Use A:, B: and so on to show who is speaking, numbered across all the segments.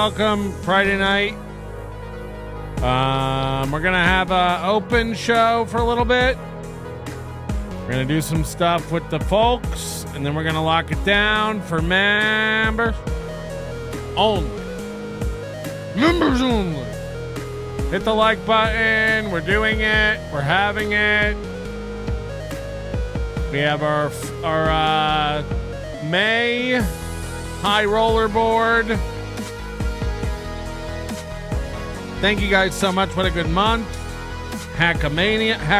A: welcome. Friday night. We're going to have an open show for a little bit. We're going to do some stuff with the folks, and then we're going to lock it down for members only. Members only. Hit the like button. We're doing it. We're having it. We have our May high roller board. Thank you guys so much. What a good month. Hackamonthia.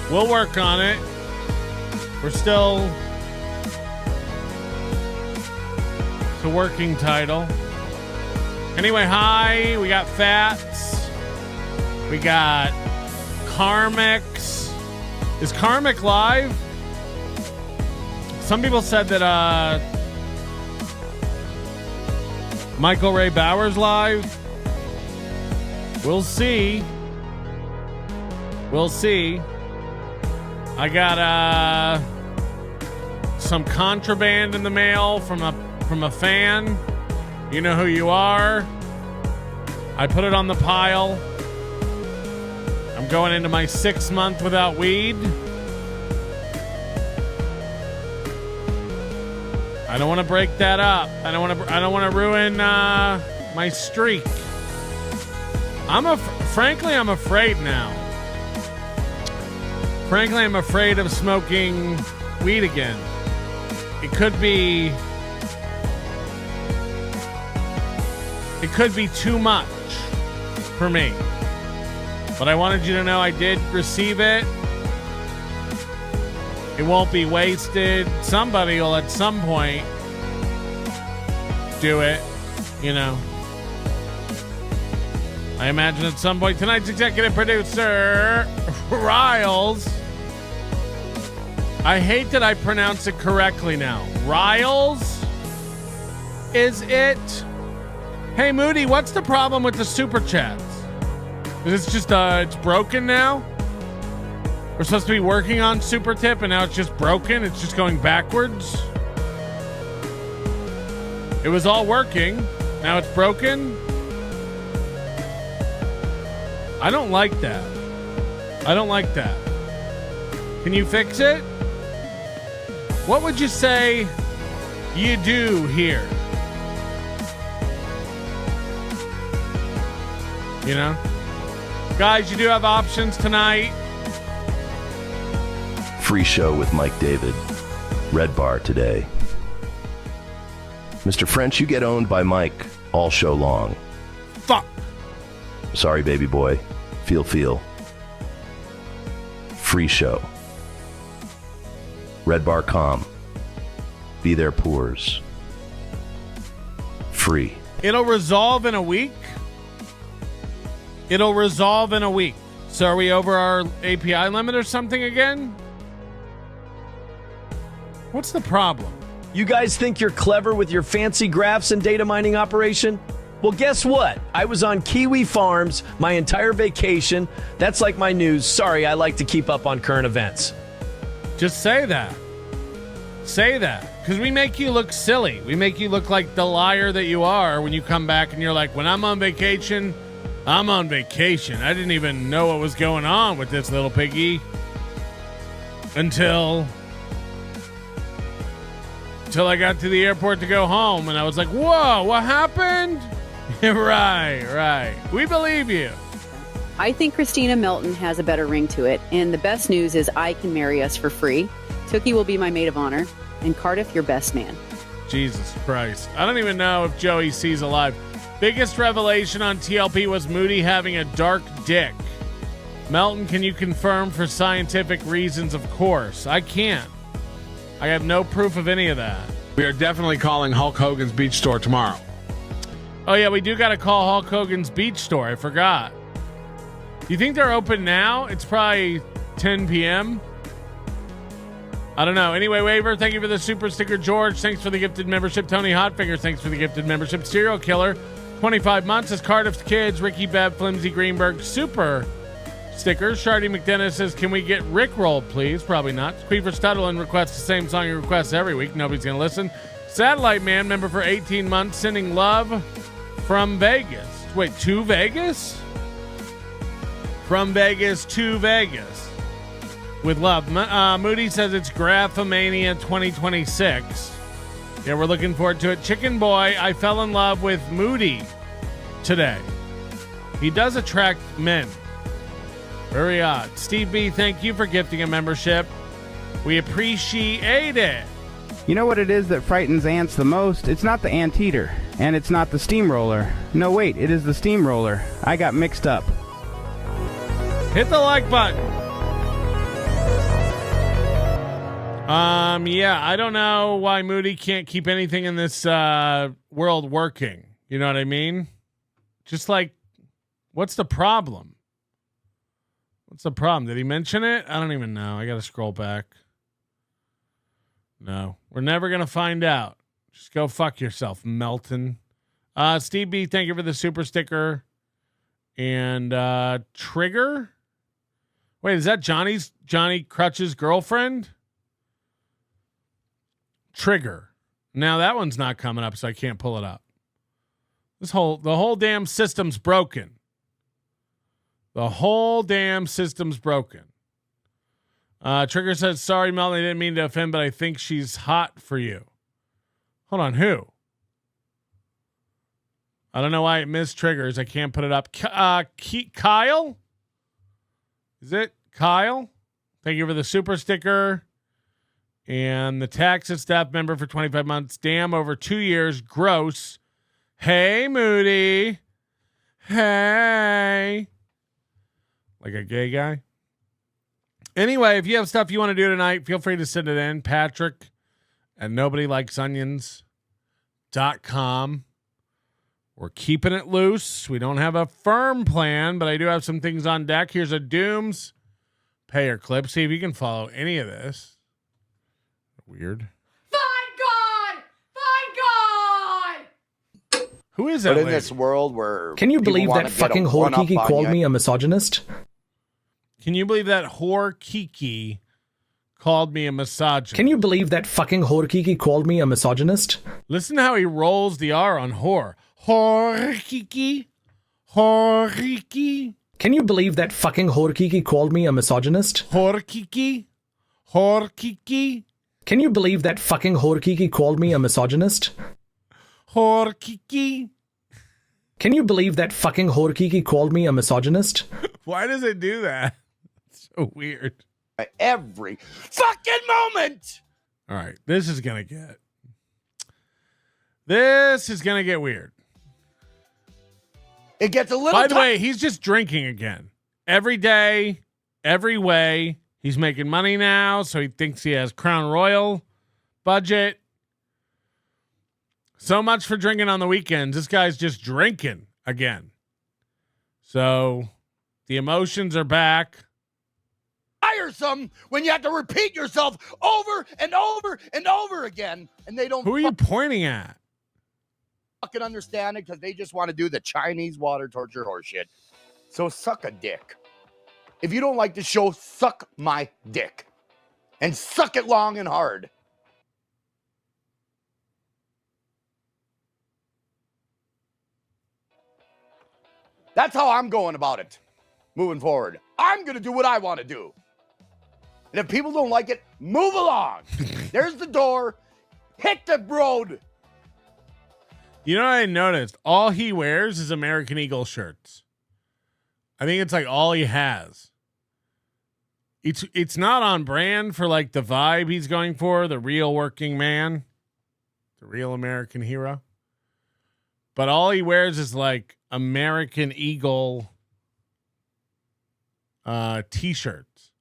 A: We'll work on it. We're still... It's a working title. Anyway, hi. We got Fats. We got KarmicX. Is Karmic live? Some people said that Michael Ray Bauer's live. We'll see. We'll see. I got some contraband in the mail from a fan. You know who you are. I put it on the pile. I'm going into my 6th month without weed. I don't want to break that up. I don't want to ruin my streak. Frankly, I'm afraid now. Frankly, I'm afraid of smoking weed again. It could be too much for me. But I wanted you to know I did receive it. It won't be wasted. Somebody will at some point do it, you know. I imagine at some point. Tonight's executive producer, Riles. I hate that I pronounce it correctly now. Riles? Is it? Hey, Moody, what's the problem with the super chats? Is it just, it's broken now? We're supposed to be working on super tip and now it's just broken? It's just going backwards? It was all working. Now it's broken? I don't like that. I don't like that. Can you fix it? What would you say you do here? You know? Guys, you do have options tonight.
B: Free show with Mike David. Red Bar today. Mr. French, you get owned by Mike all show long.
A: Fuck.
B: Sorry, baby boy. Feel. Free show. Red Bar Com. Be there, poors. Free.
A: It'll resolve in a week. It'll resolve in a week. So are we over our API limit or something again? What's the problem?
C: You guys think you're clever with your fancy graphs and data mining operation? Well, guess what? I was on Kiwi Farms my entire vacation. That's like my news. Sorry, I like to keep up on current events.
A: Just say that. Say that. Because we make you look silly. We make you look like the liar that you are when you come back and you're like, when I'm on vacation, I'm on vacation. I didn't even know what was going on with this little piggy until I got to the airport to go home. And I was like, whoa, what happened? Right. We believe you.
D: I think Christina Melton has a better ring to it. And the best news is I can marry us for free. Tookie will be my maid of honor. And Cardiff, your best man.
A: Jesus Christ. I don't even know if Joey C's alive. Biggest revelation on TLP was Moody having a dark dick. Melton, can you confirm for scientific reasons? Of course. I can't. I have no proof of any of that.
E: We are definitely calling Hulk Hogan's Beach Store tomorrow.
A: Oh, yeah, we do got to call Hulk Hogan's Beach Store. I forgot. You think they're open now? It's probably 10 p.m. I don't know. Anyway, Waiver, thank you for the super sticker. George, thanks for the gifted membership. Tony Hotfinger, thanks for the gifted membership. Serial Killer, 25 months. As Cardiff's Kids, Ricky Bev, Flimsy Greenberg, super stickers. Shardy McDennis says, can we get Rickrolled, please? Probably not. Queefer Studlin requests the same song he requests every week. Nobody's going to listen. Satellite Man, member for 18 months, sending love from Vegas. Wait, to Vegas? From Vegas to Vegas. With love. Moody says it's Graphomania 2026. Yeah, we're looking forward to it. Chicken Boy, I fell in love with Moody today. He does attract men. Very odd. Steve B, thank you for gifting a membership. We appreciate it.
F: You know what it is that frightens ants the most? It's not the anteater, and it's not the steamroller. No, wait, it is the steamroller. I got mixed up.
A: Hit the like button. Yeah, I don't know why Moody can't keep anything in this world working. You know what I mean? Just like, what's the problem? What's the problem? Did he mention it? I don't even know. I got to scroll back. No, we're never going to find out. Just go fuck yourself, Melton. Steve B, thank you for the super sticker. And Trigger? Wait, is that Johnny Crutch's girlfriend? Trigger. Now that one's not coming up, so I can't pull it up. The whole damn system's broken. The whole damn system's broken. Trigger says, sorry, Melton, I didn't mean to offend, but I think she's hot for you. Hold on, who? I don't know why it missed triggers. I can't put it up. Kyle? Is it Kyle? Thank you for the super sticker. And the tax and staff member for 25 months. Damn, over 2 years. Gross. Hey, Moody. Hey. Like a gay guy. Anyway, if you have stuff you want to do tonight, feel free to send it in. Patrick at nobodylikesonions.com. We're keeping it loose. We don't have a firm plan, but I do have some things on deck. Here's a Dooms payer clip. See if you can follow any of this. Weird.
G: Find God! Find God!
A: Who is that
H: But in
A: lady?
H: this world where
I: Can you believe that fucking whore Kiki called me a misogynist?
A: Can you believe that whore Kiki called me a misogynist?
I: Can you believe that fucking whore Kiki called me a misogynist?
A: Listen to how he rolls the R on whore. Whore Kiki. Whore Kiki.
I: Can you believe that fucking whore Kiki called me a misogynist?
A: Whore Kiki. Whore Kiki.
I: Can you believe that fucking whore Kiki called me a misogynist?
A: Whore Kiki.
I: Can you believe that fucking whore Kiki called me a misogynist?
A: Why does it do that? It's so weird.
H: every fucking moment.
A: All right, this is gonna get weird.
H: It gets a little.
A: By the way, he's just drinking again. Every day, every way. He's making money now, so he thinks he has Crown Royal budget. So much for drinking on the weekends. This guy's just drinking again. So the emotions are back.
H: Tiresome when you have to repeat yourself over and over and over again, and they don't.
A: Who are you pointing at?
H: Fucking understand it because they just want to do the Chinese water torture horse shit. So suck a dick. If you don't like the show, suck my dick. And suck it long and hard. That's how I'm going about it. Moving forward. I'm going to do what I want to do. And if people don't like it, move along. There's the door. Hit the road.
A: You know what I noticed? All he wears is American Eagle shirts. I think it's like all he has. It's not on brand for like the vibe he's going for, the real working man, the real American hero. But all he wears is like American Eagle t-shirts.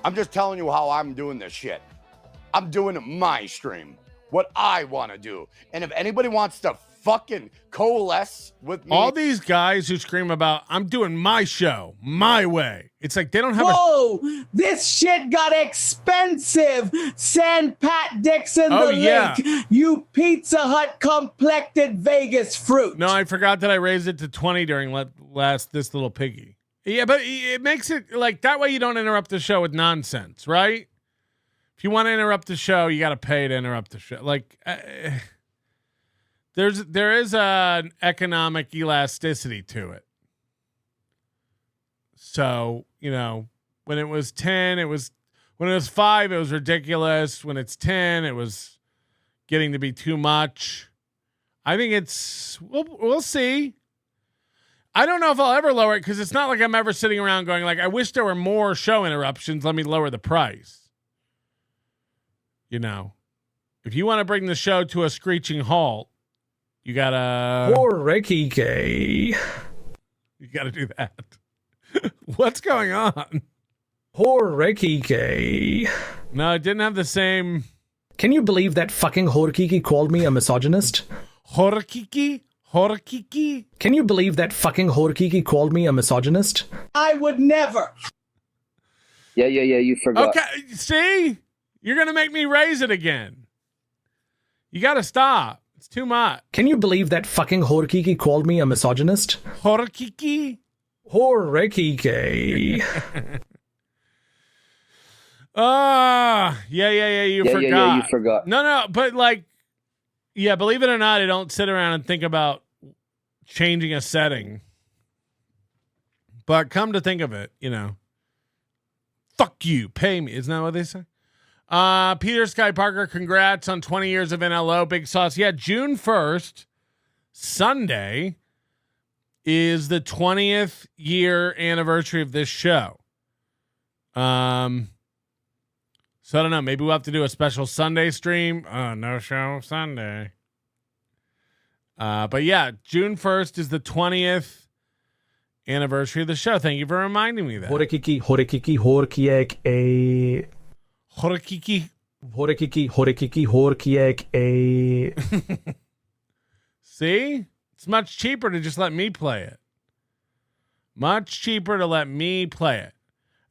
H: I'm just telling you how I'm doing this shit. I'm doing my stream, what I want to do. And if anybody wants to fucking coalesce with me.
A: All these guys who scream about, I'm doing my show, my way. It's like they don't have
J: Whoa, this shit got expensive. Send Pat Dixon
A: Oh,
J: the
A: yeah.
J: link. You Pizza Hut complected Vegas fruit.
A: No, I forgot that I raised it to 20 during this little piggy. Yeah, but it makes it like that way you don't interrupt the show with nonsense, right? If you want to interrupt the show, you got to pay to interrupt the show. Like, there is an economic elasticity to it. So, you know, when it was 10, when it was 5, it was ridiculous. When it's 10, it was getting to be too much. I think we'll see. I don't know if I'll ever lower it because it's not like I'm ever sitting around going like, I wish there were more show interruptions. Let me lower the price. You know, if you want to bring the show to a screeching halt, you gotta.
I: Poor Ricky K.
A: You gotta do that. What's going on?
I: Poor Ricky K.
A: No, it didn't have the same.
I: Can you believe that fucking Horkiki called me a misogynist?
A: Horkiki? Horkiki?
I: Can you believe that fucking Horkiki called me a misogynist?
J: I would never.
K: Yeah, you forgot.
A: Okay, see? You're going to make me raise it again. You got to stop. It's too much.
I: Can you believe that fucking Horkiki called me a misogynist?
A: Horkiki?
I: Horkiki.
A: Yeah, you forgot.
K: Yeah, you forgot.
A: No, but like, yeah, believe it or not, I don't sit around and think about changing a setting. But come to think of it, you know, fuck you, pay me. Isn't that what they say? Peter Sky Parker, congrats on 20 years of NLO. Big sauce. Yeah, June 1st, Sunday, is the 20th year anniversary of this show. So I don't know. Maybe we'll have to do a special Sunday stream. No show Sunday. But yeah, June 1st is the 20th anniversary of the show. Thank you for reminding me that.
I: Horkiki, Horkiek, a.
A: Horkiki.
I: Horkiek, a.
A: See? It's much cheaper to just let me play it. Much cheaper to let me play it.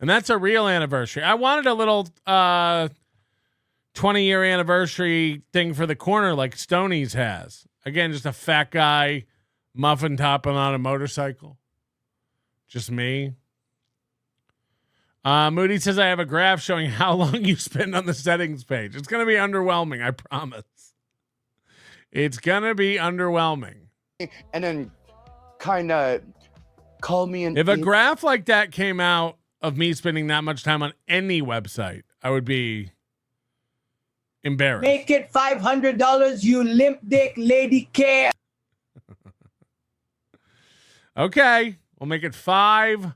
A: And that's a real anniversary. I wanted a little 20-year anniversary thing for the corner like Stoney's has. Again, just a fat guy muffin topping on a motorcycle. Just me. Moody says I have a graph showing how long you spend on the settings page. It's going to be underwhelming, I promise. It's going to be underwhelming.
H: And then kind of call me an.
A: If a graph like that came out of me spending that much time on any website, I would be embarrassed.
J: Make it $500, you limp dick lady care.
A: Okay, we'll make it $500.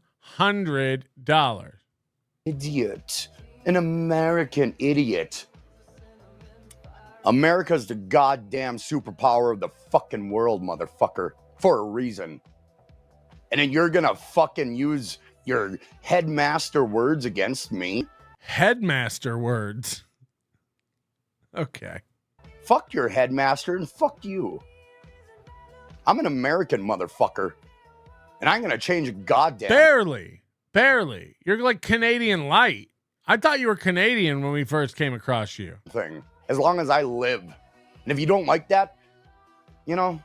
H: Idiot. An American idiot. America's the goddamn superpower of the fucking world, motherfucker, for a reason. And then you're gonna fucking use your headmaster words against me?
A: Headmaster words. Okay.
H: Fuck your headmaster and fuck you. I'm an American motherfucker. And I'm gonna change a goddamn.
A: Barely. You're like Canadian light. I thought you were Canadian when we first came across you.
H: Thing. As long as I live. And if you don't like that, you know,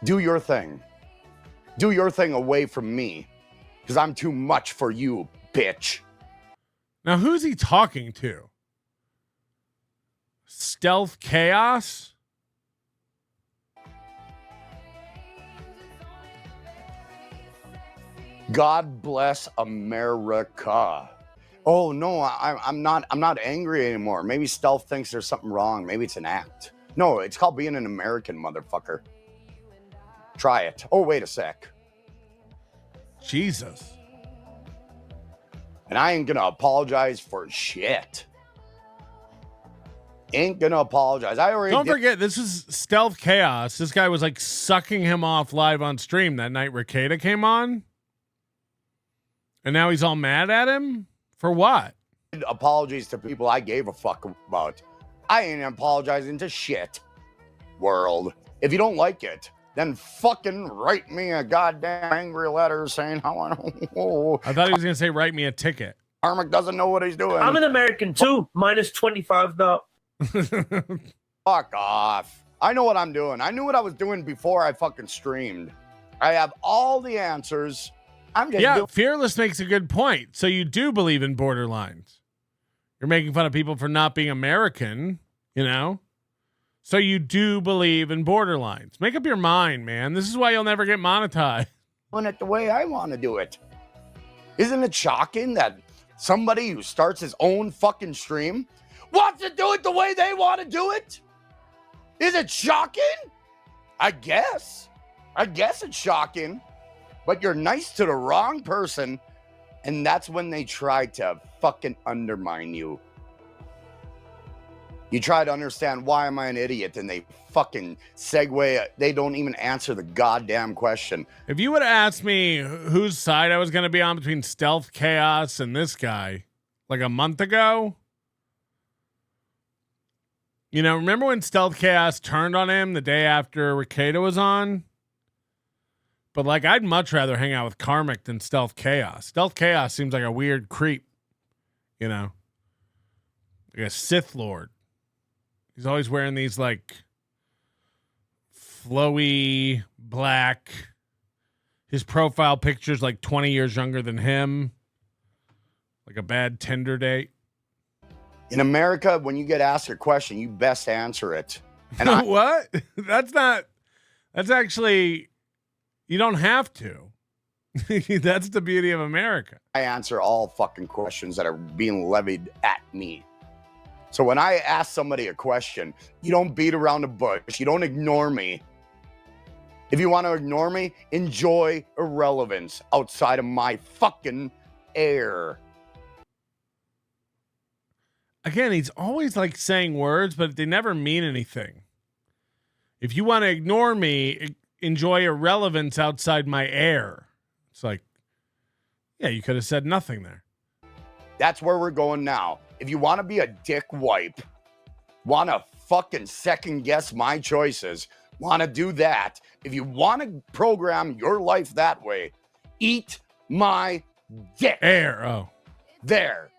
H: do your thing. Do your thing away from me. Because I'm too much for you, bitch.
A: Now, who's he talking to? Stealth Chaos?
H: God bless America. Oh no, I'm not angry anymore. Maybe Stealth thinks there's something wrong. Maybe it's an act. No, it's called being an American, motherfucker. Try it. Oh, wait a sec.
A: Jesus.
H: And I ain't gonna apologize for shit. Ain't gonna apologize. I already
A: Don't forget, this is Stealth Chaos. This guy was like sucking him off live on stream that night Ricada came on. And now he's all mad at him? For what?
H: Apologies to people I gave a fuck about. I ain't apologizing to shit. World. If you don't like it, then fucking write me a goddamn angry letter saying how I
A: thought he was going to say, write me a ticket.
H: Karmic doesn't know what he's doing.
L: I'm an American too. Minus 25 now.
H: Fuck off. I know what I'm doing. I knew what I was doing before I fucking streamed. I have all the answers. I'm just
A: Fearless makes a good point. So you do believe in borderlines. You're making fun of people for not being American, you know? So you do believe in borderlines. Make up your mind, man. This is why you'll never get monetized.
H: Doing it the way I want to do it. Isn't it shocking that somebody who starts his own fucking stream wants to do it the way they want to do it? Is it shocking? I guess it's shocking, but you're nice to the wrong person, and that's when they try to fucking undermine you. You try to understand why am I an idiot, and they fucking segue. They don't even answer the goddamn question.
A: If you would have asked me whose side I was going to be on between Stealth Chaos and this guy like a month ago, you know, remember when Stealth Chaos turned on him the day after Ricada was on? But like, I'd much rather hang out with Karmic than Stealth Chaos. Stealth Chaos seems like a weird creep, you know, like a Sith Lord. He's always wearing these like flowy black. His profile picture's like 20 years younger than him. Like a bad Tinder date.
H: In America, when you get asked a question, you best answer it. And
A: what? That's actually, you don't have to. That's the beauty of America.
H: I answer all fucking questions that are being levied at me. So when I ask somebody a question, you don't beat around the bush. You don't ignore me. If you want to ignore me, enjoy irrelevance outside of my fucking air.
A: Again, he's always like saying words, but they never mean anything. If you want to ignore me, enjoy irrelevance outside my air. It's like, yeah, you could have said nothing there.
H: That's where we're going now. If you want to be a dick wipe, want to fucking second guess my choices, want to do that, if you want to program your life that way, eat my dick.
A: Air, oh.
H: There.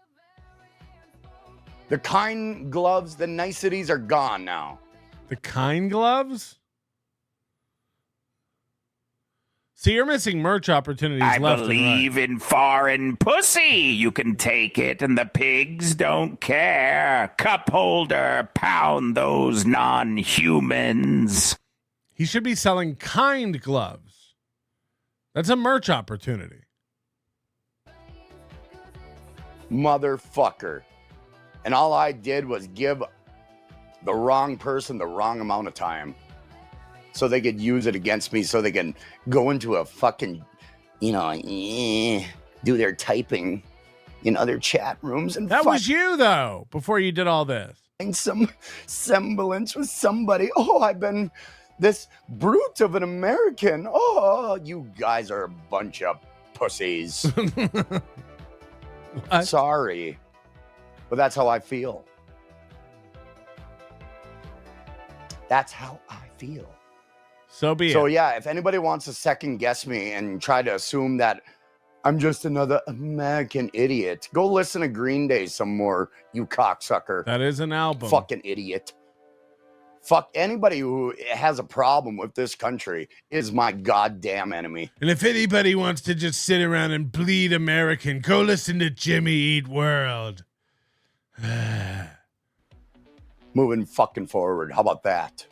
H: The kind gloves, the niceties are gone now.
A: The kind gloves? See, you're missing merch opportunities
M: I
A: left and right.
M: believe in foreign pussy. You can take it and the pigs don't care. Cup holder, pound those non-humans.
A: He should be selling kind gloves. That's a merch opportunity.
H: Motherfucker. And all I did was give the wrong person the wrong amount of time so they could use it against me, so they can go into a fucking, you know, do their typing in other chat rooms. And
A: that was you, though, before you did all this.
H: Some semblance with somebody. Oh, I've been this brute of an American. Oh, you guys are a bunch of pussies. Sorry. But that's how I feel. That's how I feel.
A: So be it.
H: So yeah, if anybody wants to second guess me and try to assume that I'm just another American idiot, go listen to Green Day some more, you cocksucker.
A: That is an album.
H: Fucking idiot. Fuck anybody who has a problem with this country is my goddamn enemy.
A: And if anybody wants to just sit around and bleed American, go listen to Jimmy Eat World.
H: Moving fucking forward. How about that?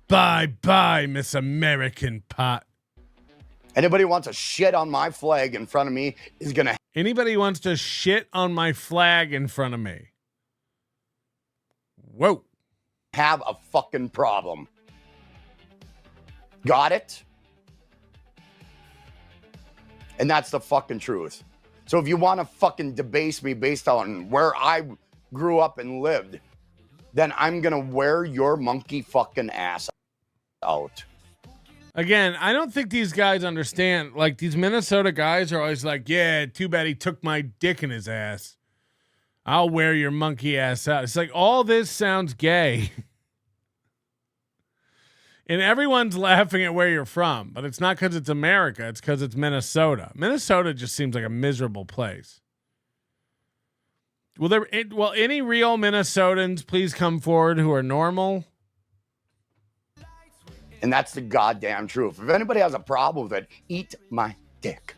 A: Bye, Miss American Pot.
H: Anybody wants to shit on my flag in front of me is gonna.
A: Anybody wants to shit on my flag in front of me? Whoa.
H: Have a fucking problem. Got it? And that's the fucking truth. So if you want to fucking debase me based on where I grew up and lived, then I'm gonna wear your monkey fucking ass out.
A: Again, I don't think these guys understand. Like, these Minnesota guys are always like, yeah, too bad he took my dick in his ass. I'll wear your monkey ass out. It's like, all this sounds gay. And everyone's laughing at where you're from, but it's not because it's America. It's because it's Minnesota. Minnesota just seems like a miserable place. Will any real Minnesotans please come forward who are normal?
H: And that's the goddamn truth. If anybody has a problem with it, eat my dick.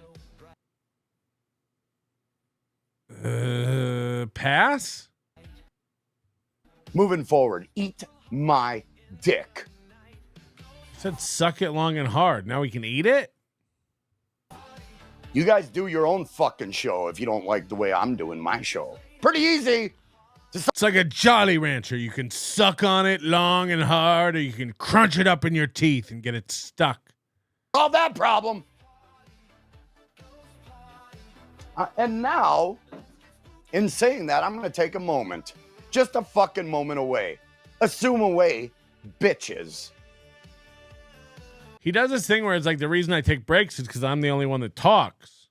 A: Pass?
H: Moving forward, eat my dick.
A: Said suck it long and hard. Now we can eat it?
H: You guys do your own fucking show if you don't like the way I'm doing my show. Pretty easy.
A: It's like a Jolly Rancher. You can suck on it long and hard, or you can crunch it up in your teeth and get it stuck.
H: Solve that problem. And now, in saying that, I'm going to take a moment. Just a fucking moment away. Assume away, bitches.
A: He does this thing where it's like the reason I take breaks is because I'm the only one that talks.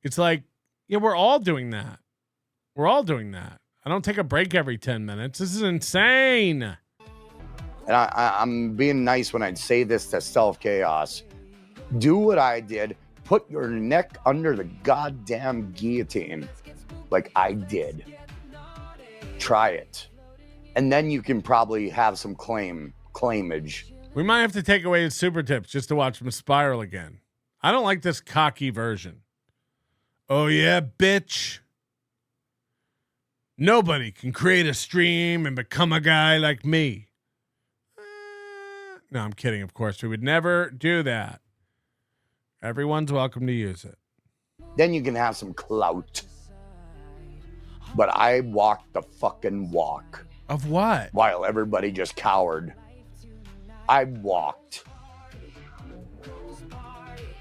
A: It's like, yeah, we're all doing that. We're all doing that. I don't take a break every 10 minutes. This is insane.
H: And I'm being nice when I'd say this to Self Chaos. Do what I did. Put your neck under the goddamn guillotine like I did. Try it. And then you can probably have some claimage.
A: We might have to take away his super tips just to watch him spiral again. I don't like this cocky version. Oh yeah, bitch. Nobody can create a stream and become a guy like me. No, I'm kidding, of course. We would never do that. Everyone's welcome to use it.
H: Then you can have some clout. But I walked the fucking walk.
A: Of what?
H: While everybody just cowered. I walked.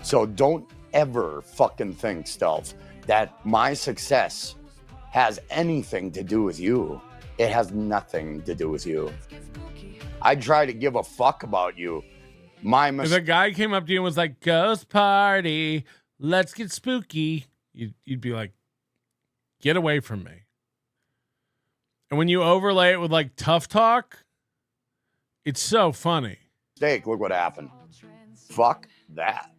H: So don't ever fucking think, Stealth, that my success has anything to do with you. It has nothing to do with you. I try to give a fuck about you.
A: If a guy came up to you and was like, ghost party, let's get spooky, you'd be like, get away from me. And when you overlay it with like tough talk, it's so funny.
H: Look what happened. Fuck that.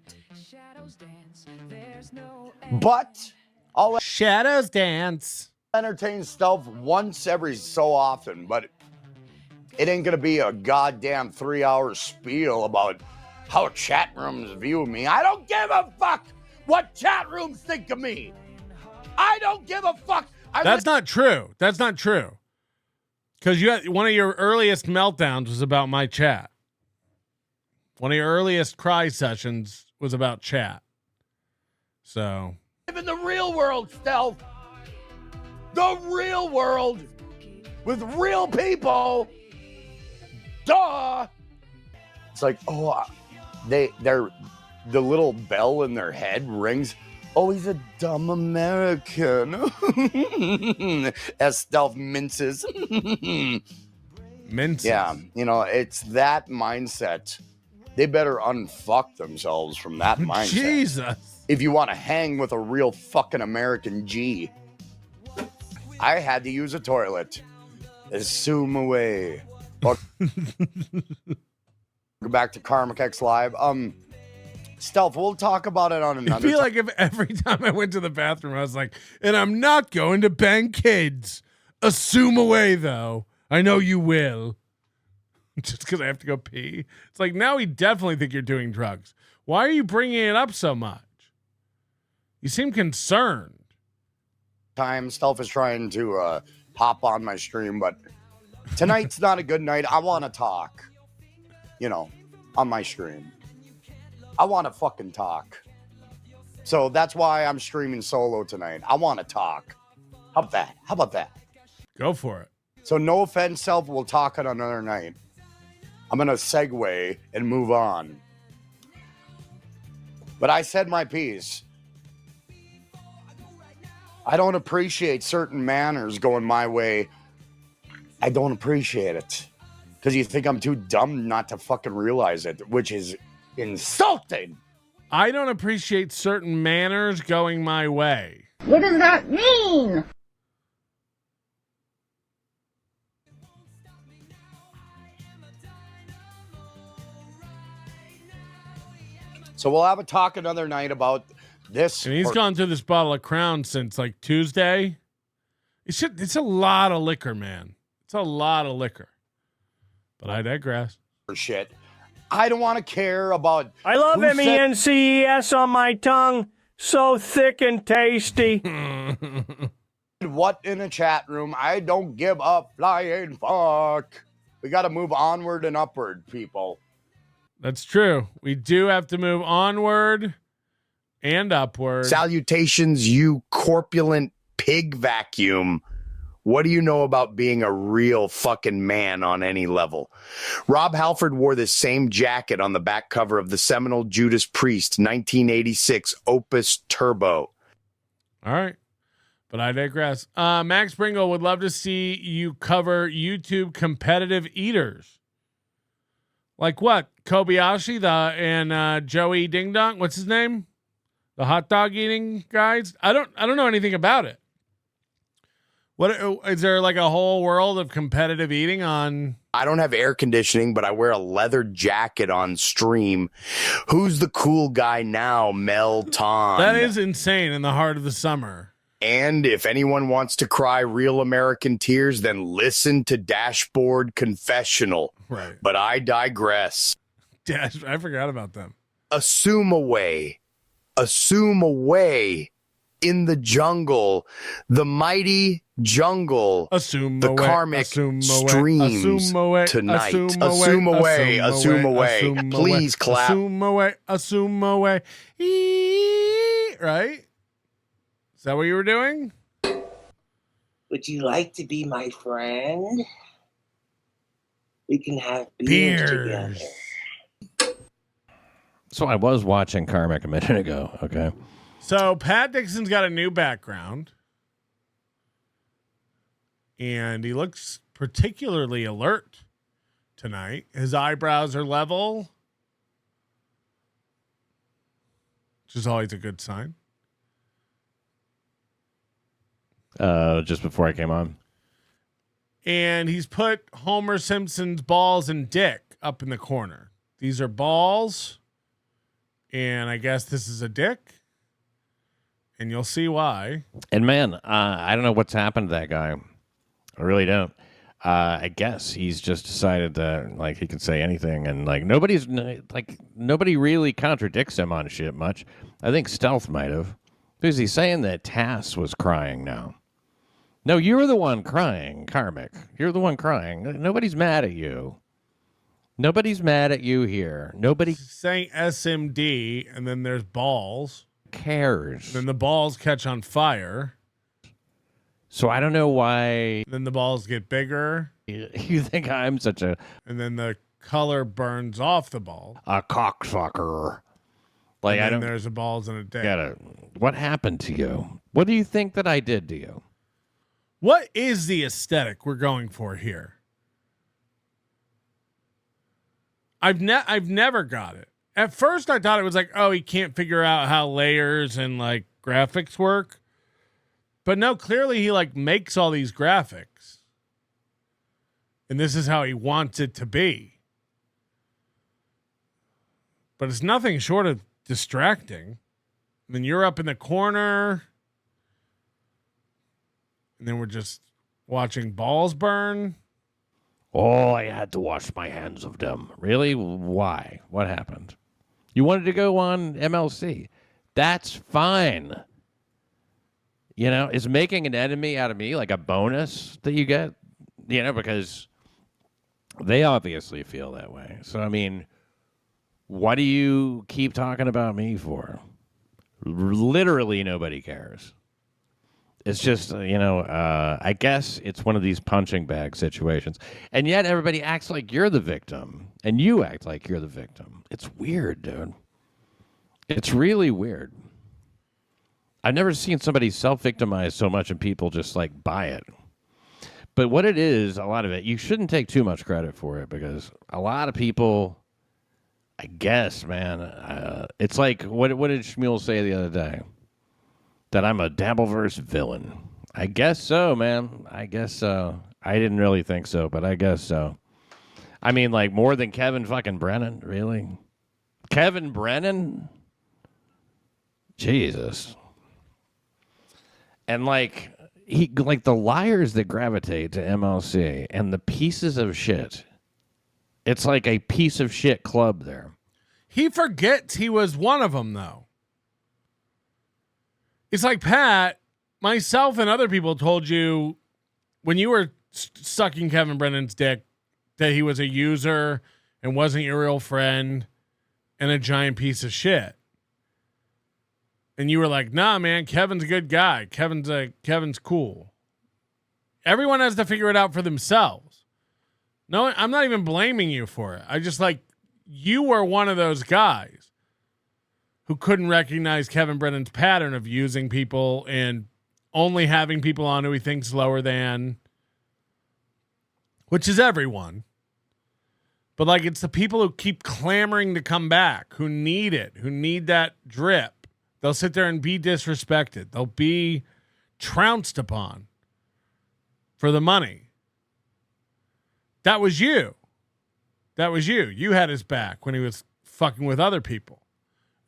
H: But I'll
A: shadows dance.
H: Entertain Stealth once every so often, but it ain't gonna be a goddamn 3-hour spiel about how chat rooms view me. I don't give a fuck what chat rooms think of me. I don't give a fuck.
A: That's not true. That's not true. Because you had one of your earliest meltdowns was about my chat. One of your earliest cry sessions was about chat. So
H: live in the real world, Stealth. The real world with real people. Duh. It's like, oh, they're the little bell in their head rings. Oh, he's a dumb American. As Stealth minces.
A: Minces.
H: Yeah, you know, it's that mindset. They better unfuck themselves from that mindset.
A: Jesus.
H: If you want to hang with a real fucking American G. I had to use a toilet. Assume away. Go back to KarmicX Live. Stealth, we'll talk about it on another
A: I feel like if every time I went to the bathroom, I was like, and I'm not going to bang kids. Assume away, though. I know you will. Just because I have to go pee. It's like, now we definitely think you're doing drugs. Why are you bringing it up so much? You seem concerned.
H: Stealth is trying to hop on my stream, but tonight's not a good night. I want to talk, on my stream. I want to fucking talk. So that's why I'm streaming solo tonight. I want to talk. How about that?
A: Go for it.
H: So no offense, Stealth, we'll talk on another night. I'm going to segue and move on. But I said my piece. I don't appreciate certain manners going my way. I don't appreciate it. Because you think I'm too dumb not to fucking realize it, which is insulting.
A: I don't appreciate certain manners going my way.
G: What does that mean?
H: So we'll have a talk another night about this.
A: And he's gone through this bottle of Crown since like Tuesday. It's a lot of liquor, man. It's a lot of liquor. But I digress.
H: Shit. I don't want to care about.
L: I love
H: who said-
L: MENCES on my tongue. So thick and tasty.
H: what in a chat room. I don't give a flying fuck. We got to move onward and upward, people.
A: That's true. We do have to move onward and upward.
H: Salutations, you corpulent pig vacuum. What do you know about being a real fucking man on any level? Rob Halford wore this same jacket on the back cover of the seminal Judas Priest 1986 Opus Turbo.
A: All right. But I digress. Max Bringle would love to see you cover YouTube competitive eaters. Like what? Kobayashi and Joey Ding Dong? What's his name? The hot dog eating guys? I don't know anything about it. What is there like a whole world of competitive eating on?
H: I don't have air conditioning, but I wear a leather jacket on stream. Who's the cool guy now, Melton?
A: That is insane in the heart of the summer.
H: And if anyone wants to cry real American tears, then listen to Dashboard Confessional.
A: Right.
H: But I digress.
A: I forgot about them.
H: Assume away in the jungle, the mighty jungle, the karmic streams tonight. Assume away. Please clap.
A: Assume away. Right? Is that what you were doing?
J: Would you like to be my friend? We can have beers together.
N: So I was watching Karmic a minute ago, okay?
A: So Pat Dixon's got a new background. And he looks particularly alert tonight. His eyebrows are level, which is always a good sign.
N: Just before I came on.
A: And he's put Homer Simpson's balls and dick up in the corner. These are balls. And I guess this is a dick. And you'll see why.
N: And man, I don't know what's happened to that guy. I really don't. I guess he's just decided that like he can say anything, and like nobody really contradicts him on shit much. I think Stealth might have, because he's saying that Tass was crying now. No, you're the one crying, Karmic. You're the one crying. Nobody's mad at you. Nobody's mad at you here. Nobody
A: saying SMD, and then there's balls.
N: Cares.
A: Then the balls catch on fire.
N: So I don't know why.
A: Then the balls get bigger.
N: You think I'm such a...
A: And then the color burns off the ball.
N: A cocksucker. Like,
A: and
N: I don't...
A: there's the balls in a dick.
N: What happened to you? What do you think that I did to you?
A: What is the aesthetic we're going for here? I've never got it. At first I thought it was like, oh, he can't figure out how layers and like graphics work. But no, clearly he like makes all these graphics. And this is how he wants it to be. But it's nothing short of distracting. And then you're up in the corner. And then we're just watching balls burn.
N: Oh, I had to wash my hands of them. Really? Why? What happened? You wanted to go on MLC. That's fine. You know, is making an enemy out of me like a bonus that you get? You know, because they obviously feel that way. So, I mean, what do you keep talking about me for? Literally nobody cares. It's just, I guess it's one of these punching bag situations. And yet everybody acts like you're the victim. And you act like you're the victim. It's weird, dude. It's really weird. I've never seen somebody self-victimize so much and people just, like, buy it. But what it is, a lot of it, you shouldn't take too much credit for it because a lot of people, I guess, man, it's like, what did Shmuel say the other day? That I'm a Dabbleverse villain. I guess so, man. I guess so. I didn't really think so, but I guess so. I mean, like, more than Kevin fucking Brennan, really? Kevin Brennan? Jesus. And like the liars that gravitate to MLC and the pieces of shit. It's like a piece of shit club there.
A: He forgets he was one of them, though. It's like Pat, myself, and other people told you when you were sucking Kevin Brennan's dick that he was a user and wasn't your real friend and a giant piece of shit. And you were like, nah, man, Kevin's a good guy. Kevin's cool. Everyone has to figure it out for themselves. No, I'm not even blaming you for it. I just like, you were one of those guys who couldn't recognize Kevin Brennan's pattern of using people and only having people on who he thinks lower than, which is everyone. But like, it's the people who keep clamoring to come back, who need it, who need that drip. They'll sit there and be disrespected. They'll be trounced upon for the money. That was you. That was you. You had his back when he was fucking with other people.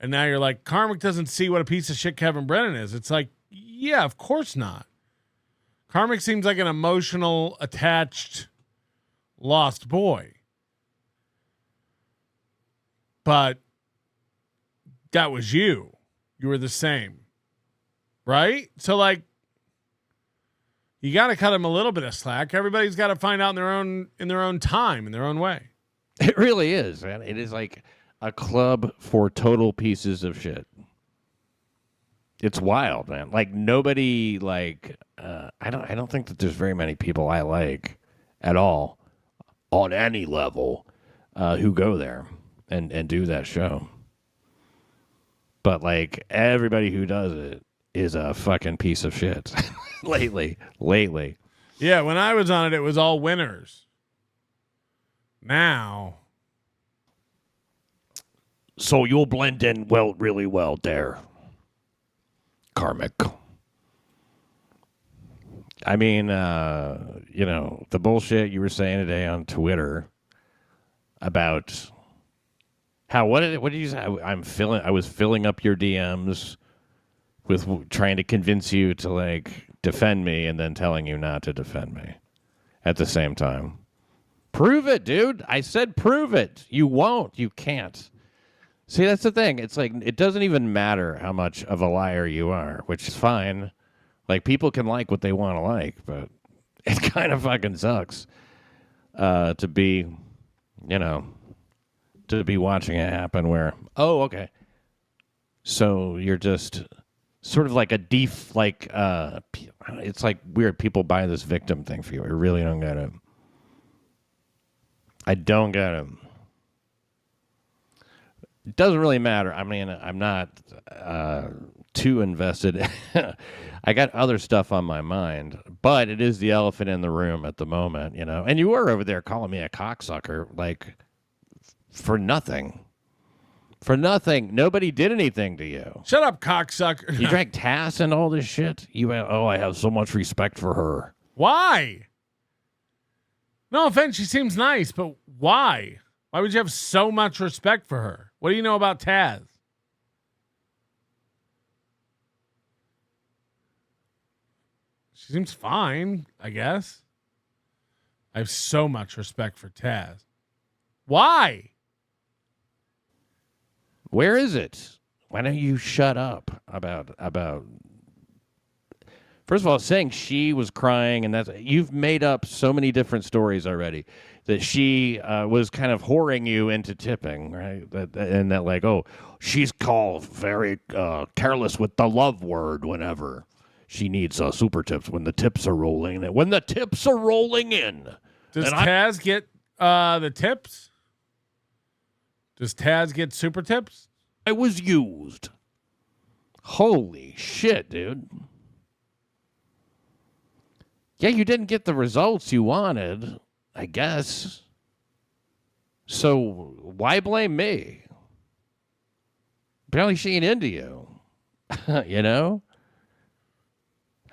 A: And now you're like, Karmic doesn't see what a piece of shit Kevin Brennan is. It's like, yeah, of course not. Karmic seems like an emotional, attached, lost boy. But that was you. You were the same. Right? So like, you got to cut him a little bit of slack. Everybody's got to find out in their own time, in their own way.
N: It really is, man. It is like a club for total pieces of shit. It's wild, man. Like nobody, like I don't think that there's very many people I like at all on any level who go there and do that show. But like everybody who does it is a fucking piece of shit. lately.
A: Yeah, when I was on it, it was all winners. Now.
N: So you'll blend in really well there, Karmic. I mean, the bullshit you were saying today on Twitter about how, what did you say? I was filling up your DMs with trying to convince you to like defend me and then telling you not to defend me at the same time. Prove it, dude. I said prove it. You won't. You can't. See, that's the thing. It's like, it doesn't even matter how much of a liar you are, which is fine. Like, people can like what they want to like, but it kind of fucking sucks to be watching it happen where, oh, okay. So you're just sort of like it's like weird. People buy this victim thing for you. I really don't get it. I don't get it. It doesn't really matter. I mean, I'm not too invested. I got other stuff on my mind, but it is the elephant in the room at the moment, And you were over there calling me a cocksucker, like, for nothing. For nothing. Nobody did anything to you.
A: Shut up, cocksucker.
N: You drank Tass and all this shit? You went, oh, I have so much respect for her.
A: Why? No offense, she seems nice, but why? Why would you have so much respect for her? What do you know about Taz? She seems fine, I guess. I have so much respect for Taz. Why?
N: Where is it? Why don't you shut up about First of all, saying she was crying, and you've made up so many different stories already that she was kind of whoring you into tipping, right? And that like, oh, she's called very careless with the love word whenever she needs super tips when the tips are rolling in. When the tips are rolling in.
A: Does Taz get the tips? Does Taz get super tips?
N: I was used. Holy shit, dude. Yeah, you didn't get the results you wanted, I guess. So why blame me? Apparently she ain't into you. You know?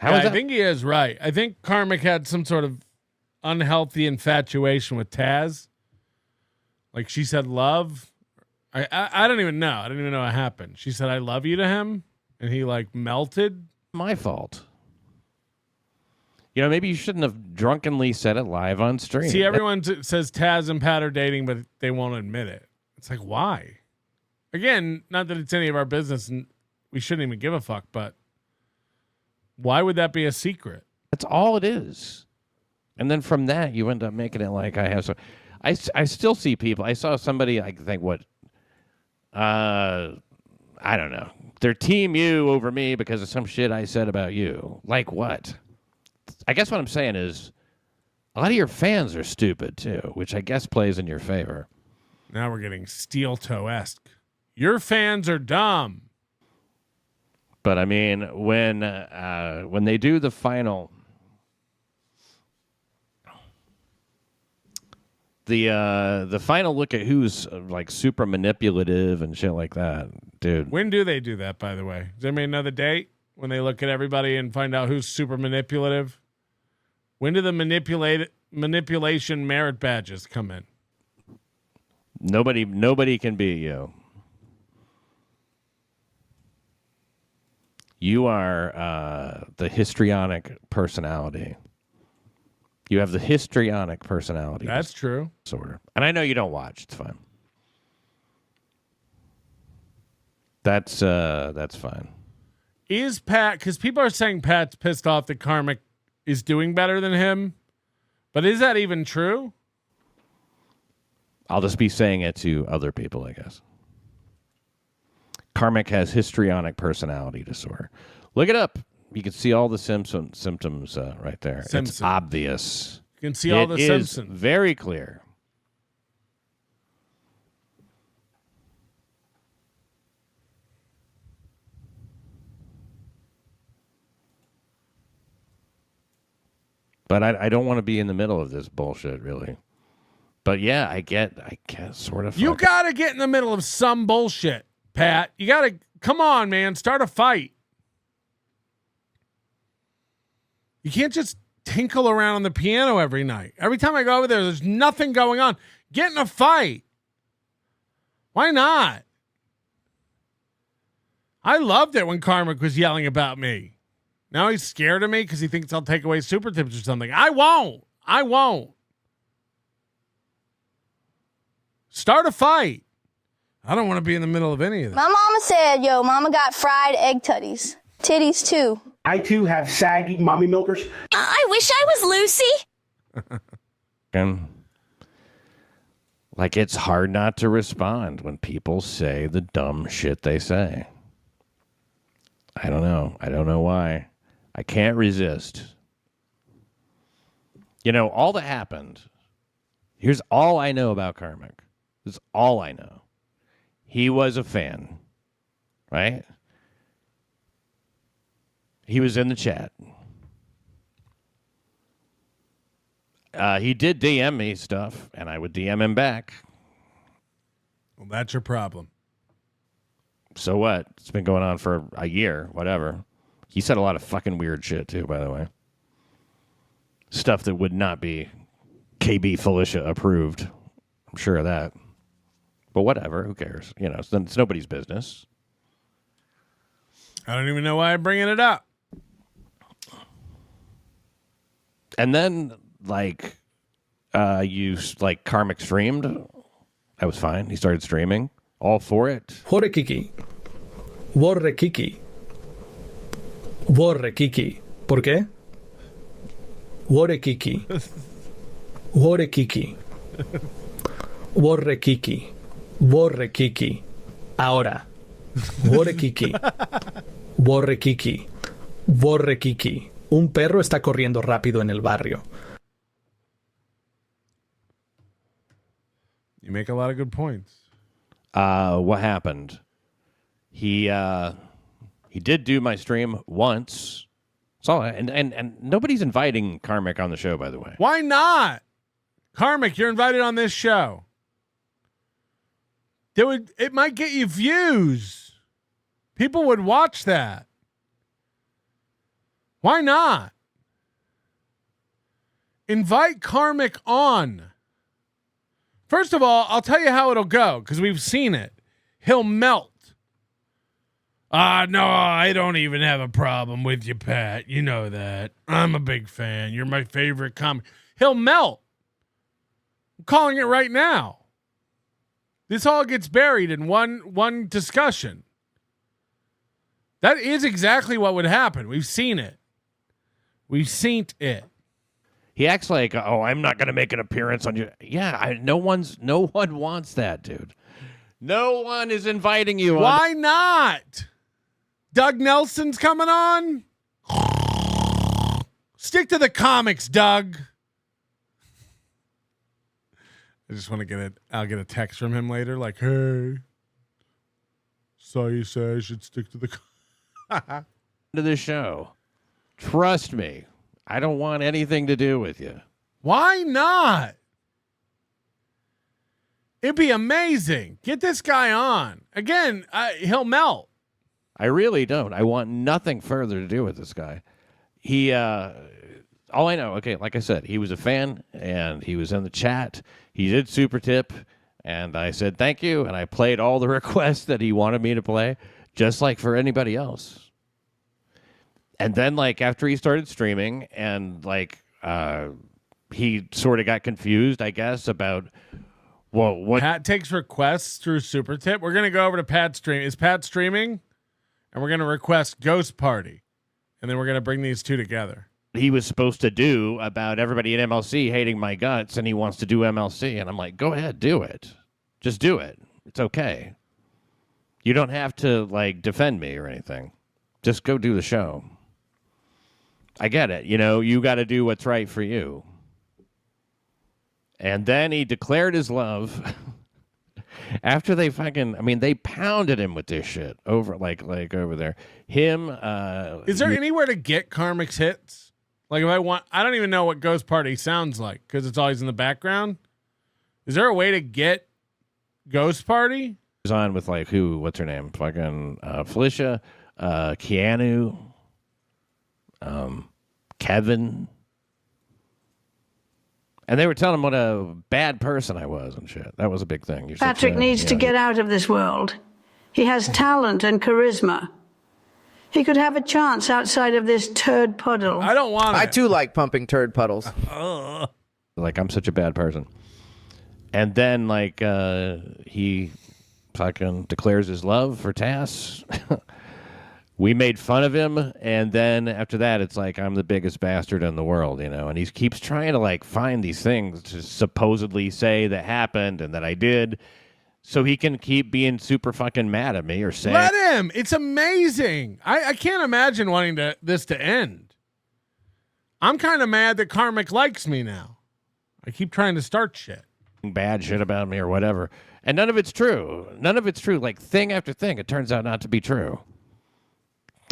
A: I think he is right. I think Karmic had some sort of unhealthy infatuation with Taz. Like she said love. I don't even know. I don't even know what happened. She said, "I love you" to him, and he like melted.
N: My fault. You know, maybe you shouldn't have drunkenly said it live on stream.
A: See, everyone says Taz and Pat are dating, but they won't admit it. It's like, why? Again, not that it's any of our business, and we shouldn't even give a fuck, but why would that be a secret?
N: That's all it is. And then from that, you end up making it like I have. So, I still see people. I saw somebody, I think, I don't know. They're team you over me because of some shit I said about you. Like what? I guess what I'm saying is a lot of your fans are stupid too, which I guess plays in your favor.
A: Now we're getting steel toe-esque. Your fans are dumb.
N: But I mean, when they do the final, the final look at who's like super manipulative and shit like that, dude.
A: When do they do that, by the way? Does anybody know the date when they look at everybody and find out who's super manipulative? When do the manipulation merit badges come in?
N: Nobody can beat you. You are the histrionic personality. You have the histrionic personality.
A: That's true.
N: Disorder. And I know you don't watch. It's fine. That's fine.
A: Is Pat, because people are saying Pat's pissed off that Karmic is doing better than him, but is that even true?
N: I'll just be saying it to other people, I guess. Karmic has histrionic personality disorder. Look it up. You can see all the symptoms right there.
A: Simpson.
N: It's obvious.
A: You can see all the Simpsons.
N: Very clear. But I don't want to be in the middle of this bullshit, really. But yeah, I get sort of.
A: You got to get in the middle of some bullshit, Pat. You got to, come on, man, start a fight. You can't just tinkle around on the piano every night. Every time I go over there, there's nothing going on. Get in a fight. Why not? I loved it when Karmic was yelling about me. Now he's scared of me because he thinks I'll take away super tips or something. I won't. Start a fight. I don't want to be in the middle of any of this.
O: My mama said, yo, mama got fried egg tutties. Titties, too.
P: I, too, have saggy mommy milkers.
O: I wish I was Lucy.
N: And like, it's hard not to respond when people say the dumb shit they say. I don't know. I don't know why. I can't resist. You know, all that happened. Here's all I know about Karmic. This is all I know. He was a fan, right? He was in the chat. He did DM me stuff, and I would DM him back.
A: Well, that's your problem.
N: So what? It's been going on for a year, whatever. He said a lot of fucking weird shit, too, by the way. Stuff that would not be KB Felicia approved. I'm sure of that. But whatever, who cares? You know, it's nobody's business.
A: I don't even know why I'm bringing it up.
N: And then, like, Karmic streamed. That was fine. He started streaming. All for it.
I: Horekiki. Worrekiki. Worrekiki. ¿Por qué? Worrekiki. Worrekiki. Worrekiki. Worrekiki. Ahora. Worrekiki. Worrekiki. Worrekiki. Un perro está corriendo rápido en el barrio.
A: You make a lot of good points.
N: What happened? He did do my stream once. So and nobody's inviting Karmic on the show, by the way.
A: Why not? Karmic, you're invited on this show. It might get you views. People would watch that. Why not? Invite Karmic on. First of all, I'll tell you how it'll go, because we've seen it. he'll melt. No, I don't even have a problem with you, Pat. You know that. I'm a big fan. You're my favorite comic. He'll melt. I'm calling it right now. This all gets buried in one discussion. That is exactly what would happen. We've seen it. We've seen it.
N: He acts like, oh, I'm not going to make an appearance on you. Yeah, no one wants that, dude. No one is inviting you.
A: Why not? Doug Nelson's coming on. Stick to the comics, Doug. I just want to I'll get a text from him later like, hey, saw you say I should stick to the
N: to the show. Trust me. I don't want anything to do with you.
A: Why not? It'd be amazing. Get this guy on. Again, he'll melt.
N: I really don't. I want nothing further to do with this guy. He, all I know, okay, like I said, he was a fan, and he was in the chat. He did super tip, and I said thank you, and I played all the requests that he wanted me to play, just like for anybody else. And then, like, after he started streaming, and, like, he sort of got confused, I guess, about, well, what...
A: Pat takes requests through super tip. We're going to go over to Pat's stream. Is Pat streaming? And we're going to request Ghost Party. And then we're going to bring these two together.
N: He was supposed to do about everybody at MLC hating my guts, and he wants to do MLC. And I'm like, go ahead, do it. Just do it. It's okay. You don't have to, like, defend me or anything. Just go do the show. I get it. You know, you got to do what's right for you. And then he declared his love after they they pounded him with this shit over like over there. Him.
A: Is there anywhere to get Karmic's hits? Like I don't even know what Ghost Party sounds like because it's always in the background. Is there a way to get Ghost Party?
N: He's on with like who? What's her name? Fucking Felicia, Keanu. Kevin. And they were telling him what a bad person I was and shit. That was a big thing.
Q: Patrick needs to get out of this world. He has talent and charisma. He could have a chance outside of this turd puddle.
A: I don't want it.
R: I too like pumping turd puddles.
N: Like, I'm such a bad person. And then, like, he fucking declares his love for Tass. We made fun of him, and then after that, it's like, I'm the biggest bastard in the world, you know? And he keeps trying to, like, find these things to supposedly say that happened and that I did, so he can keep being super fucking mad at me or say...
A: Let him! It's amazing! I can't imagine wanting this to end. I'm kind of mad that Karmic likes me now. I keep trying to start shit.
N: Bad shit about me or whatever. And none of it's true. None of it's true. Like, thing after thing, it turns out not to be true.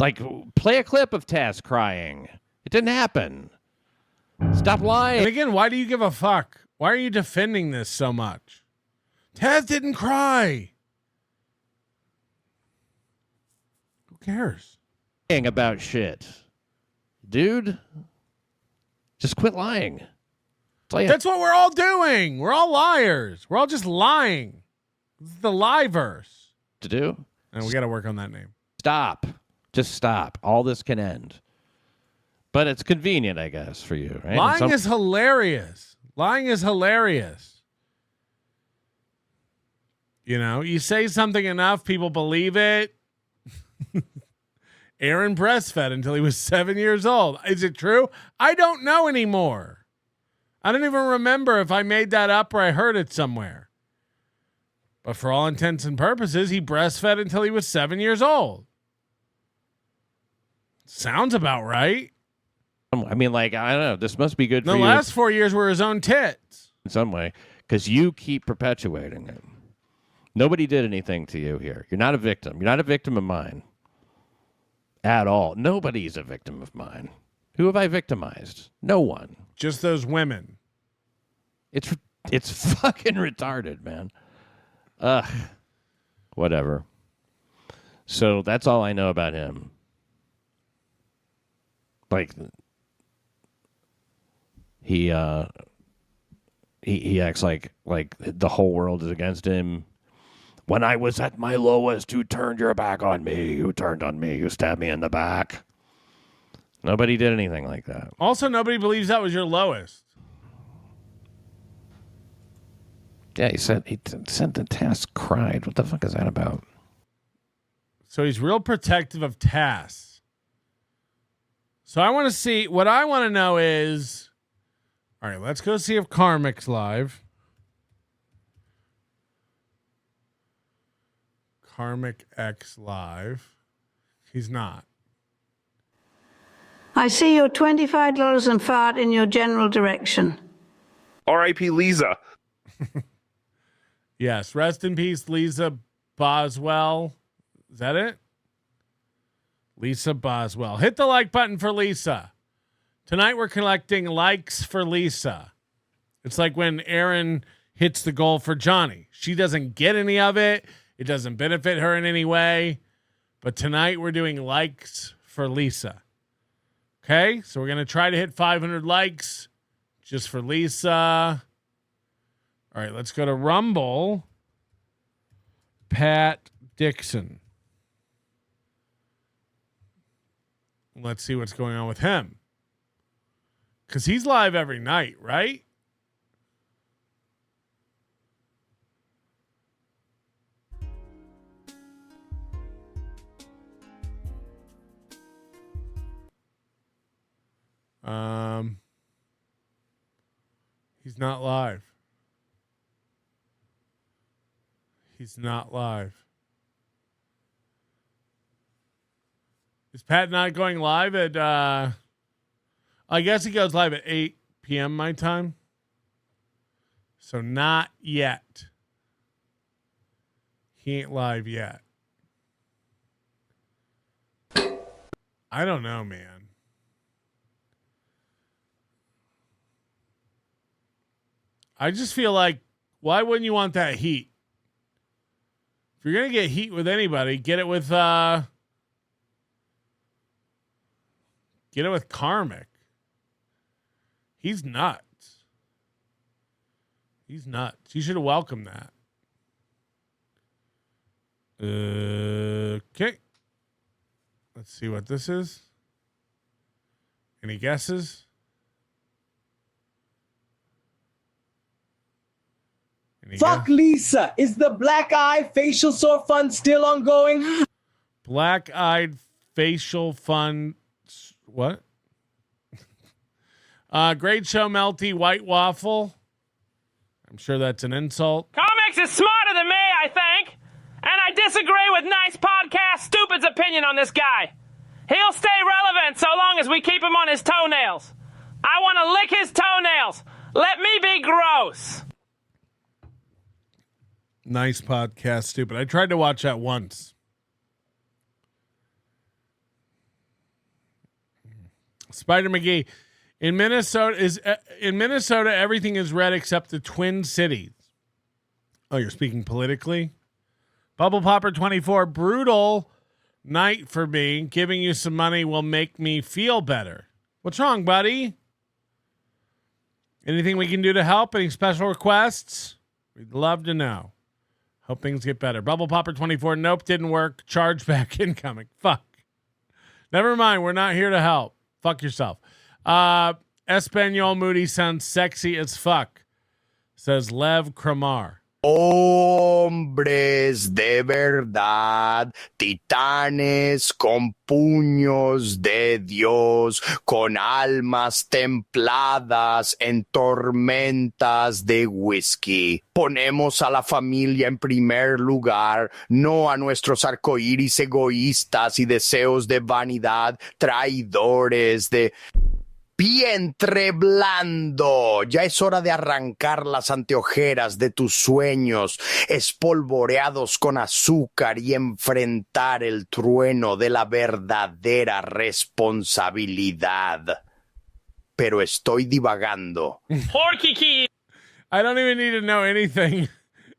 N: Like, play a clip of Taz crying. It didn't happen. Stop lying.
A: And again, why do you give a fuck? Why are you defending this so much? Taz didn't cry. Who cares?
N: About shit. Dude, just quit lying.
A: That's what we're all doing. We're all liars. We're all just lying. This is the lie-verse.
N: To do?
A: And we got to work on that name.
N: Stop. Just stop. All this can end. But it's convenient, I guess, for you. Right?
A: Lying is hilarious. Lying is hilarious. You know, you say something enough, people believe it. Aaron breastfed until he was 7 years old. Is it true? I don't know anymore. I don't even remember if I made that up or I heard it somewhere. But for all intents and purposes, he breastfed until he was 7 years old. Sounds about right.
N: I mean, like, I don't know. This must be good for you.
A: The last 4 years were his own tits.
N: In some way, because you keep perpetuating it. Nobody did anything to you here. You're not a victim. You're not a victim of mine. At all. Nobody's a victim of mine. Who have I victimized? No one.
A: Just those women.
N: It's fucking retarded, man. Whatever. So that's all I know about him. Like, he acts like the whole world is against him. When I was at my lowest, you turned your back on me. You turned on me. You stabbed me in the back. Nobody did anything like that.
A: Also, nobody believes that was your lowest.
N: Yeah, he said the task cried. What the fuck is that about?
A: So he's real protective of Tass. So I want to see, what I want to know is, all right, let's go see if KarmicX live. KarmicX live. He's not.
Q: I see your $25 and fart in your general direction.
S: R.I.P. Lisa.
A: Yes, rest in peace, Lisa Boswell. Is that it? Lisa Boswell. Hit the like button for Lisa. Tonight we're collecting likes for Lisa. It's like when Aaron hits the goal for Johnny. She doesn't get any of it. It doesn't benefit her in any way. But tonight we're doing likes for Lisa. Okay, so we're going to try to hit 500 likes just for Lisa. All right, let's go to Rumble. Pat Dixon. Let's see what's going on with him. Because he's live every night, right? He's not live. He's not live. Is Pat not going live at, I guess he goes live at 8 p.m. my time. So not yet. He ain't live yet. I don't know, man. I just feel like, why wouldn't you want that heat? If you're going to get heat with anybody, get it with KarmicX. He's nuts. He's nuts. You should have welcomed that. Okay. Let's see what this is. Any guesses?
T: Fuck Lisa. Is the black eye facial sore fun still ongoing?
A: Black-eyed facial fun. What? Great show, Melty. White waffle. I'm sure that's an insult.
U: KarmicX is smarter than me, I think. And I disagree with Nice Podcast Stupid's opinion on this guy. He'll stay relevant so long as we keep him on his toenails. I want to lick his toenails. Let me be gross.
A: Nice Podcast Stupid. I tried to watch that once. Spider McGee. In Minnesota, everything is red except the Twin Cities. Oh, you're speaking politically? Bubble Popper 24. Brutal night for me. Giving you some money will make me feel better. What's wrong, buddy? Anything we can do to help? Any special requests? We'd love to know. Hope things get better. Bubble Popper 24. Nope, didn't work. Chargeback incoming. Fuck. Never mind. We're not here to help. Fuck yourself. Espanol Moody sounds sexy as fuck, says Lev Kramar.
H: Hombres de verdad, titanes con puños de Dios, con almas templadas en tormentas de whisky. Ponemos a la familia en primer lugar, no a nuestros arcoíris egoístas y deseos de vanidad, traidores de... Vientre blando, ya es hora de arrancar las anteojeras de tus sueños, espolvoreados con azúcar y enfrentar el trueno de la verdadera responsabilidad. Pero estoy divagando.
U: Porky.
A: I don't even need to know anything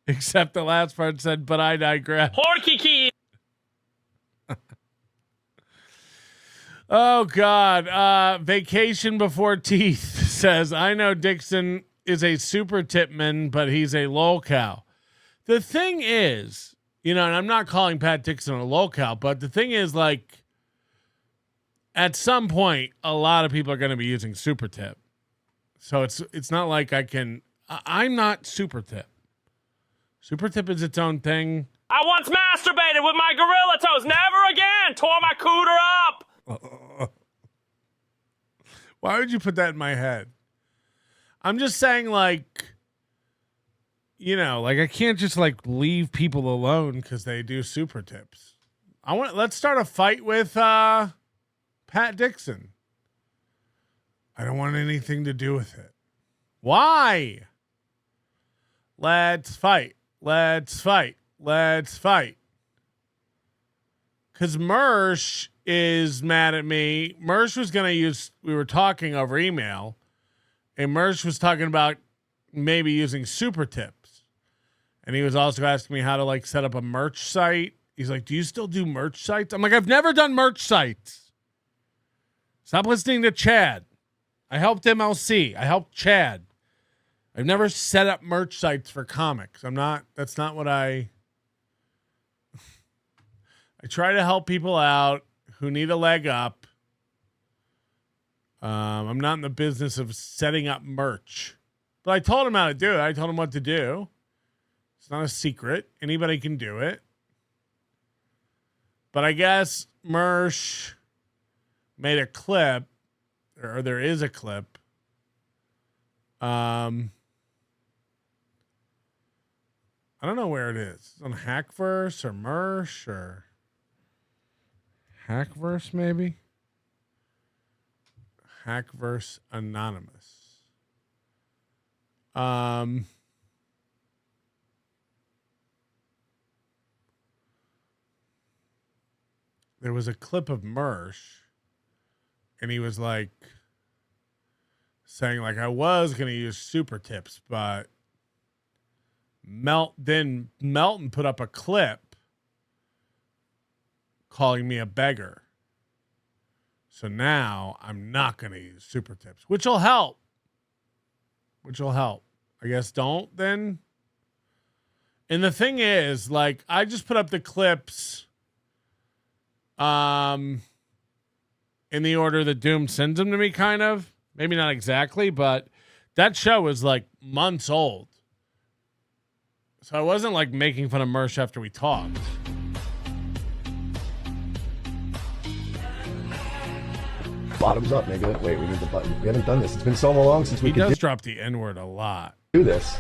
A: except the last part said, but I digress.
U: Porky.
A: Oh, God. Vacation Before Teeth says, I know Dixon is a super tipman, but he's a lol cow. The thing is, You know, and I'm not calling Pat Dixon a locale, but the thing is, like, at some point, a lot of people are going to be using Super Tip. So it's not like I'm not Super Tip. Super Tip is its own thing.
U: I once masturbated with my gorilla toes. Never again. Tore my cooter up.
A: Why would you put that in my head? I'm just saying, like, you know, like I can't just like leave people alone because they do Super Tips. Let's start a fight with Pat Dixon. I don't want anything to do with it. Why? Let's fight. Let's fight. Let's fight. Because Mersh is mad at me. Mersh was going to we were talking over email, and Mersh was talking about maybe using Super Tips. And he was also asking me how to like set up a merch site. He's like, do you still do merch sites? I'm like, I've never done merch sites. Stop listening to Chad. I helped MLC. I helped Chad. I've never set up merch sites for comics. That's not what I try to help people out who need a leg up. I'm not in the business of setting up merch. But I told him how to do it. I told him what to do. It's not a secret. Anybody can do it. But I guess Mersh made a clip, or there is a clip. I don't know where it is. It's on Hackverse or Mersh or Hackverse, maybe? Hackverse Anonymous. There was a clip of Mersh, and he was like saying like, I was going to use Super Tips, but Melton put up a clip calling me a beggar. So now I'm not going to use Super Tips, which will help. I guess don't then. And the thing is, like, I just put up the clips in the order that Doom sends them to me, kind of. Maybe not exactly, but that show was like months old. So I wasn't like making fun of Mersh after we talked.
B: Bottoms up, nigga. Wait, we need the button. We haven't done this. It's been so long since we
A: He does drop the N-word a lot.
B: Do this.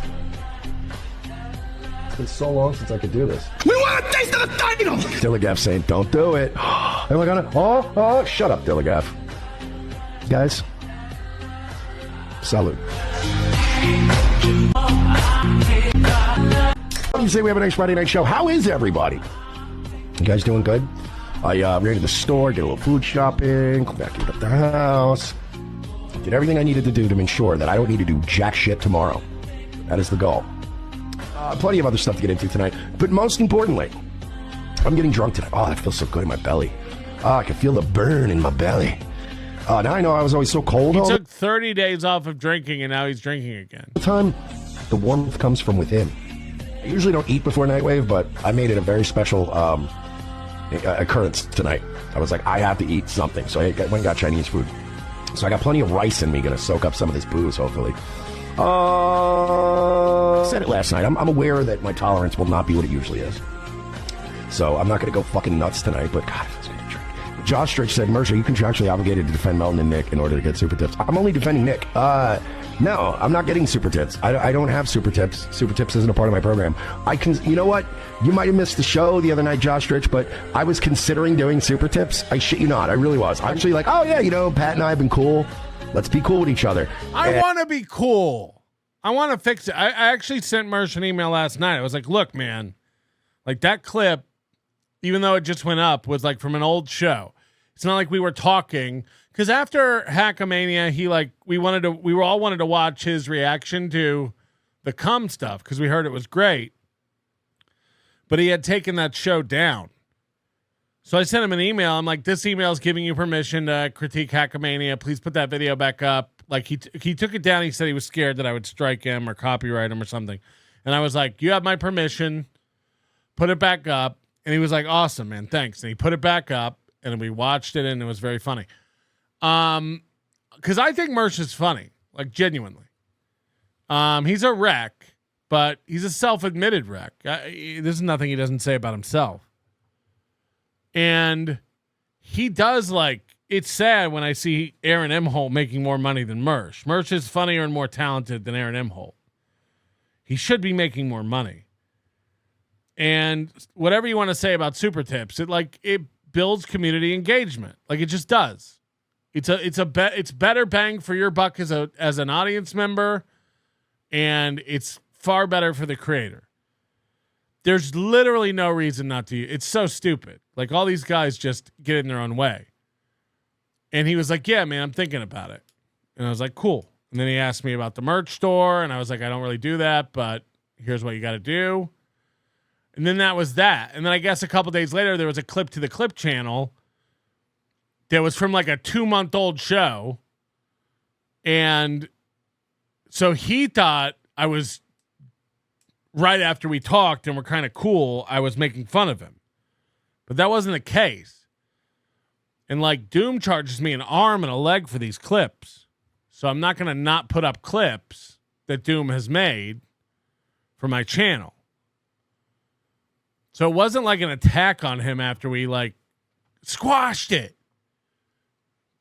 B: It's been so long since I could do this. We want a taste of the title! Dilligaff saying, don't do it. Am I gonna? Oh, shut up, Dilligaff. Guys, salute. You say we have a nice Friday night show. How is everybody? You guys doing good? I ran to the store, did a little food shopping, vacuumed up the house. Did everything I needed to do to ensure that I don't need to do jack shit tomorrow. That is the goal. Plenty of other stuff to get into tonight. But most importantly, I'm getting drunk tonight. Oh, that feels so good in my belly. I can feel the burn in my belly. Now I know I was always so cold.
A: He took 30 days off of drinking, and now he's drinking again.
B: The time, the warmth comes from within. I usually don't eat before Nightwave, but I made it a very special occurrence tonight. I was like, I have to eat something, so I went and got Chinese food. So I got plenty of rice in me, gonna soak up some of this booze, hopefully. I said it last night. I'm aware that my tolerance will not be what it usually is. So I'm not gonna go fucking nuts tonight, but God, it feels good to drink. Josh Stritch said, Mersh, are you contractually obligated to defend Melton and Nick in order to get Super Tips? I'm only defending Nick. No, I'm not getting Super Tips. I don't have Super Tips. Super Tips isn't a part of my program. You know what? You might have missed the show the other night, Josh Stritch, but I was considering doing Super Tips. I shit you not. I really was. I'm actually like, oh yeah, you know, Pat and I have been cool. Let's be cool with each other.
A: I want to be cool. I want to fix it. I actually sent Mersh an email last night. I was like, look, man, like that clip, even though it just went up, was like from an old show. It's not like we were talking. Because after Hackamania, we all wanted to watch his reaction to the cum stuff because we heard it was great. But he had taken that show down. So I sent him an email. I'm like, this email is giving you permission to critique Hackamania. Please put that video back up. Like he took it down. He said he was scared that I would strike him or copyright him or something. And I was like, you have my permission. put it back up, and he was like, awesome, man, thanks. And he put it back up, and we watched it, and it was very funny. Because I think Mersh is funny, like genuinely. He's a wreck, but he's a self-admitted wreck. There's nothing he doesn't say about himself. And he does, like, it's sad when I see Aaron Emholt making more money than Mersh. Mersh is funnier and more talented than Aaron Emholt. He should be making more money. And whatever you want to say about super tips, it builds community engagement. Like, it just does. It's better bang for your buck as an audience member, and it's far better for the creator. There's literally no reason not to. It's so stupid. Like, all these guys just get in their own way. And he was like, yeah, man, I'm thinking about it. And I was like, cool. And then he asked me about the merch store, and I was like, I don't really do that, but here's what you got to do. And then that was that. And then I guess a couple days later, there was a clip to the Clip channel that was from like a 2-month-old show. And so he thought I was, right after we talked and we're kind of cool, I was making fun of him. But that wasn't the case. And like, Doom charges me an arm and a leg for these clips. So I'm not going to not put up clips that Doom has made for my channel. So it wasn't like an attack on him after we like squashed it.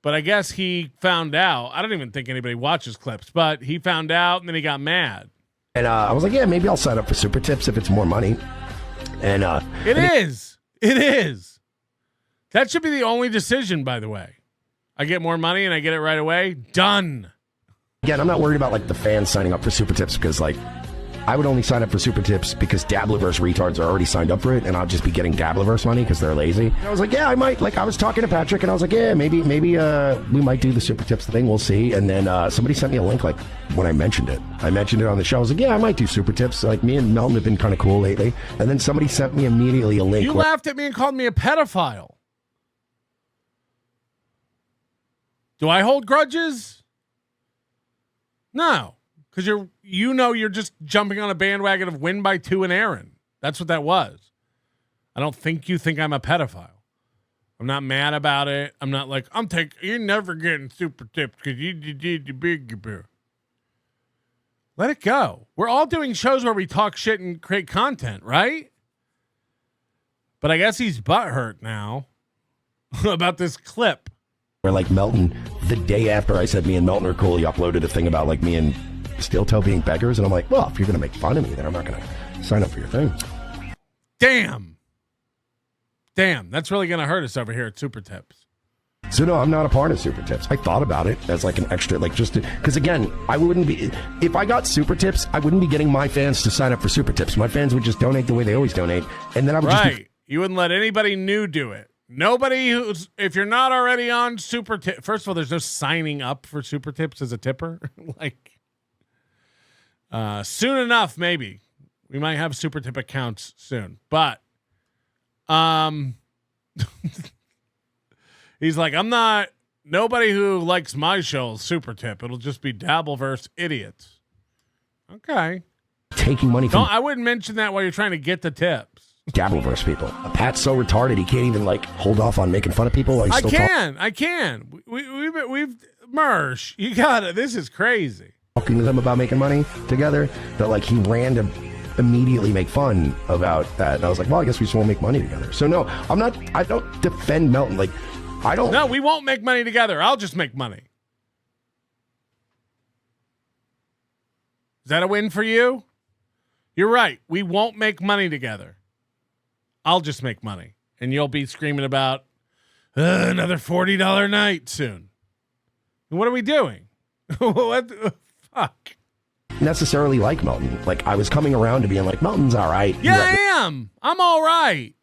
A: But I guess he found out. I don't even think anybody watches clips, but he found out and then he got mad.
B: And I was like, yeah, maybe I'll sign up for super tips if it's more money. And
A: It is. That should be the only decision, by the way. I get more money and I get it right away. Done.
B: Again, I'm not worried about like the fans signing up for super tips because like I would only sign up for super tips because Dabbleverse retards are already signed up for it, and I'll just be getting Dabbleverse money because they're lazy. And I was like, yeah, I might. Like, I was talking to Patrick, and I was like, yeah, maybe we might do the super tips thing. We'll see. And then somebody sent me a link like when I mentioned it. I mentioned it on the show. I was like, yeah, I might do super tips. Like, me and Melton have been kind of cool lately. And then somebody sent me immediately a link.
A: You laughed at me and called me a pedophile. Do I hold grudges? No. Because you're just jumping on a bandwagon of win by 2 and Aaron. That's what that was. I don't think you think I'm a pedophile. I'm not mad about it. I'm not like, you're never getting super tips because you did the big bear. Let it go. We're all doing shows where we talk shit and create content, right? But I guess he's butthurt now about this clip.
B: Where like Melton, the day after I said me and Melton are cool, he uploaded a thing about like me and Steel Toe being beggars, and I'm like, well, if you're gonna make fun of me, then I'm not gonna sign up for your thing.
A: Damn, that's really gonna hurt us over here at Super Tips.
B: So no, I'm not a part of Super Tips. I thought about it as like an extra, like just because again, I wouldn't be, if I got Super Tips, I wouldn't be getting my fans to sign up for Super Tips. My fans would just donate the way they always donate, and then I would just
A: you wouldn't let anybody new do it. Nobody who's, if you're not already on Super Tips, first of all, there's no signing up for Super Tips as a tipper. Like, soon enough, maybe we might have super tip accounts soon, but he's like, nobody who likes my show will super tip. It'll just be Dabbleverse idiots. Okay.
B: Taking money from,
A: I wouldn't mention that while you're trying to get the tips.
B: Dabbleverse people. Pat's so retarded he can't even like hold off on making fun of people.
A: I can. We've Mersh. You got it. This is crazy.
B: Talking to them about making money together, that like he ran to immediately make fun about that. And I was like, well, I guess we just won't make money together. So no, I don't defend Melton. Like, I don't.
A: No, we won't make money together. I'll just make money. Is that a win for you? You're right. We won't make money together. I'll just make money. And you'll be screaming about another $40 night soon. And what are we doing? What the fuck?
B: Necessarily like Melton. Like, I was coming around to being like, Melton's all right.
A: Yeah, I am. I'm all right.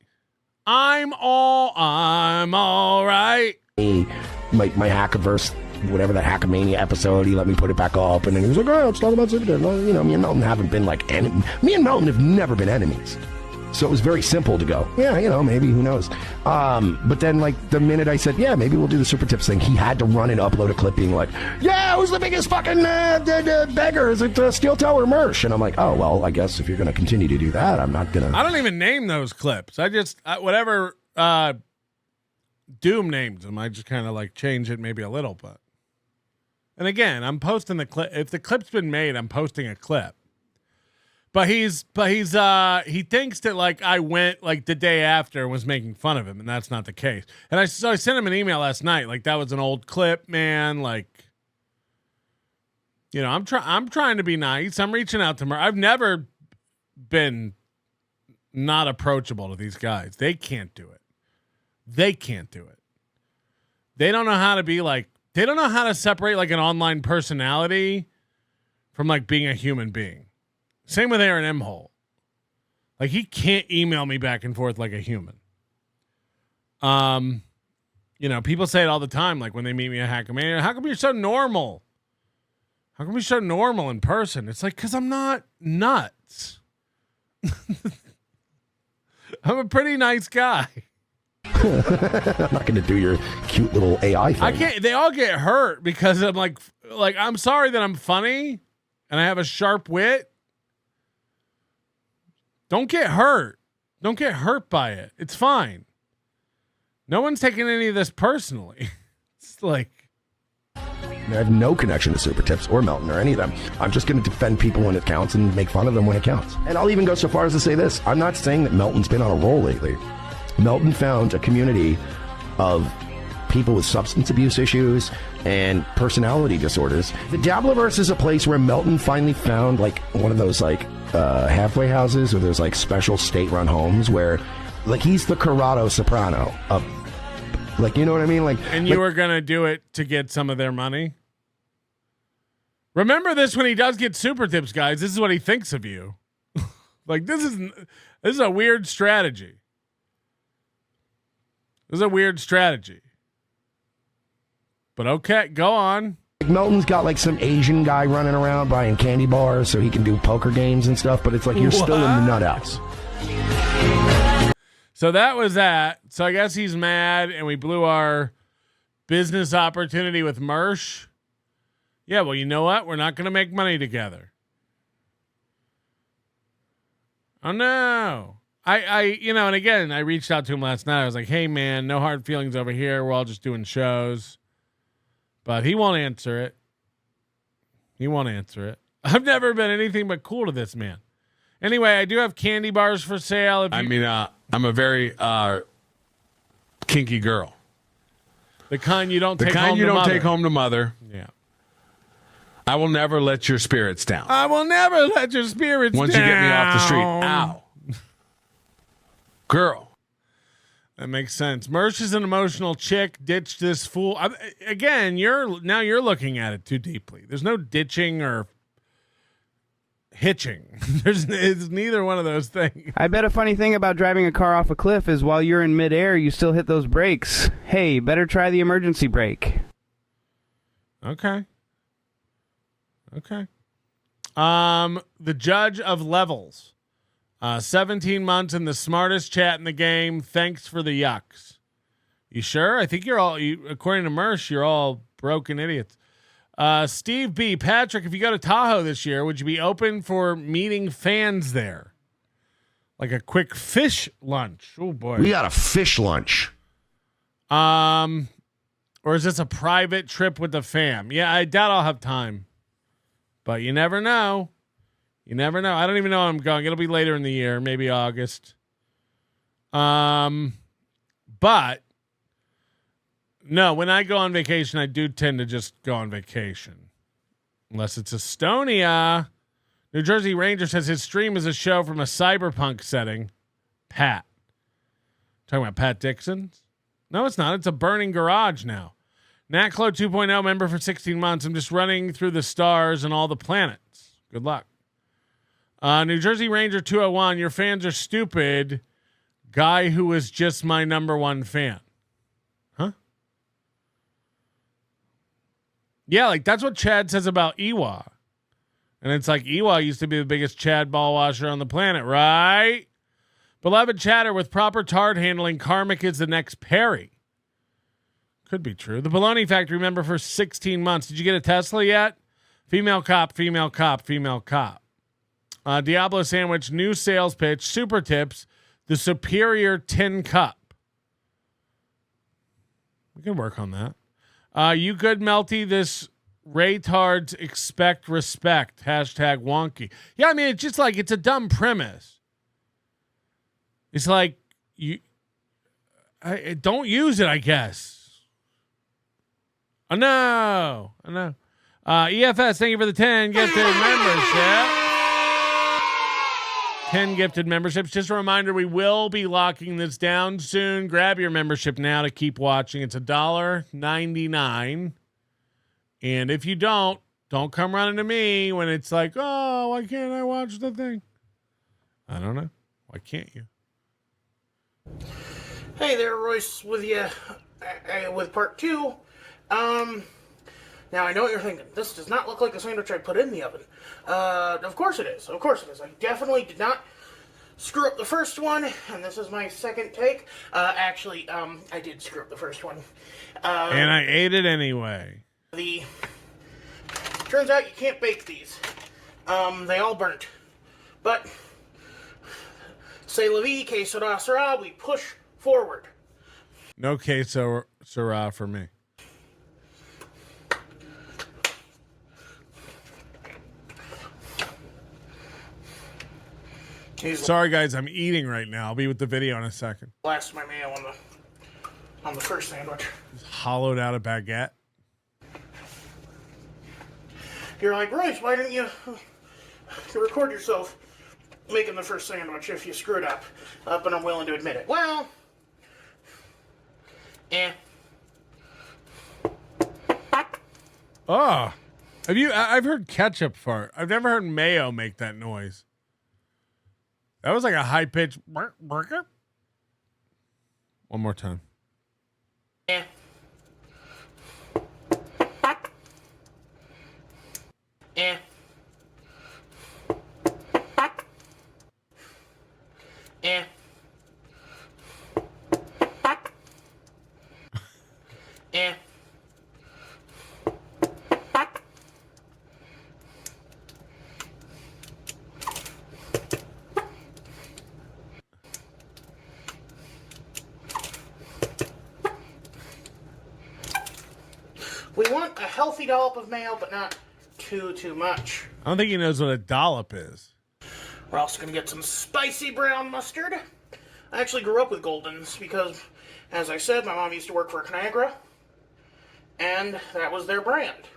A: I'm all right.
B: My Hackaverse, whatever that Hackamania episode, he let me put it back up, and then he was like, all right, let's talk about Super Tips. You know, me and Melton haven't been like me and Melton have never been enemies. So it was very simple to go, yeah, maybe, who knows. But then, like, the minute I said, yeah, maybe we'll do the super tips thing, he had to run and upload a clip being like, yeah, who's the biggest fucking beggar? Is it Steel Toe or Mersh? And I'm like, oh, well, I guess if you're going to continue to do that, I'm not going to.
A: I don't even name those clips. Whatever Doom names them, I just kind of like change it maybe a little bit. And again, I'm posting the clip. If the clip's been made, I'm posting a clip. But he thinks that like I went like the day after and was making fun of him, and that's not the case. And I sent him an email last night, like that was an old clip, man. Like, I'm trying to be nice. I'm reaching out to Mersh. I've never been not approachable to these guys. They can't do it. They can't do it. They don't know how to be like. They don't know how to separate like an online personality from like being a human being. Same with Aaron M. Hole. Like, he can't email me back and forth like a human. People say it all the time, like when they meet me at Hackamania, how come you're so normal? How come you're so normal in person? It's like, because I'm not nuts. I'm a pretty nice guy.
B: I'm not going to do your cute little AI thing.
A: I can't. They all get hurt because I'm like I'm sorry that I'm funny and I have a sharp wit. Don't get hurt. Don't get hurt by it. It's fine. No one's taking any of this personally. It's like
B: I have no connection to Super Tips or Melton or any of them. I'm just going to defend people when it counts and make fun of them when it counts. And I'll even go so far as to say this. I'm not saying that Melton's been on a roll lately. Melton found a community of people with substance abuse issues and personality disorders. The Dabblerverse is a place where Melton finally found like one of those like halfway houses or those like special state-run homes where like he's the Corrado Soprano of like, you know what I mean? Like,
A: and you were going to do it to get some of their money? Remember this when he does get super tips, guys. This is what he thinks of you. Like, this is a weird strategy. This is a weird strategy. But okay, go on.
B: Melton's got like some Asian guy running around buying candy bars so he can do poker games and stuff, but it's like you're still in the nut house.
A: So that was that. So I guess he's mad and we blew our business opportunity with Mersh. Yeah, well, you know what? We're not going to make money together. Oh, no. And again, I reached out to him last night. I was like, hey, man, no hard feelings over here. We're all just doing shows. But he won't answer it. He won't answer it. I've never been anything but cool to this man. Anyway, I do have candy bars for sale.
E: I'm a very kinky girl.
A: The kind you don't take
E: home to mother.
A: Yeah.
E: I will never let your spirits down.
A: I will never let your spirits down.
E: Once you get me off the street. Ow. Girl.
A: That makes sense. Mersh is an emotional chick. Ditch this fool. Again, you're looking at it too deeply. There's no ditching or hitching. It's neither one of those things.
F: I bet a funny thing about driving a car off a cliff is while you're in midair, you still hit those brakes. Hey, better try the emergency brake.
A: Okay. The judge of levels. 17 months and the smartest chat in the game. Thanks for the yucks. You sure? I think according to Mersh, you're all broken idiots. Steve B. Patrick, if you go to Tahoe this year, would you be open for meeting fans there? Like a quick fish lunch. Oh, boy.
B: We got a fish lunch.
A: Or is this a private trip with the fam? Yeah, I doubt I'll have time. But you never know. You never know. I don't even know I'm going. It'll be later in the year, maybe August. But no, when I go on vacation, I do tend to just go on vacation. Unless it's Estonia. New Jersey Ranger says his stream is a show from a cyberpunk setting. Pat. Talking about Pat Dixon? No, it's not. It's a burning garage now. NatClo 2.0 member for 16 months. I'm just running through the stars and all the planets. Good luck. New Jersey Ranger 201, your fans are stupid. Guy who is just my number one fan. Huh? Yeah, like that's what Chad says about Ewa. And it's like Ewa used to be the biggest Chad ball washer on the planet, right? Beloved chatter, with proper tard handling, Karmic is the next Perry. Could be true. The Baloney Factory member for 16 months. Did you get a Tesla yet? Female cop, female cop, female cop. Diablo Sandwich, new sales pitch, super tips, the superior tin cup. We can work on that. You good, Melty? This Raytards expect respect. Hashtag wonky. Yeah, I mean, it's just like, it's a dumb premise. It's like, don't use it, I guess. Oh, no. EFS, thank you for the 10 gifted membership. 10 gifted memberships. Just a reminder, we will be locking this down soon. Grab your membership now to keep watching. It's $1.99. And if you don't come running to me when it's like, oh, why can't I watch the thing? I don't know. Why can't you?
C: Hey there, Royce, with you with part 2. Now I know what you're thinking. This does not look like a sandwich I put in the oven. Of course it is. Of course it is. I definitely did not screw up the first one, and this is my second take. Actually, I did screw up the first one.
A: And I ate it anyway.
C: Turns out you can't bake these. They all burnt. But c'est la vie, que sera, sera, we push forward.
A: No queso sirah for me. Sorry, guys, I'm eating right now. I'll be with the video in a second.
C: Blast my mayo on the first sandwich.
A: Just hollowed out a baguette.
C: You're like, Royce, why didn't you record yourself making the first sandwich if you screwed up? But I'm willing to admit it. Well,
A: Oh, I've heard ketchup fart. I've never heard mayo make that noise. That was like a high pitched burger. One more time.
C: Yeah. We want a healthy dollop of mayo, but not too much.
A: I don't think he knows what a dollop is.
C: We're also going to get some spicy brown mustard. I actually grew up with Goldens because, as I said, my mom used to work for Conagra, and that was their brand.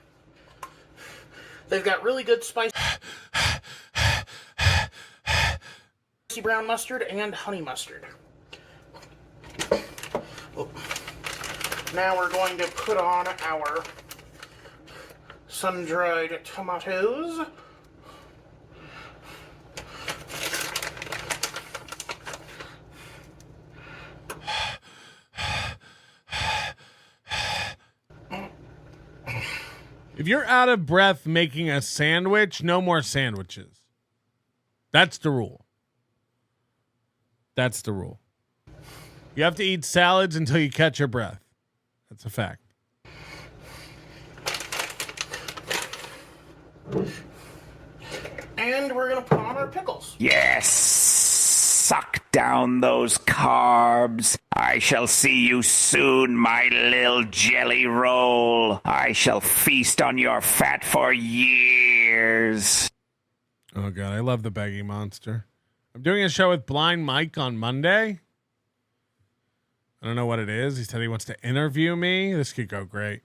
C: They've got really good spicy brown mustard and honey mustard. Oh. Now we're going to put on our sun-dried tomatoes.
A: If you're out of breath making a sandwich, no more sandwiches. That's the rule. That's the rule. You have to eat salads until you catch your breath. That's a fact.
C: And we're going to put on our pickles.
M: Yes, suck down those carbs. I shall see you soon, my little jelly roll. I shall feast on your fat for years.
A: Oh, God, I love the Baggy Monster. I'm doing a show with Blind Mike on Monday. I don't know what it is. He said he wants to interview me. This could go great.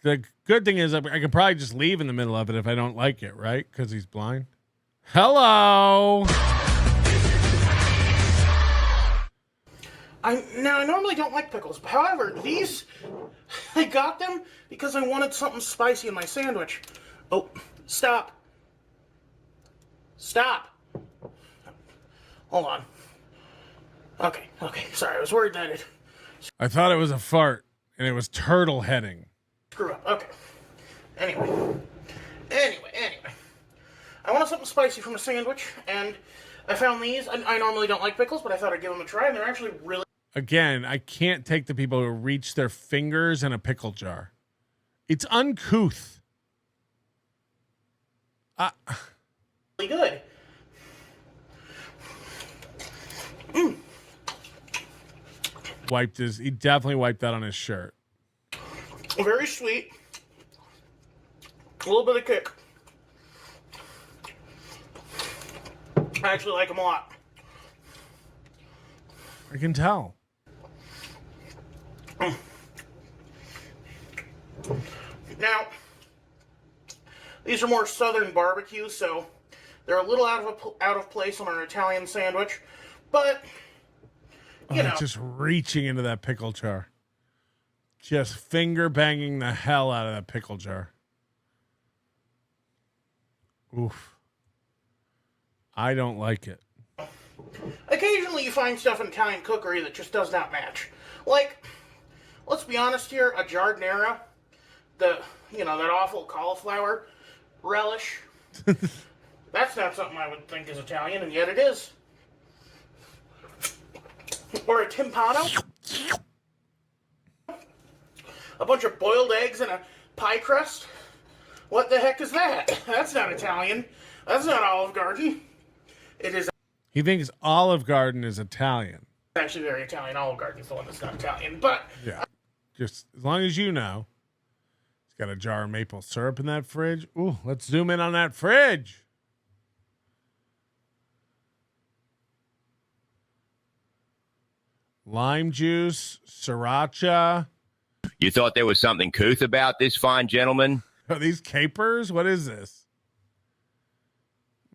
A: The good thing is I can probably just leave in the middle of it if I don't like it, right? Because he's blind. Hello.
C: I normally don't like pickles. However, these, I got them because I wanted something spicy in my sandwich. Oh, stop. Stop. Hold on. Okay. Sorry, I was worried that it...
A: I thought it was a fart, and it was turtle heading.
C: Screw up. Okay. Anyway. I wanted something spicy from a sandwich, and I found these. I normally don't like pickles, but I thought I'd give them a try, and they're actually really...
A: Again, I can't take the people who reach their fingers in a pickle jar. It's uncouth.
C: really good.
A: He definitely wiped that on his shirt.
C: Very sweet. A little bit of kick. I actually like them a lot.
A: I can tell.
C: Now, these are more southern barbecue, so they're a little out of place on an Italian sandwich, but you know,
A: just reaching into that pickle jar, just finger banging the hell out of that pickle jar. Oof. I don't like it.
C: Occasionally you find stuff in Italian cookery that just does not match. Like, let's be honest here, a giardiniera, that awful cauliflower relish, that's not something I would think is Italian, and yet it is. Or a timpano. A bunch of boiled eggs and a pie crust. What the heck is that? That's not Italian. That's not Olive Garden. It is...
A: He thinks Olive Garden is Italian.
C: Actually very Italian. Olive Garden is the one that's not Italian, but...
A: Yeah. Just as long as you know. He's got a jar of maple syrup in that fridge. Ooh, let's zoom in on that fridge. Lime juice, sriracha.
D: You thought there was something couth about this fine gentleman?
A: Are these capers? What is this?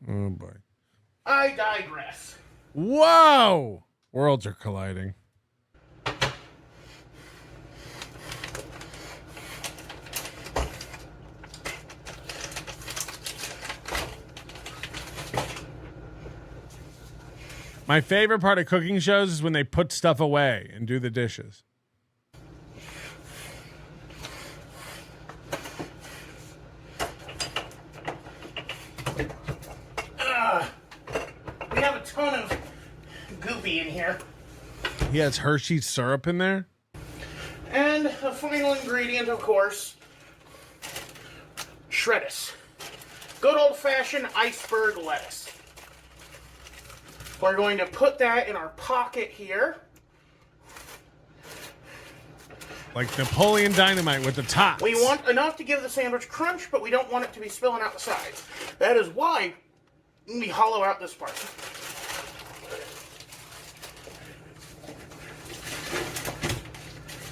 A: Oh, boy.
C: I digress.
A: Whoa! Worlds are colliding. My favorite part of cooking shows is when they put stuff away and do the dishes.
C: We have a ton of goopy in here.
A: He has Hershey's syrup in there?
C: And the final ingredient, of course, shreddis. Good old-fashioned iceberg lettuce. We're going to put that in our pocket here.
A: Like Napoleon Dynamite with the top.
C: We want enough to give the sandwich crunch, but we don't want it to be spilling out the sides. That is why we hollow out this part.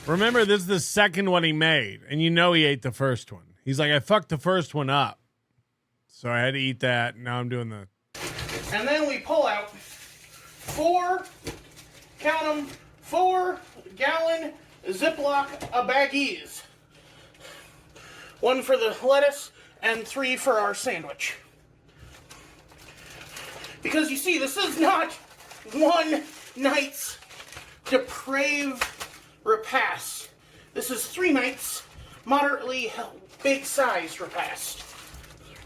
A: Remember, this is the second one he made, and you know he ate the first one. He's like, I fucked the first one up. So I had to eat that, and now I'm doing the...
C: And then we pull out 4 gallon Ziploc baggies. 1 for the lettuce and 3 for our sandwich. Because you see, this is not one night's depraved repast. This is 3 nights moderately big-sized repast.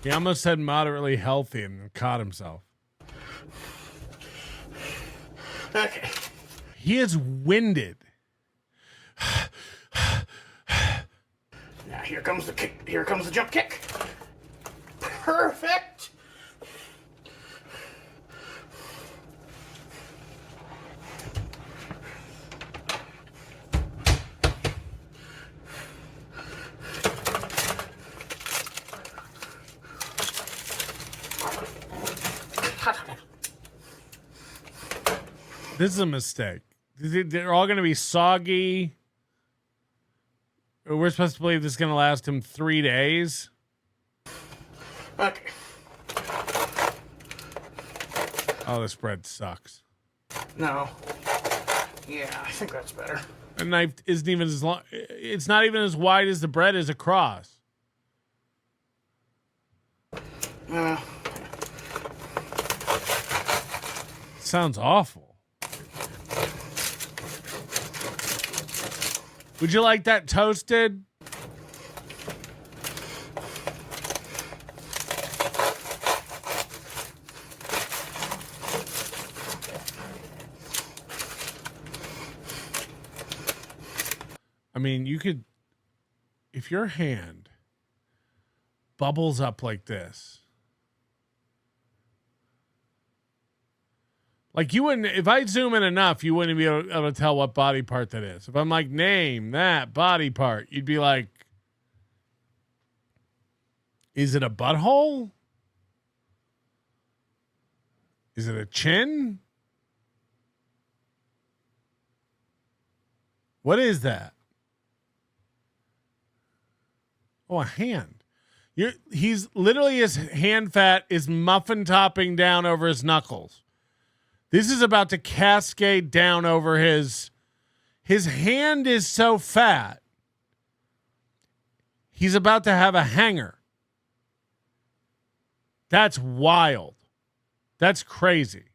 A: He almost said moderately healthy and caught himself.
C: Okay.
A: He is winded.
C: Now here comes the kick. Here comes the jump kick. Perfect.
A: This is a mistake. They're all going to be soggy. We're supposed to believe this is going to last him 3 days.
C: Okay.
A: Oh, this bread sucks.
C: No. Yeah, I think that's better.
A: The knife isn't even as long. It's not even as wide as the bread is across. Sounds awful. Would you like that toasted? I mean, you could, if your hand bubbles up like this, like you wouldn't, if I zoom in enough, you wouldn't be able to tell what body part that is. If I'm like, name that body part, you'd be like, is it a butthole? Is it a chin? What is that? Oh, a hand. He's literally, his hand fat is muffin topping down over his knuckles. This is about to cascade down over his hand is so fat. He's about to have a hanger. That's wild. That's crazy.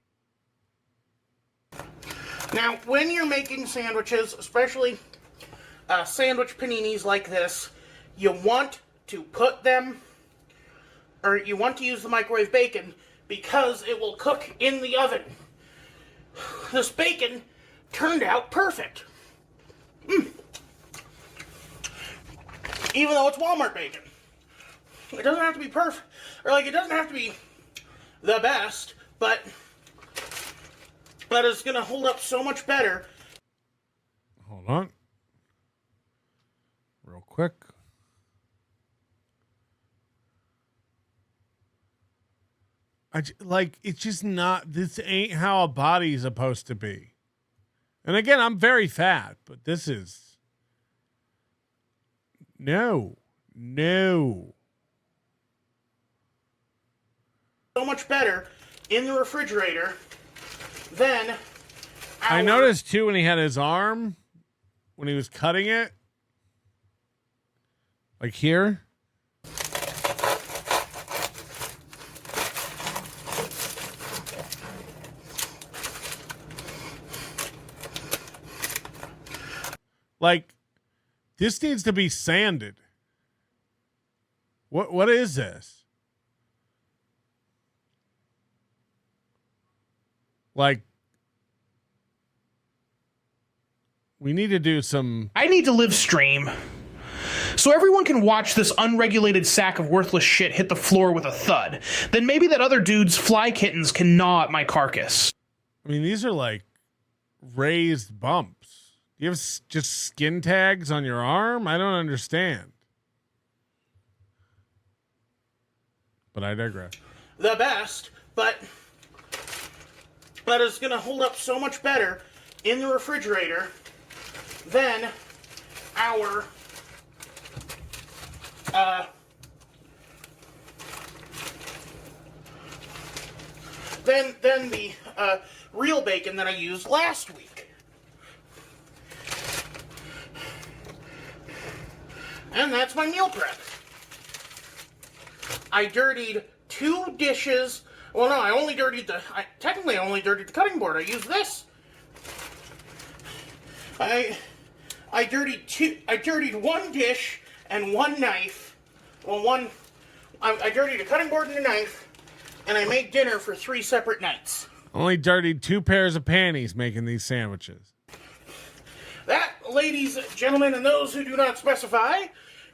C: Now, when you're making sandwiches, especially sandwich paninis like this, you want to put them, or you want to use the microwave bacon because it will cook in the oven. This bacon turned out perfect. Even though it's Walmart bacon. It doesn't have to be perfect, or like it doesn't have to be the best, but it's going to hold up so much better.
A: Hold on. Real quick. It's just not, this ain't how a body's supposed to be. And again, I'm very fat, but this is, no.
C: So much better in the refrigerator than
A: I noticed too when he had his arm, when he was cutting it, like here. Like, this needs to be sanded. What is this? Like, we need to do some...
K: I need to live stream, so everyone can watch this unregulated sack of worthless shit hit the floor with a thud. Then maybe that other dude's fly kittens can gnaw at my carcass.
A: I mean, these are like raised bumps. Do you have just skin tags on your arm? I don't understand. But I digress.
C: The best, but it's going to hold up so much better in the refrigerator than our than the real bacon that I used last week. And that's my meal prep. I dirtied 2 dishes. Well, no, I only dirtied technically I only dirtied the cutting board. I used this. I dirtied 1 dish and 1 knife. Well, I dirtied a cutting board and a knife, and I made dinner for 3 separate nights.
A: Only dirtied 2 pairs of panties making these sandwiches.
C: That, ladies, gentlemen, and those who do not specify,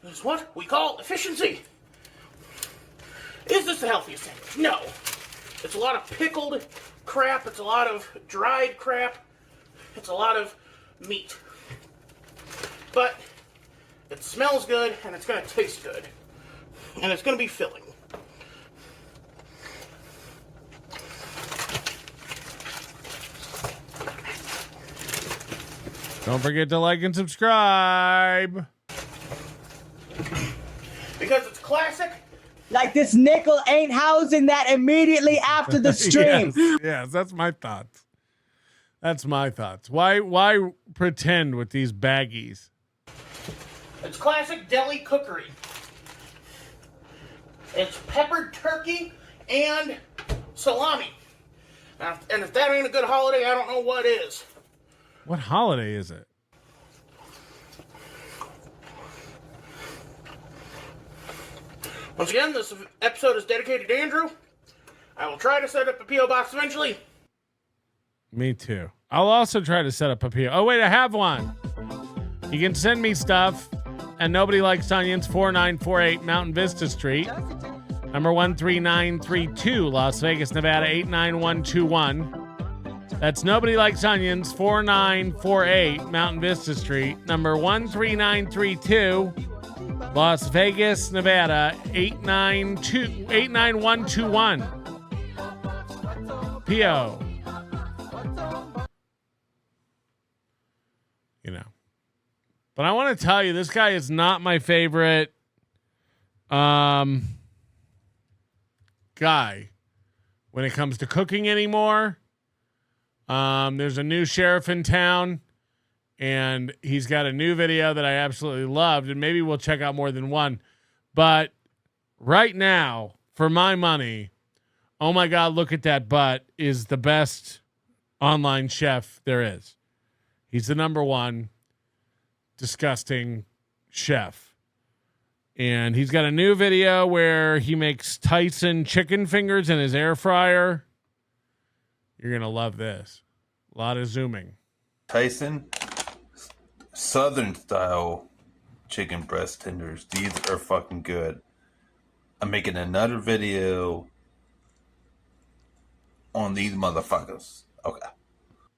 C: is what we call efficiency. Is this the healthiest sandwich? No. It's a lot of pickled crap. It's a lot of dried crap. It's a lot of meat. But it smells good, and it's going to taste good. And it's going to be filling.
A: Don't forget to like and subscribe.
C: Because it's classic.
T: Like this nickel ain't housing that immediately after the stream.
A: yes, that's my thoughts. That's my thoughts. Why pretend with these baggies?
C: It's classic deli cookery. It's peppered turkey and salami. Now, and if that ain't a good holiday, I don't know what is.
A: What holiday is it?
C: Once again, this episode is dedicated to Andrew. I will try to set up a P.O. box eventually.
A: Me too. I'll also try to set up a P.O. Oh, wait, I have one. You can send me stuff at Nobody Likes Onions, 4948 Mountain Vista Street, number 13932, Las Vegas, Nevada, 89121. That's Nobody Likes Onions, 4948 Mountain Vista Street, number 13932, Las Vegas, Nevada, 89121. P.O. You know. But I want to tell you, this guy is not my favorite guy when it comes to cooking anymore. There's a new sheriff in town, and he's got a new video that I absolutely loved, and maybe we'll check out more than one. But right now, for my money, oh my God, look at that butt is the best online chef there is. He's the number one disgusting chef. And he's got a new video where he makes Tyson chicken fingers in his air fryer. You're going to love this. A lot of zooming.
G: Tyson, Southern style chicken breast tenders. These are fucking good. I'm making another video on these motherfuckers. Okay.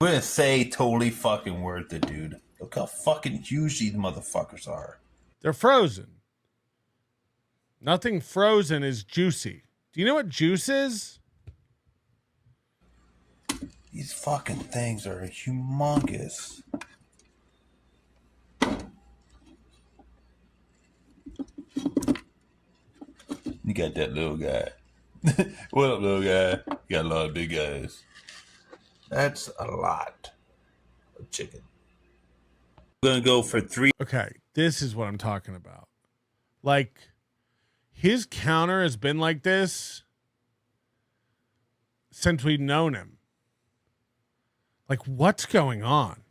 G: I'm going to say totally fucking worth it, dude. Look how fucking huge these motherfuckers are.
A: They're frozen. Nothing frozen is juicy. Do you know what juice is?
G: These fucking things are humongous. You got that little guy. What up, little guy? You got a lot of big guys. That's a lot of chicken. I'm going to go for 3.
A: Okay, this is what I'm talking about. Like, his counter has been like this since we've known him. Like, what's going on?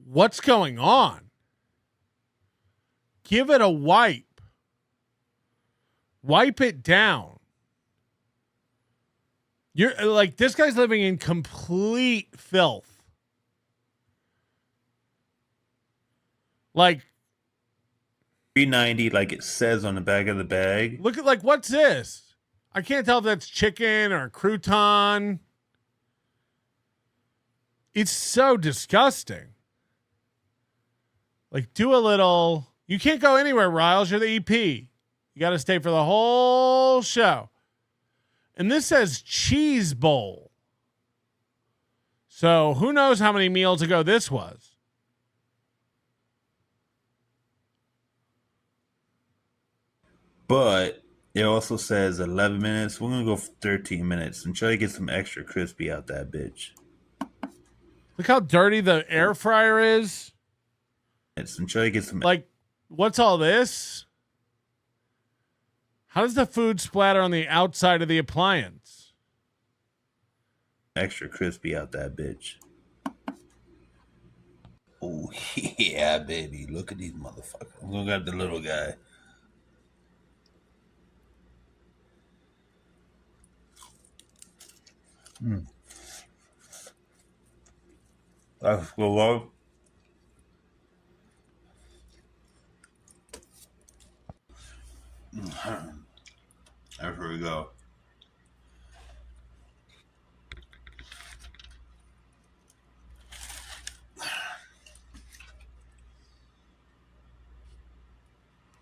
A: What's going on? Give it a wipe. Wipe it down. You're like, this guy's living in complete filth. Like
G: $3.90, like it says on the back of the bag.
A: Look at, like, what's this? I can't tell if that's chicken or crouton. It's so disgusting. Like, do a little. You can't go anywhere, Riles. You're the EP. You got to stay for the whole show. And this says cheese bowl. So who knows how many meals ago this was?
G: But it also says 11 minutes. We're going to go for 13 minutes and try to get some extra crispy out that bitch.
A: Look how dirty the air fryer is.
G: And try to get some.
A: Like, what's all this? How does the food splatter on the outside of the appliance?
G: Extra crispy out that bitch. Oh, yeah, baby. Look at these motherfuckers. I'm going to grab the little guy. That's the love. There we go.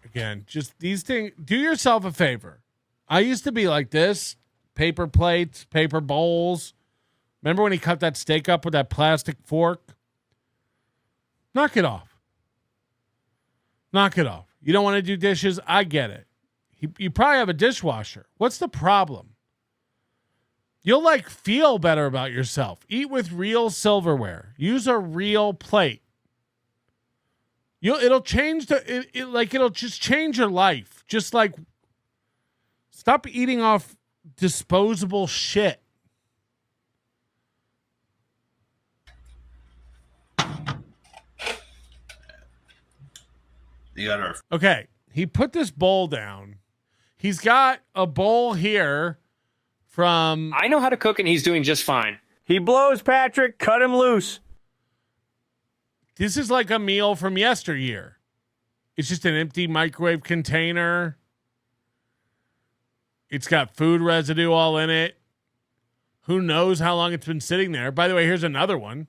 A: Again, just these things. Do yourself a favor. I used to be like this. Paper plates, paper bowls. Remember when he cut that steak up with that plastic fork? Knock it off. Knock it off. You don't want to do dishes? I get it. You probably have a dishwasher. What's the problem? You'll like feel better about yourself. Eat with real silverware. Use a real plate. It'll change it'll just change your life. Just like stop eating off disposable shit. Okay, he put this bowl down. He's got a bowl here from...
L: I know how to cook and he's doing just fine. He blows, Patrick. Cut him loose.
A: This is like a meal from yesteryear. It's just an empty microwave container. It's got food residue all in it. Who knows how long it's been sitting there? By the way, here's another one.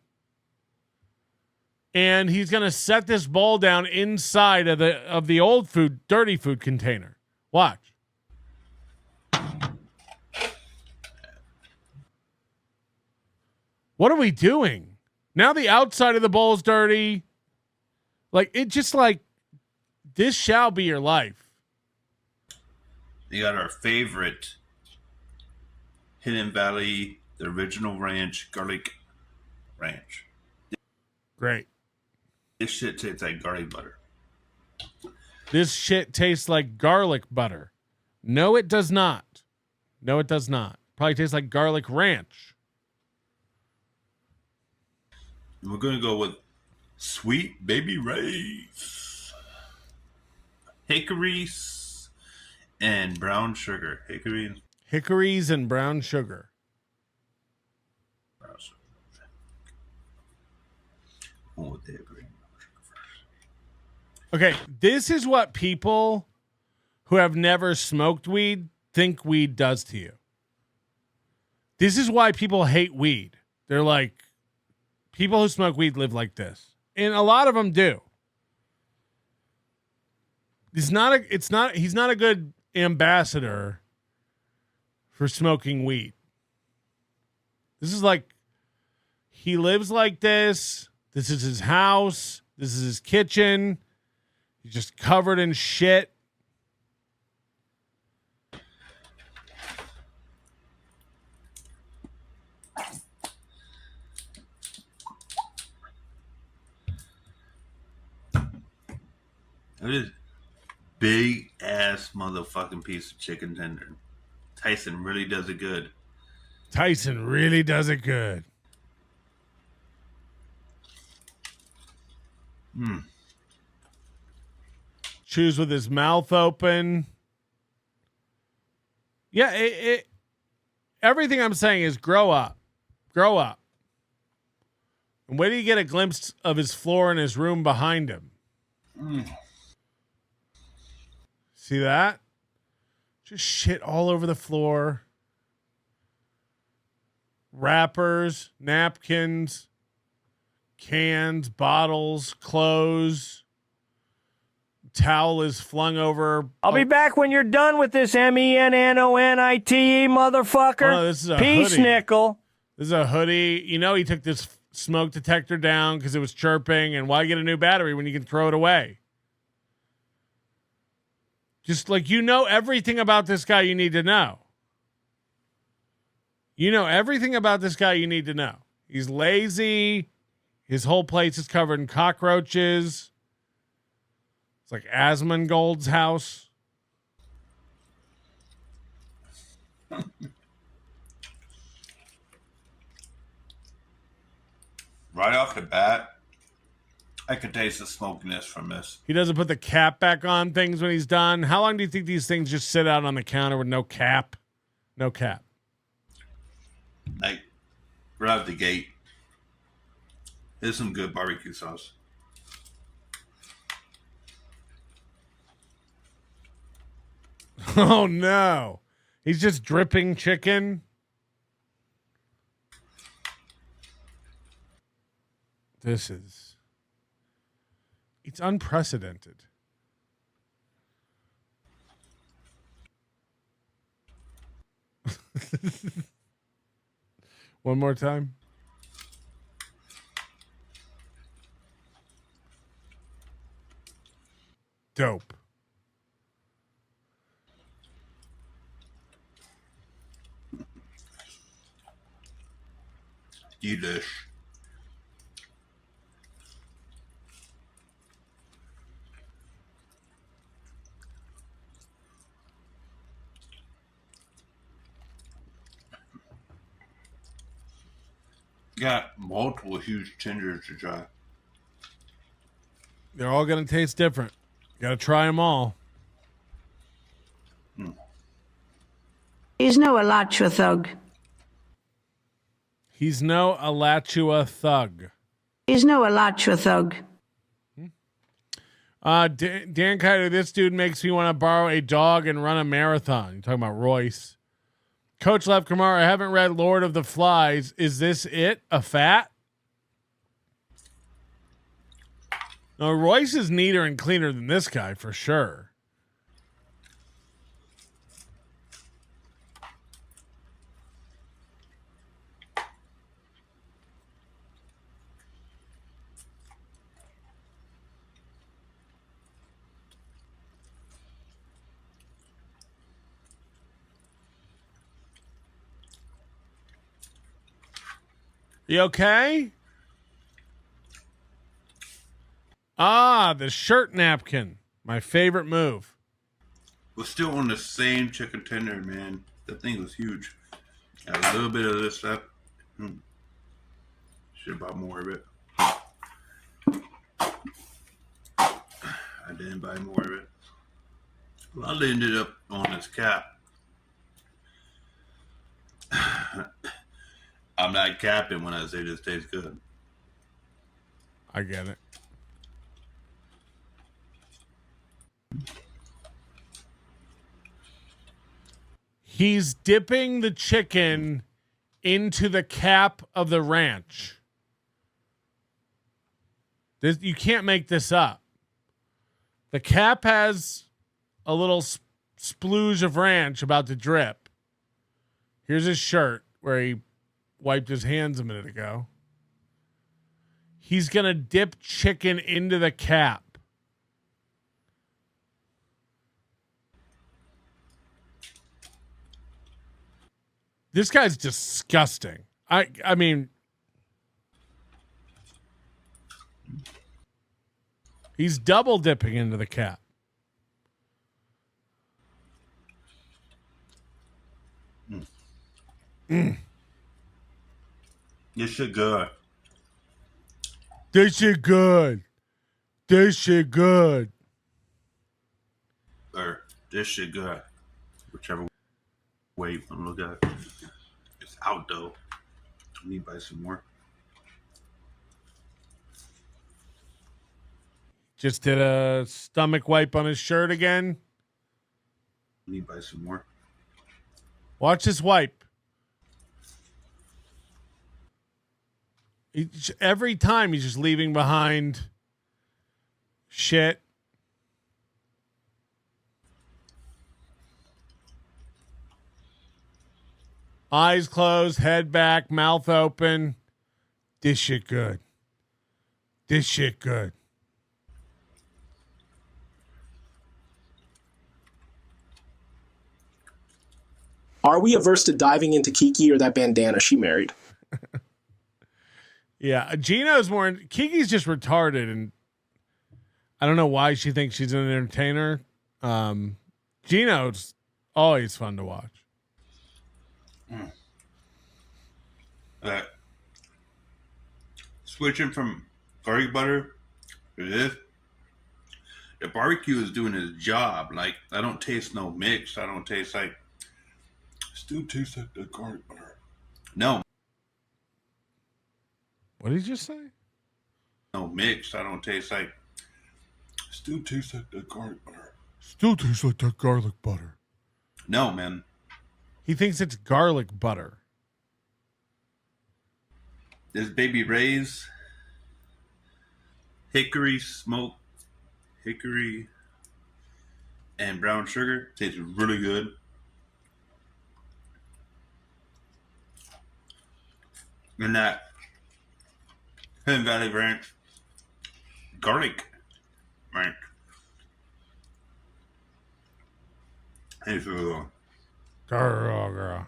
A: And he's going to set this bowl down inside of the old food, dirty food container. Watch. What are we doing? Now the outside of the bowl is dirty. Like, it just like, this shall be your life.
G: They got our favorite Hidden Valley, the original ranch, garlic ranch.
A: Great.
G: This shit tastes like garlic butter.
A: This shit tastes like garlic butter. No, it does not. No, it does not. Probably tastes like garlic ranch.
G: We're going to go with Sweet Baby Ray's. Hickories and brown sugar.
A: Hickories and brown sugar.
G: Oh, the hickory.
A: Okay, this is what people who have never smoked weed think weed does to you. This is why people hate weed. They're like, people who smoke weed live like this. And a lot of them do. He's not a good ambassador for smoking weed. This is like, he lives like this. This is his house. This is his kitchen. He's just covered in shit.
G: It is big ass motherfucking piece of chicken tender. Tyson really does it good.
A: Tyson really does it good. Chews with his mouth open. Yeah, everything I'm saying is grow up. Grow up. And wait till you get a glimpse of his floor in his room behind him. See that? Just shit all over the floor. Wrappers, napkins, cans, bottles, clothes. Towel is flung over.
L: I'll be back when you're done with this MENNONITE, motherfucker.
A: Oh, no, this is a
L: Peace,
A: hoodie.
L: nickel.
A: This is a hoodie. You know he took this smoke detector down because it was chirping, and why get a new battery when you can throw it away? Just like, you know everything about this guy you need to know. You know everything about this guy you need to know. He's lazy. His whole place is covered in cockroaches. It's like Asmongold's house.
G: Right off the bat, I could taste the smokiness from this.
A: He doesn't put the cap back on things when he's done. How long do you think these things just sit out on the counter with no cap? No cap.
G: Like, right out the gate. Here's some good barbecue sauce.
A: Oh, no. He's just dripping chicken. It's unprecedented. One more time. Dope.
G: Delish. Got multiple huge tenders to try.
A: They're all going to taste different. Got to try them all.
Q: He's no Alachua thug.
A: He's no Alachua thug.
Q: He's no Alachua thug.
A: Dan Kiter, this dude makes me want to borrow a dog and run a marathon. You're talking about Royce. Coach Lev Kamara, I haven't read Lord of the Flies. Is this it? A fat? No, Royce is neater and cleaner than this guy for sure. You okay? Ah, the shirt napkin. My favorite move.
G: We're still on the same chicken tender, man. That thing was huge. Got a little bit of this stuff. Should have bought more of it. I didn't buy more of it. A lot ended up on this cap. I'm not capping when I say this tastes good.
A: I get it. He's dipping the chicken into the cap of the ranch. You can't make this up. The cap has a little splooge of ranch about to drip. Here's his shirt where he wiped his hands a minute ago. He's going to dip chicken into the cap. This guy's disgusting. I mean, he's double dipping into the cap.
G: This shit good.
A: This shit good. This shit good.
G: Or this shit good. Whichever way you want to look at it. It's out though. I need to buy some more.
A: Just did a stomach wipe on his shirt again.
G: I need to buy some more.
A: Watch this wipe. Every time he's just leaving behind shit. Eyes closed, head back, mouth open. This shit good. This shit good.
J: Are we averse to diving into Kiki or that bandana she married?
A: Yeah, Gino's more. Kiki's just retarded, and I don't know why she thinks she's an entertainer. Gino's always fun to watch.
G: Switching from garlic butter to this, the barbecue is doing its job. Like, I don't taste no mix. I don't taste like, still tastes like the garlic butter. No.
A: What did you say?
G: No mix. I don't taste like, still tastes like the garlic butter.
A: Still tastes like that garlic butter.
G: No, man.
A: He thinks it's garlic butter.
G: This Baby Ray's hickory smoke, hickory and brown sugar tastes really good. And that Hidden Valley Ranch garlic ranch. It's really good.
A: Tarragra.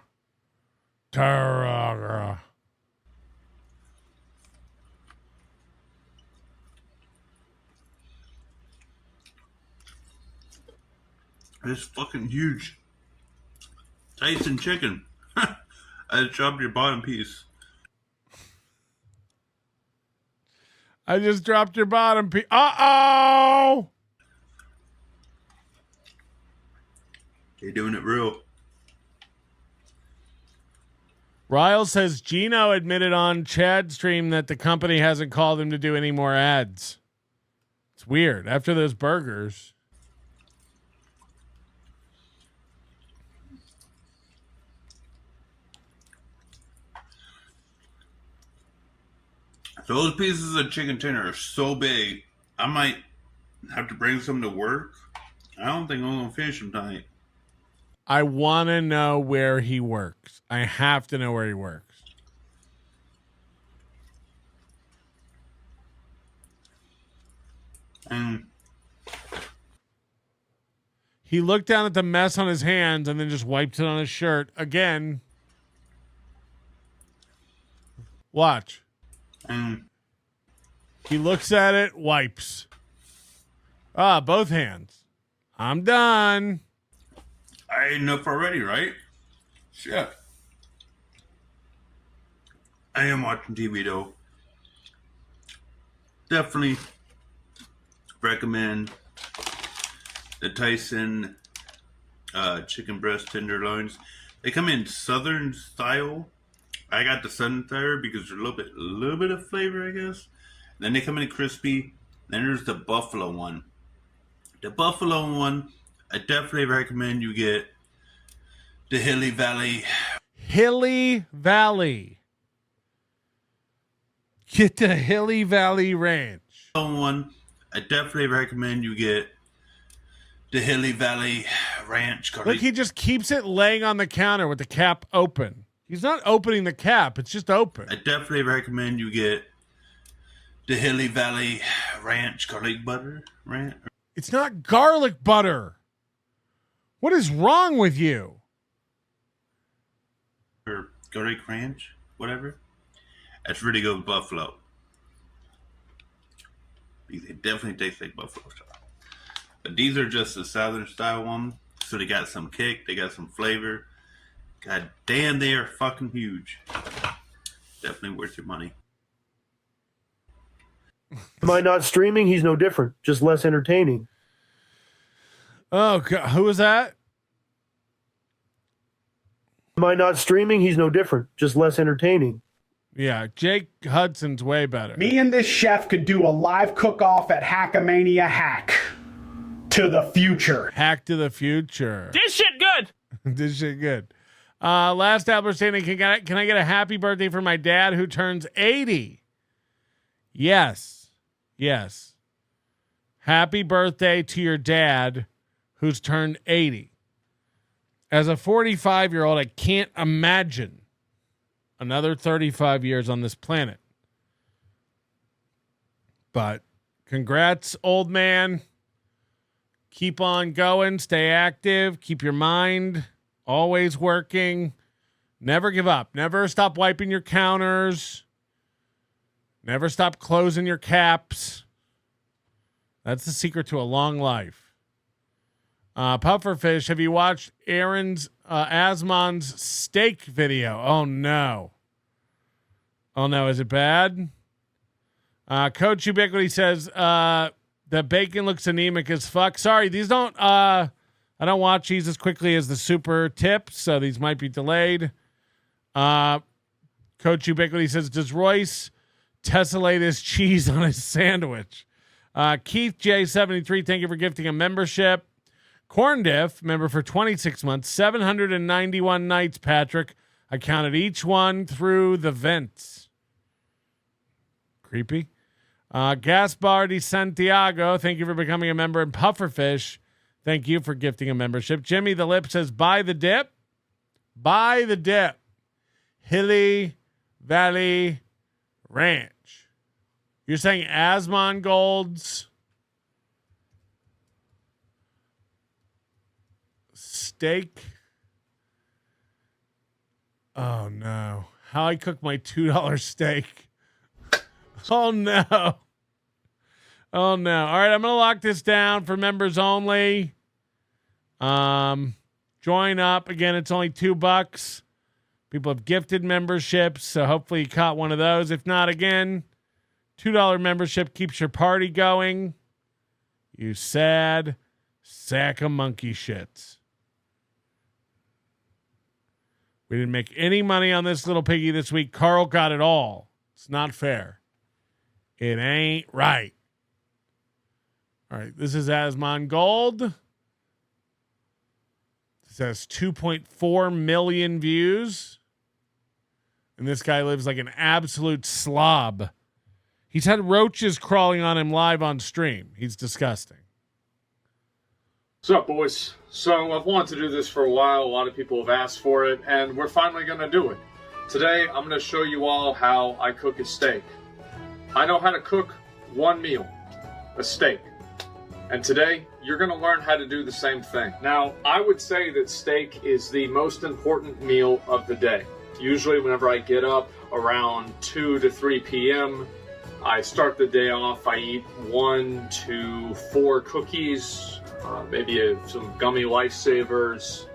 A: Tarragra.
G: It's fucking huge. Tyson chicken. I just dropped your bottom piece.
A: I just dropped your bottom piece. Uh-oh!
G: You're doing it real.
A: Ryle says Gino admitted on Chad's stream that the company hasn't called him to do any more ads. It's weird. After those burgers.
G: Those pieces of chicken tender are so big, I might have to bring some to work. I don't think I'm going to finish them tonight.
A: I want to know where he works. I have to know where he works. He looked down at the mess on his hands and then just wiped it on his shirt again. Watch. He looks at it, wipes. Both hands. I'm done.
G: I ate enough already, right? Shit. I am watching TV though. Definitely recommend the Tyson chicken breast tenderloins. They come in Southern style. I got the Southern style because there's a little bit of flavor, I guess. Then they come in crispy. Then there's the buffalo one. The buffalo one, I definitely recommend you get the Hilly Valley.
A: Hilly Valley. Get the Hilly Valley Ranch.
G: One, I definitely recommend you get the Hilly Valley Ranch.
A: Look, he just keeps it laying on the counter with the cap open. He's not opening the cap. It's just open.
G: I definitely recommend you get the Hilly Valley Ranch garlic butter.
A: It's not garlic butter. What is wrong with you?
G: Or garlic ranch, whatever. That's really good with buffalo. Because it definitely tastes like buffalo style. But these are just the Southern style ones. So they got some kick, they got some flavor. God damn, they are fucking huge. Definitely worth your money.
P: Am I not streaming? He's no different, just less entertaining.
A: Oh, God. Who was that?
P: Am I not streaming? He's no different, just less entertaining.
A: Yeah, Jake Hudson's way better.
V: Me and this chef could do a live cook-off at Hackamania Hack to the future.
A: Hack to the future.
U: This shit good.
A: This shit good. Last Albert standing. Can I get a happy birthday for my dad who turns 80? Yes. Happy birthday to your dad who's turned 80. As a 45-year-old, I can't imagine another 35 years on this planet. But congrats, old man. Keep on going. Stay active. Keep your mind always working. Never give up. Never stop wiping your counters. Never stop closing your caps. That's the secret to a long life. Pufferfish, have you watched Aaron's Asmon's steak video? Oh no. Is it bad? Coach Ubiquity says the bacon looks anemic as fuck. Sorry, these don't I don't watch these as quickly as the super tips, so these might be delayed. Coach Ubiquity says, does Royce tessellate his cheese on his sandwich? Keith J73, thank you for gifting a membership. Corn Diff, member for 26 months, 791 nights, Patrick. I counted each one through the vents. Creepy. Gaspar de Santiago, thank you for becoming a member. And Pufferfish, thank you for gifting a membership. Jimmy the Lip says, buy the dip. Buy the dip. Hilly Valley Ranch. You're saying Asmon Gold's steak? Oh no. How I cook my $2 steak. Oh no. Oh no. All right, I'm gonna lock this down for members only. Join up. Again, it's only $2. People have gifted memberships, so hopefully you caught one of those. If not, again, $2 membership keeps your party going. You sad sack of monkey shits. We didn't make any money on this little piggy this week. Carl got it all. It's not fair. It ain't right. All right, this is Asmon Gold. It says 2.4 million views. And this guy lives like an absolute slob. He's had roaches crawling on him live on stream. He's disgusting.
I: What's up, boys? So I've wanted to do this for a while. A lot of people have asked for it, and we're finally going to do it. Today, I'm going to show you all how I cook a steak. I know how to cook one meal, a steak. And today, you're going to learn how to do the same thing. Now, I would say that steak is the most important meal of the day. Usually, whenever I get up around 2 to 3 p.m., I start the day off. I eat 1 to 4 cookies, maybe some gummy lifesavers,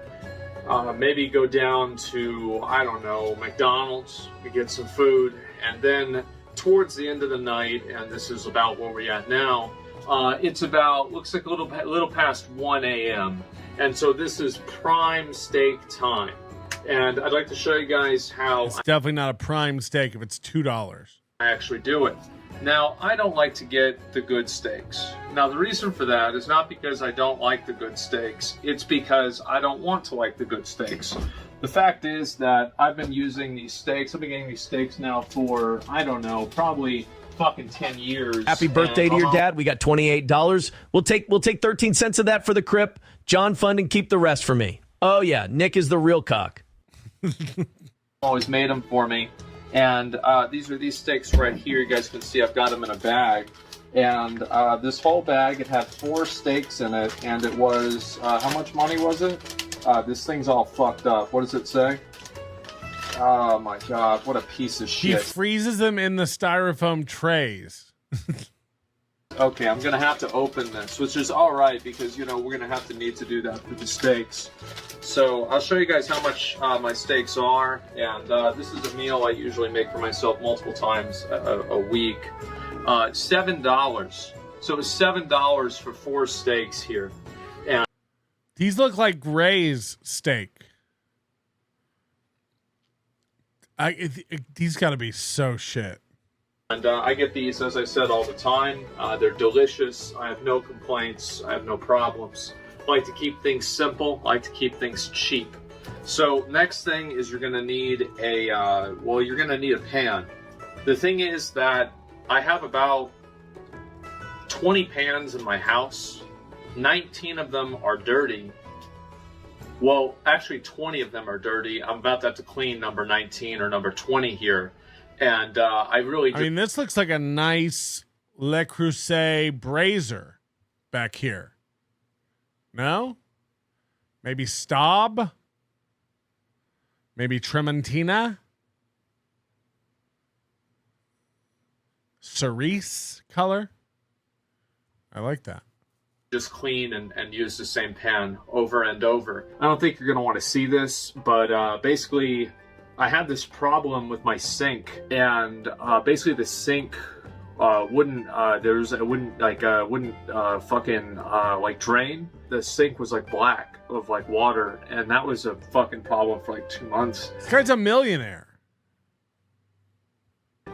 I: maybe go down to, I don't know, McDonald's to get some food. And then towards the end of the night, and this is about where we're at now, it's about, looks like a little past 1 a.m. And so this is prime steak time. And I'd like to show you guys how
A: It's definitely not a prime steak if it's $2.
I: I actually do it. Now, I don't like to get the good steaks. Now, the reason for that is not because I don't like the good steaks. It's because I don't want to like the good steaks. The fact is that I've been using these steaks. I've been getting these steaks now for, I don't know, probably fucking 10 years.
O: Happy birthday to your dad. We got $28. We'll take 13 cents of that for the Crip. John Fund and keep the rest for me. Oh, yeah. Nick is the real cock.
I: Always made them for me. And these are these steaks right here. You guys can see I've got them in a bag. And this whole bag, it had 4 steaks in it. And it was, how much money was it? This thing's all fucked up. What does it say? Oh my God, what a piece of shit.
A: He freezes them in the styrofoam trays.
I: Okay, I'm going to have to open this, which is all right because, you know, we're going to have to need to do that for the steaks. So I'll show you guys how much my steaks are. And this is a meal I usually make for myself multiple times a week. $7. So it's $7 for 4 steaks here. And
A: these look like Gray's steak. These got to be so shit.
I: And I get these, as I said, all the time. They're delicious. I have no complaints. I have no problems. I like to keep things simple. I like to keep things cheap. So next thing is you're going to need you're going to need a pan. The thing is that I have about 20 pans in my house. 19 of them are dirty. Well, actually 20 of them are dirty. I'm about to have to clean number 19 or number 20 here. And I mean,
A: this looks like a nice Le Creuset brazier back here. No? Maybe Staub? Maybe Trementina? Cerise color? I like that.
I: Just clean and use the same pan over and over. I don't think you're going to want to see this, but basically I had this problem with my sink, and basically the sink wouldn't drain. The sink was like black of like water, and that was a fucking problem for like 2 months.
A: This guy's a millionaire.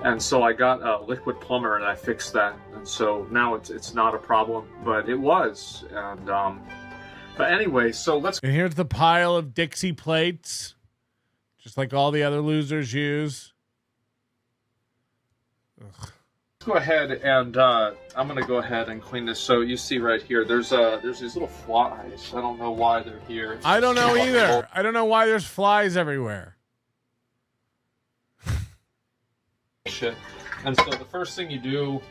I: And so I got a liquid plumber and I fixed that, and so now it's not a problem, but it was. And but anyway, so let's.
A: And here's the pile of Dixie plates, just like all the other losers use. Ugh.
I: Let's go ahead and I'm gonna go ahead and clean this. So you see right here, there's these little flies. I don't know why they're here.
A: I don't know either. I don't know why there's flies everywhere.
I: Shit. And so the first thing you do,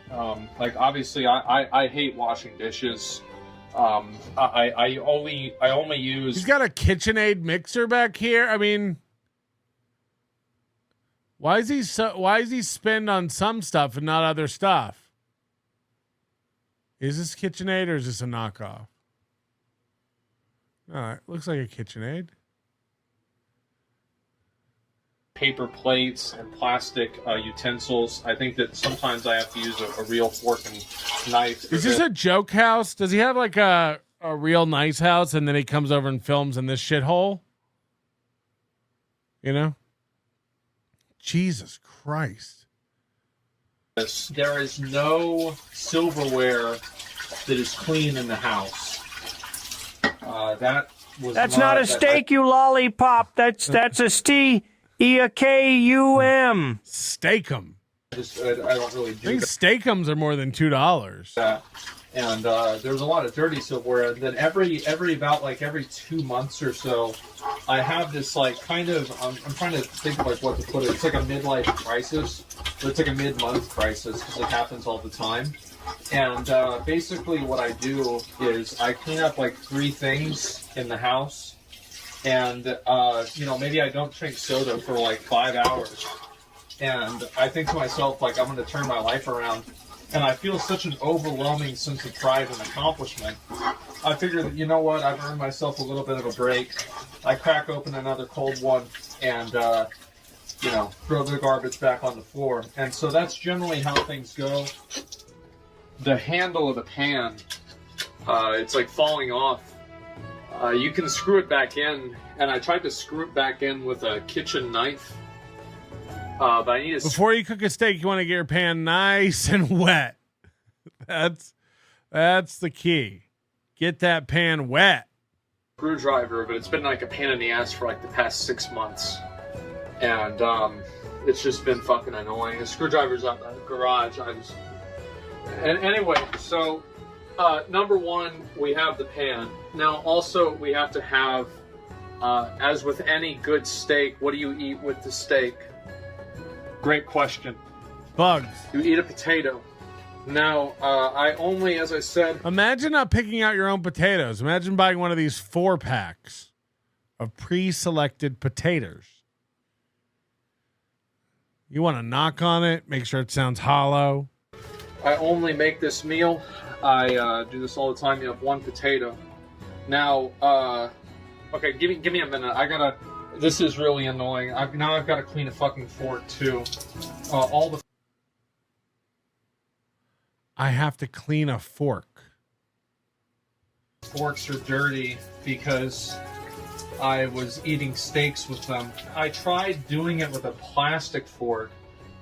I: like obviously I hate washing dishes. I only use.
A: He's got a KitchenAid mixer back here. I mean, why is he spend on some stuff and not other stuff? Is this KitchenAid or is this a knockoff? No, it looks like a KitchenAid.
I: Paper plates and plastic utensils. I think that sometimes I have to use a real fork and knife.
A: Is this a joke house? Does he have like a real nice house and then he comes over and films in this shithole? You know? Jesus Christ.
I: There is no silverware that is clean in the house.
L: That's not a steak, you lollipop. That's a steakum.
A: Steakum.
I: I don't really do
A: I think steakums are more than $2.
I: And there's a lot of dirty silverware. And then every 2 months or so, I have this like kind of I'm trying to think like what to put it. It's like a midlife crisis, but it's like a mid-month crisis because it happens all the time. And basically, what I do is I clean up like 3 things in the house, and maybe I don't drink soda for like 5 hours, and I think to myself like I'm going to turn my life around. And I feel such an overwhelming sense of pride and accomplishment. I figure that, you know what, I've earned myself a little bit of a break. I crack open another cold one and, throw the garbage back on the floor. And so that's generally how things go. The handle of the pan, it's like falling off. You can screw it back in, and I tried to screw it back in with a kitchen knife. But I need
A: Before you cook a steak, you want to get your pan nice and wet. That's the key. Get that pan wet.
I: Screwdriver, but it's been like a pain in the ass for like the past 6 months, and it's just been fucking annoying. The screwdriver's out in the garage. Anyway, so number one, we have the pan. Now, also, we have to have, as with any good steak, what do you eat with the steak? Great question.
A: Bugs.
I: You eat a potato. Now, I only, as I said...
A: Imagine not picking out your own potatoes. Imagine buying one of these 4-packs of pre-selected potatoes. You want to knock on it, make sure it sounds hollow.
I: I only make this meal. I do this all the time. You have 1 potato. Now, okay, give me a minute. This is really annoying. Now I've got to clean a fucking fork too.
A: I have to clean a fork.
I: Forks are dirty because I was eating steaks with them. I tried doing it with a plastic fork,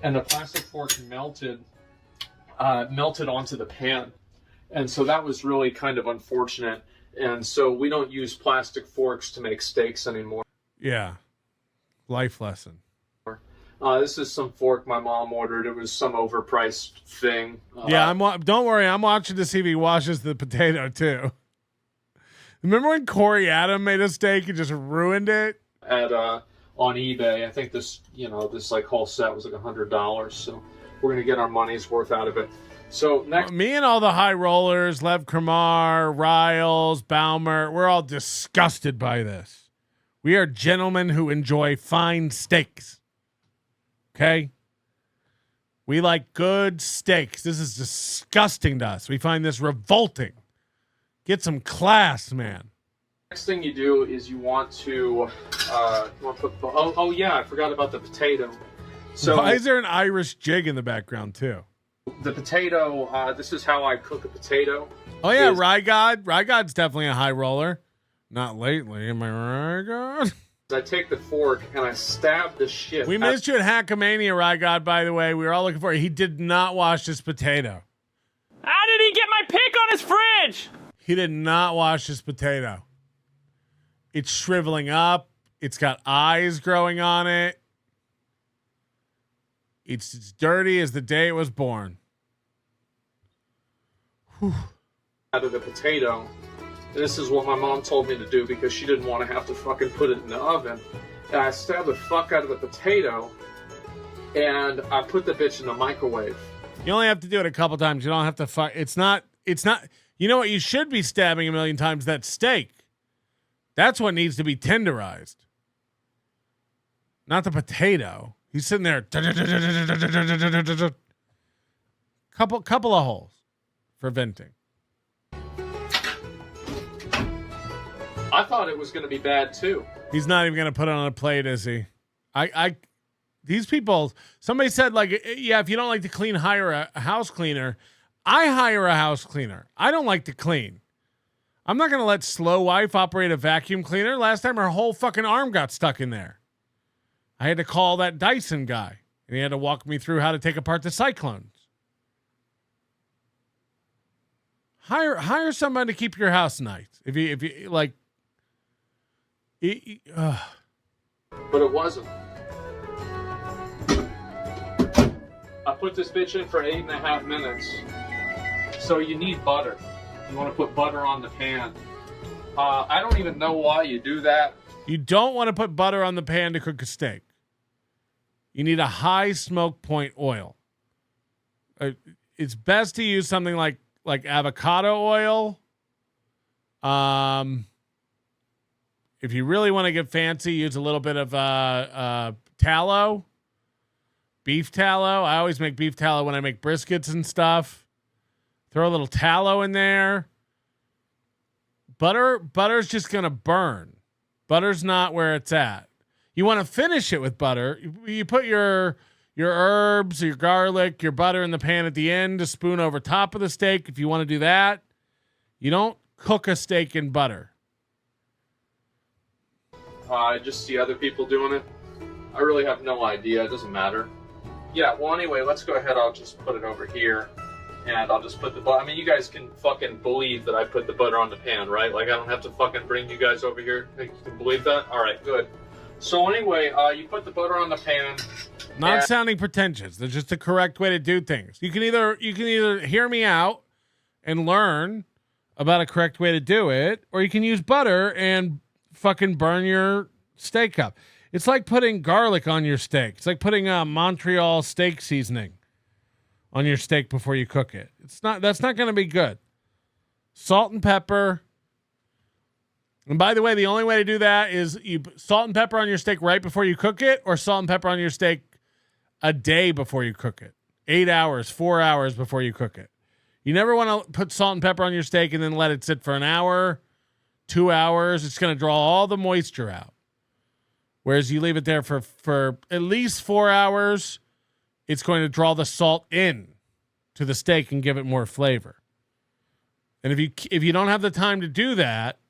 I: and the plastic fork melted onto the pan, and so that was really kind of unfortunate. And so we don't use plastic forks to make steaks anymore.
A: Yeah. Life lesson.
I: This is some fork my mom ordered. It was some overpriced thing.
A: Yeah, don't worry. I'm watching to see if he washes the potato too. Remember when Corey Adam made a steak and just ruined it?
I: On eBay, I think this like whole set was like $100. So we're gonna get our money's worth out of it. So next,
A: me and all the high rollers, Lev Kramar, Riles, Baumert, we're all disgusted by this. We are gentlemen who enjoy fine steaks. Okay? We like good steaks. This is disgusting to us. We find this revolting. Get some class, man.
I: Next thing you do is you want to put. Oh yeah, I forgot about the potato. So
A: why is there an Irish jig in the background too?
I: The potato. This is how I cook a potato.
A: Oh yeah, Rygod. Rygod's definitely a high roller. Not lately, am I right, God?
I: I take the fork and I stab the shit.
A: We missed you at Hackamania, Rygod, by the way. We were all looking for you. He did not wash his potato.
U: How did he get my pick on his fridge?
A: He did not wash his potato. It's shriveling up. It's got eyes growing on it. It's as dirty as the day it was born.
I: Whew. Out of the potato. This is what my mom told me to do because she didn't want to have to fucking put it in the oven. And I stabbed the fuck out of the potato, and I put the bitch in the microwave.
A: You only have to do it a couple times. You don't have to fuck. It's not. You know what? You should be stabbing a million times that steak. That's what needs to be tenderized. Not the potato. He's sitting there. Couple of holes for venting.
I: I thought it was going to be bad too.
A: He's not even going to put it on a plate, is he? These people, somebody said like, yeah, if you don't like to clean, hire a house cleaner. I hire a house cleaner. I don't like to clean. I'm not going to let Slow Wife operate a vacuum cleaner. Last time her whole fucking arm got stuck in there. I had to call that Dyson guy, and he had to walk me through how to take apart the cyclones. Hire somebody to keep your house nice. If you like.
I: But it wasn't. I put this bitch in for 8.5 minutes. So you need butter. You want to put butter on the pan. I don't even know why you do that.
A: You don't want to put butter on the pan to cook a steak. You need a high smoke point oil. It's best to use something like avocado oil. If you really want to get fancy, use a little bit of tallow, beef tallow. I always make beef tallow when I make briskets and stuff. Throw a little tallow in there. Butter's just going to burn. Butter's not where it's at. You want to finish it with butter. You put your herbs, your garlic, your butter in the pan at the end to spoon over top of the steak if you want to do that. You don't cook a steak in butter.
I: I just see other people doing it. I really have no idea. It doesn't matter. Yeah, well, anyway, let's go ahead. I'll just put it over here. And I'll just put the butter. I mean, you guys can fucking believe that I put the butter on the pan, right? Like, I don't have to fucking bring you guys over here. You can believe that? All right, good. So anyway, you put the butter on the pan.
A: Not sounding pretentious. There's just the correct way to do things. You can either hear me out and learn about a correct way to do it, or you can use butter and fucking burn your steak up. It's like putting garlic on your steak. It's like putting Montreal steak seasoning on your steak before you cook it. That's not going to be good. Salt and pepper. And by the way, the only way to do that is you salt and pepper on your steak right before you cook it, or salt and pepper on your steak a day before you cook it. 8 hours, 4 hours before you cook it. You never want to put salt and pepper on your steak and then let it sit for an hour, 2 hours. It's going to draw all the moisture out. Whereas you leave it there for at least 4 hours, it's going to draw the salt in to the steak and give it more flavor. And if you don't have the time to do that,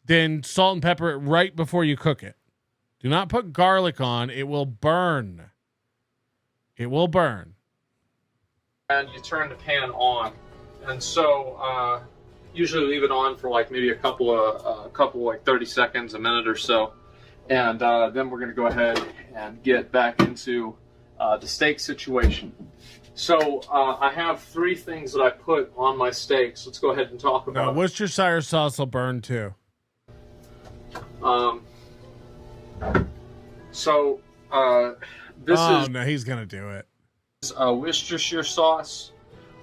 A: then salt and pepper it right before you cook it. Do not put garlic on. It will burn. It will burn.
I: And you turn the pan on. And so usually leave it on for like maybe a couple like 30 seconds, a minute or so. And then we're going to go ahead and get back into the steak situation. So I have 3 things that I put on my steaks. Let's go ahead and talk about.
A: Worcestershire sauce will burn too.
I: This is
A: no, he's gonna do it.
I: Worcestershire sauce.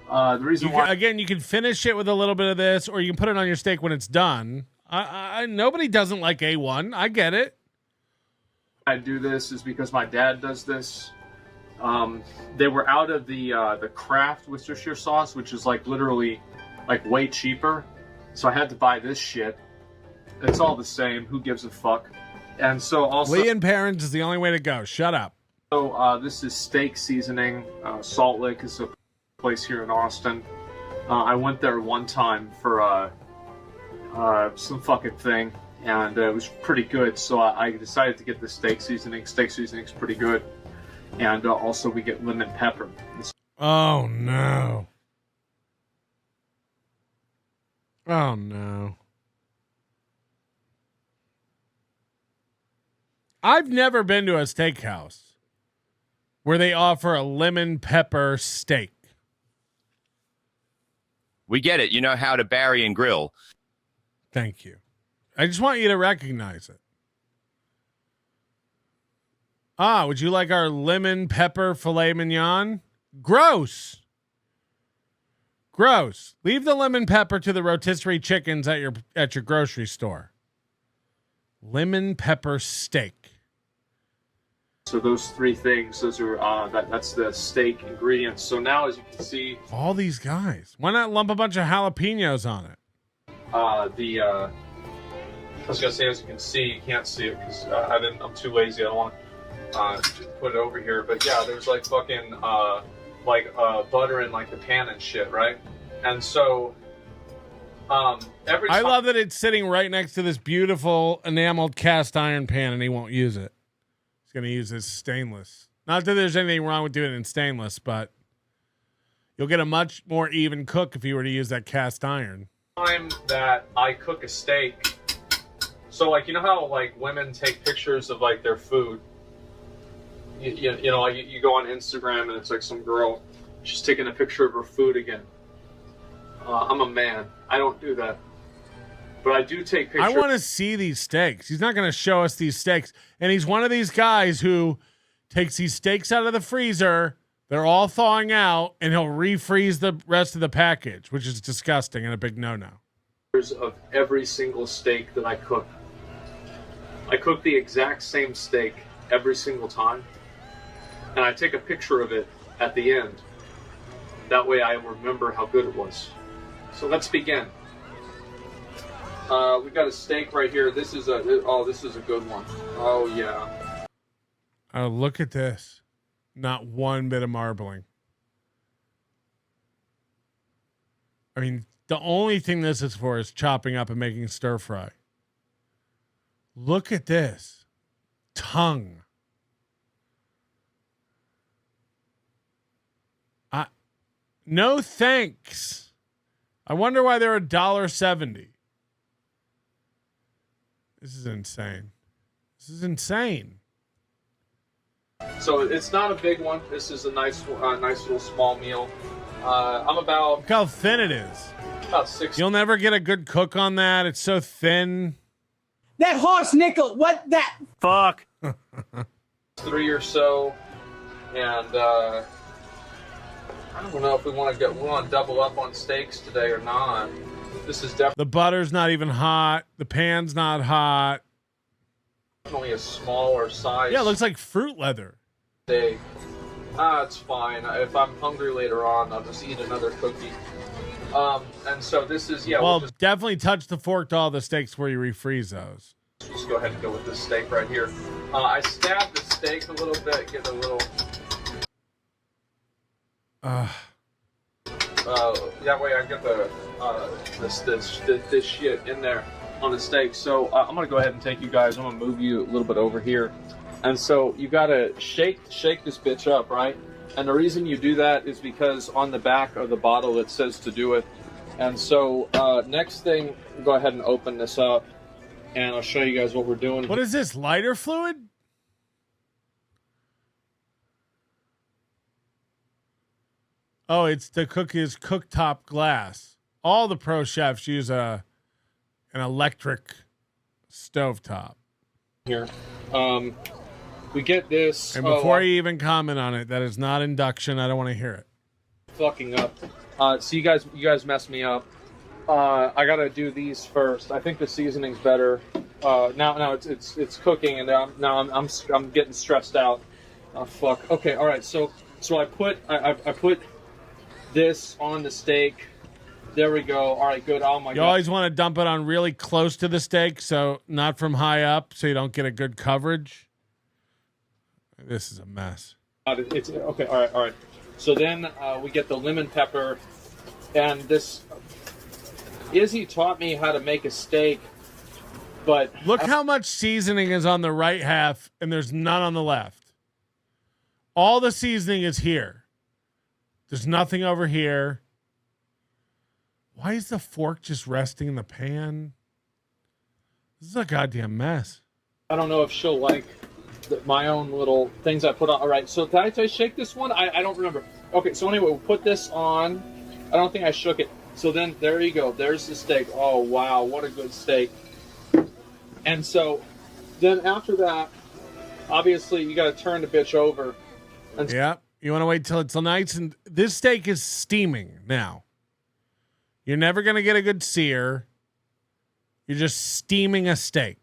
I: The reason why
A: again, you can finish it with a little bit of this, or you can put it on your steak when it's done. Nobody doesn't like A1. I get it.
I: I do this is because my dad does this. They were out of the Kraft Worcestershire sauce, which is like literally like way cheaper. So I had to buy this shit. It's all the same. Who gives a fuck? And so also,
A: Lee and Parents is the only way to go. Shut up.
I: So this is steak seasoning. Salt Lick is a place here in Austin. I went there one time for some fucking thing, and it was pretty good. So I decided to get the steak seasoning. Steak seasoning is pretty good, and also we get lemon pepper.
A: Oh no! Oh no! I've never been to a steakhouse where they offer a lemon pepper steak.
D: We get it. You know how to bury and grill.
A: Thank you. I just want you to recognize it. Would you like our lemon pepper filet mignon? Gross. Gross. Leave the lemon pepper to the rotisserie chickens at your grocery store. Lemon pepper steak.
I: So those 3 things, those are that's the steak ingredients. So now, as you can see,
A: all these guys. Why not lump a bunch of jalapenos on it?
I: I was gonna say, as you can see, you can't see it because I'm too lazy. I don't want to put it over here. But yeah, there's like fucking butter in like the pan and shit, right? And so every time,
A: I love that it's sitting right next to this beautiful enameled cast iron pan, and he won't use it. He's going to use his stainless. Not that there's anything wrong with doing it in stainless, but you'll get a much more even cook if you were to use that cast iron.
I: Time that I cook a steak. So, like, you know how, like, women take pictures of, like, their food? You know, like, you go on Instagram and it's, like, some girl, she's taking a picture of her food again. I'm a man. I don't do that. But I do take pictures.
A: I want to see these steaks. He's not going to show us these steaks. And he's one of these guys who takes these steaks out of the freezer. They're all thawing out, and he'll refreeze the rest of the package, which is disgusting and a big no-no.
I: Of every single steak that I cook. I cook the exact same steak every single time. And I take a picture of it at the end. That way I remember how good it was. So let's begin. We've got a steak right here. This is a good one. Oh yeah.
A: Oh, look at this. Not one bit of marbling. I mean, the only thing this is for is chopping up and making stir fry. Look at this. Tongue. No thanks. I wonder why they're $1.70. This is insane. This is insane.
I: So it's not a big one. This is a nice little small meal. I'm about...
A: Look how thin it is.
I: About 6.
A: You'll never get a good cook on that. It's so thin.
T: That horse nickel, what that?
L: Fuck.
I: 3 or so. And I don't know if we want to double up on steaks today or not. This is definitely...
A: The butter's not even hot. The pan's not hot.
I: Definitely a smaller size.
A: Yeah, it looks like fruit leather.
I: Steak. It's fine. If I'm hungry later on, I'll just eat another cookie. And so this is, yeah.
A: Well, definitely touch the fork to all the steaks where you refreeze those.
I: Just go ahead and go with this steak right here. I stab the steak a little bit, get a little... that way I get this shit in there on the steak. So I'm gonna go ahead and take you guys. I'm gonna move you a little bit over here, and so you gotta shake this bitch up, right? And the reason you do that is because on the back of the bottle it says to do it. And so next thing, go ahead and open this up, and I'll show you guys what we're doing.
A: What is this? Lighter fluid? Oh, it's the cookie's cooktop glass. All the pro chefs use an electric stovetop.
I: Here. We get this.
A: And before you even comment on it, that is not induction. I don't want to hear it.
I: Fucking up. So you guys messed me up. I gotta do these first. I think the seasoning's better. Now it's cooking, and now I'm getting stressed out. Oh fuck. Okay. All right. So I put this on the steak. There we go. All right, good. Oh my God.
A: You always want to dump it on really close to the steak, so not from high up, so you don't get a good coverage. This is a mess.
I: It's okay. All right. So then we get the lemon pepper, and this Izzy taught me how to make a steak, but
A: look how much seasoning is on the right half, and there's none on the left. All the seasoning is here. There's nothing over here. Why is the fork just resting in the pan? This is a goddamn mess.
I: I don't know if she'll like my own little things I put on. All right, so did I shake this one? I don't remember. Okay, so anyway, we'll put this on. I don't think I shook it. So then there you go. There's the steak. Oh, wow, what a good steak. And so then after that, obviously you got to turn the bitch over. And
A: yeah, you want to wait till it's nice. And this steak is steaming now. You're never going to get a good sear. You're just steaming a steak,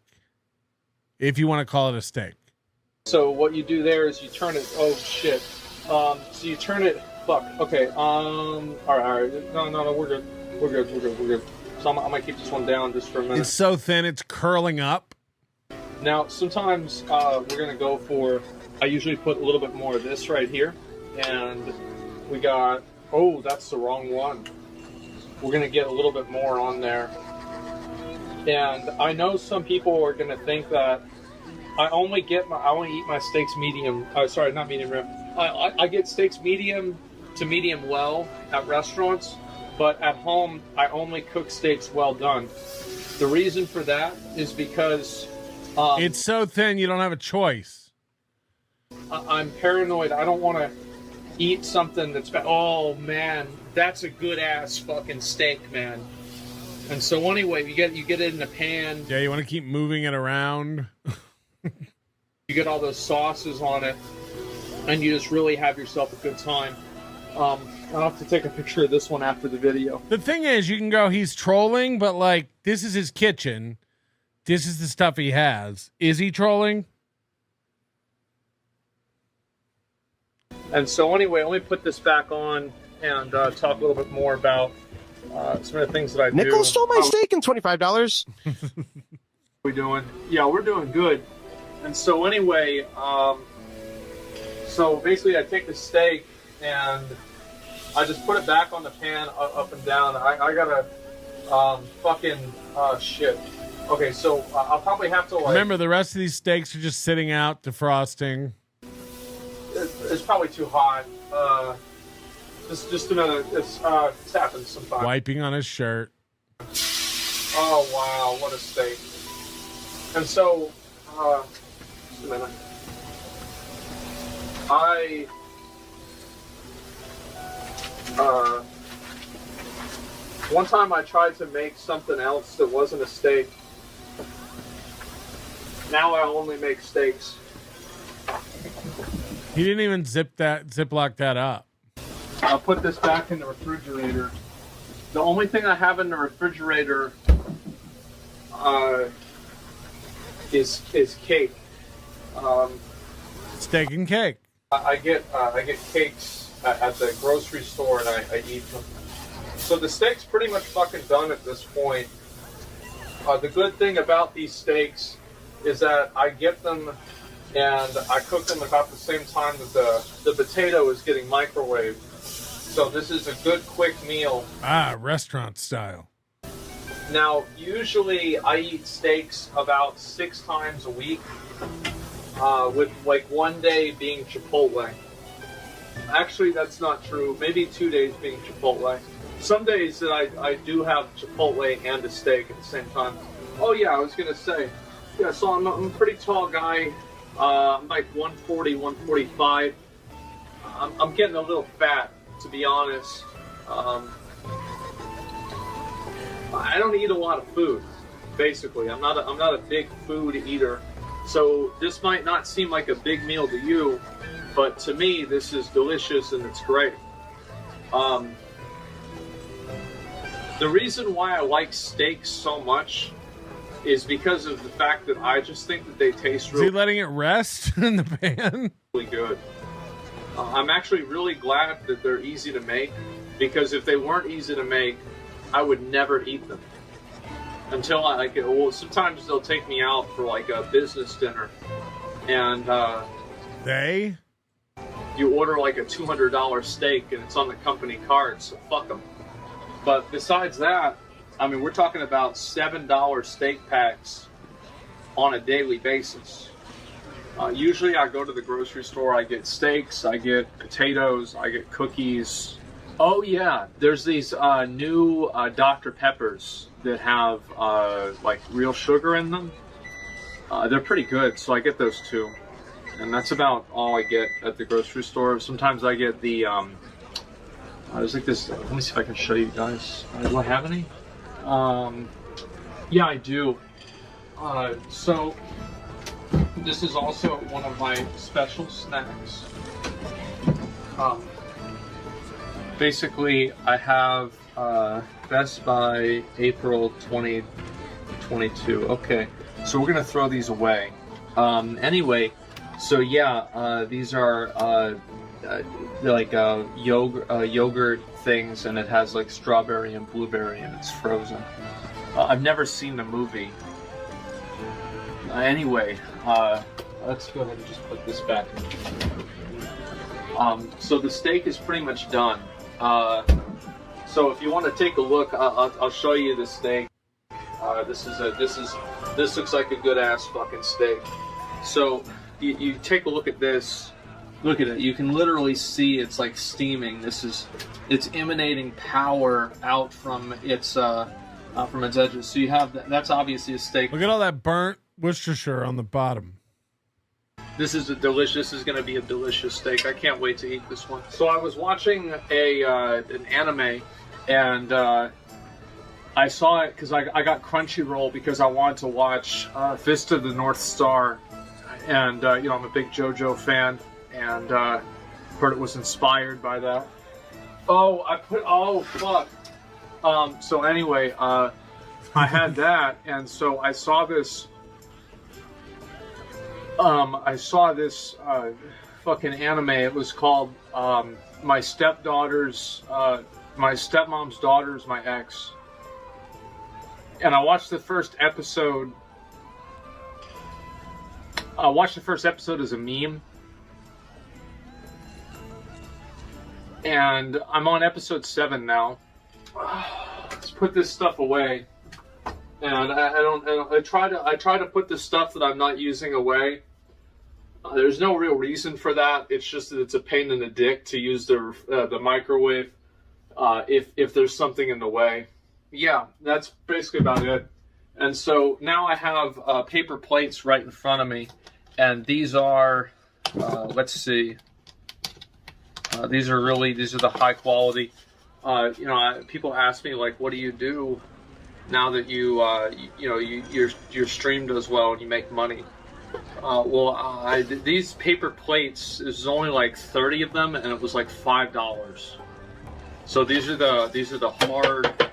A: if you want to call it a steak.
I: So what you do there is you turn it. Oh shit! So you turn it. Fuck. Okay. All right. No. We're good. So I might keep this one down just for a minute.
A: It's so thin, it's curling up.
I: Now sometimes we're gonna go for. I usually put a little bit more of this right here, and we got. Oh, that's the wrong one. We're gonna get a little bit more on there. And I know some people are gonna think that I only eat my steaks medium. Sorry, not medium rare. I get steaks medium to medium well at restaurants, but at home I only cook steaks well done. The reason for that is because
A: it's so thin you don't have a choice.
I: I'm paranoid. I don't want to eat something that's bad. Oh man, that's a good ass fucking steak, man. And so anyway, you get it in a pan.
A: Yeah, you want to keep moving it around.
I: You get all those sauces on it, and you just really have yourself a good time. I'll have to take a picture of this one after the video.
A: The thing is, you can go, he's trolling, but like, this is his kitchen. This is the stuff he has. Is he trolling?
I: And so anyway, let me put this back on and talk a little bit more about some of the things that I do.
N: Nickel stole my steak and $25.
I: We doing? Yeah, we're doing good. And so anyway, so basically I take the steak and I just put it back on the pan up and down. I gotta shit. Okay, so I'll probably have to like...
A: Remember, the rest of these steaks are just sitting out, defrosting.
I: It's probably too hot. Just a minute. It's happened sometimes.
A: Wiping on his shirt.
I: Oh wow, what a steak! And so, just a minute. One time I tried to make something else that wasn't a steak. Now I only make steaks.
A: He didn't even ziplock that up.
I: I'll put this back in the refrigerator. The only thing I have in the refrigerator is cake.
A: Steak and cake.
I: I get cakes at the grocery store and I eat them. So the steak's pretty much fucking done at this point. The good thing about these steaks is that I get them and I cook them about the same time that the potato is getting microwaved. So this is a good quick meal.
A: Ah, restaurant style.
I: Now, usually I eat steaks about 6 times a week, with like one day being Chipotle. Actually, that's not true. Maybe 2 days being Chipotle. Some days that I do have Chipotle and a steak at the same time. Oh yeah, I was gonna say. Yeah, so I'm a pretty tall guy. I'm like 140, 145. I'm getting a little fat, to be honest. I don't eat a lot of food, basically. I'm not a big food eater. So this might not seem like a big meal to you, but to me, this is delicious and it's great. The reason why I like steaks so much is because of the fact that I just think that they taste really...
A: Is he letting it rest in the pan?
I: ...really good. I'm actually really glad that they're easy to make, because if they weren't easy to make, I would never eat them. Until I like it. Well, sometimes they'll take me out for like a business dinner, and you order like a $200 steak and it's on the company card, so fuck them. But besides that, I mean, we're talking about $7 steak packs on a daily basis. Usually I go to the grocery store, I get steaks, I get potatoes, I get cookies. Oh yeah, there's these new Dr. Peppers that have like real sugar in them. They're pretty good, so I get those too. And that's about all I get at the grocery store. Sometimes I get the, there's like this, let me see if I can show you guys. Do I have any? Yeah, I do. So, this is also one of my special snacks. Basically, I have Best Buy April 2022. Okay, so we're gonna throw these away. Anyway, so yeah, these are like yogurt things, and it has like strawberry and blueberry, and it's frozen. I've never seen the movie. Anyway, let's go ahead and just put this back. So the steak is pretty much done. So if you want to take a look, I'll show you the steak. This looks like a good ass fucking steak. So you take a look at this. Look at it. You can literally see it's like steaming. It's emanating power out from its edges. So you have that's obviously a steak.
A: Look at all that burnt Worcestershire on the bottom.
I: This is going to be a delicious steak. I can't wait to eat this one. So I was watching an anime, and I saw it because I got Crunchyroll because I wanted to watch Fist of the North Star, and I'm a big JoJo fan, and heard it was inspired by that. Oh fuck. So anyway, I had that, and so I saw this. Fucking anime. It was called My Stepmom's Daughter's My Ex. And I watched the first episode. I watched the first episode as a meme. And I'm on episode 7 now. Let's put this stuff away. And I try to put the stuff that I'm not using away. There's no real reason for that. It's just that it's a pain in the dick to use the microwave if there's something in the way. Yeah, that's basically about it. And so now I have paper plates right in front of me, and these are let's see. These are the high quality. People ask me like, what do you do now that your stream does well and you make money? These paper plates, there's only like 30 of them, and it was like $5. So these are the hard,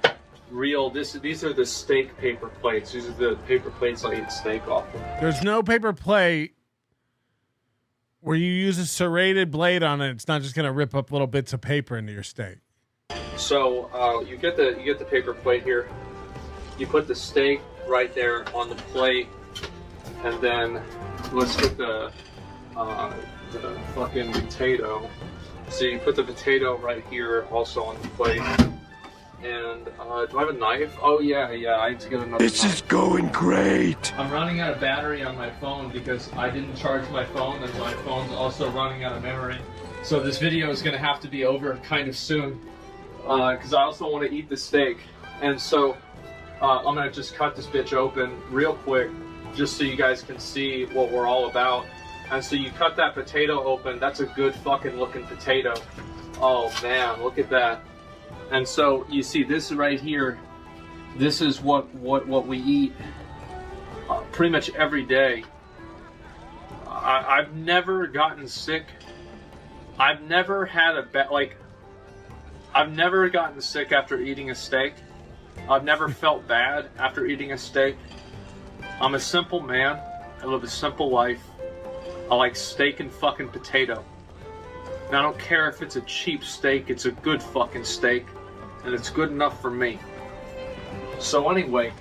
I: real. These are the steak paper plates. These are the paper plates I eat steak off of.
A: There's no paper plate where you use a serrated blade on it. It's not just gonna rip up little bits of paper into your steak.
I: So you get the paper plate here. You put the steak right there on the plate, and then let's get the fucking potato. So you put the potato right here, also on the plate. And do I have a knife? Oh yeah, I need to get another.
B: This
I: knife.
B: is going great.
I: I'm running out of battery on my phone because I didn't charge my phone, and my phone's also running out of memory. So this video is going to have to be over kind of soon because I also want to eat the steak. And so I'm going to just cut this bitch open real quick just so you guys can see what we're all about. And so you cut that potato open. That's a good fucking looking potato. Oh man, look at that. And so you see this right here. This is what we eat pretty much every day. I've never gotten sick. I've never had I've never gotten sick after eating a steak. I've never felt bad after eating a steak. I'm a simple man. I live a simple life. I like steak and fucking potato. And I don't care if it's a cheap steak, it's a good fucking steak. And it's good enough for me. So anyway,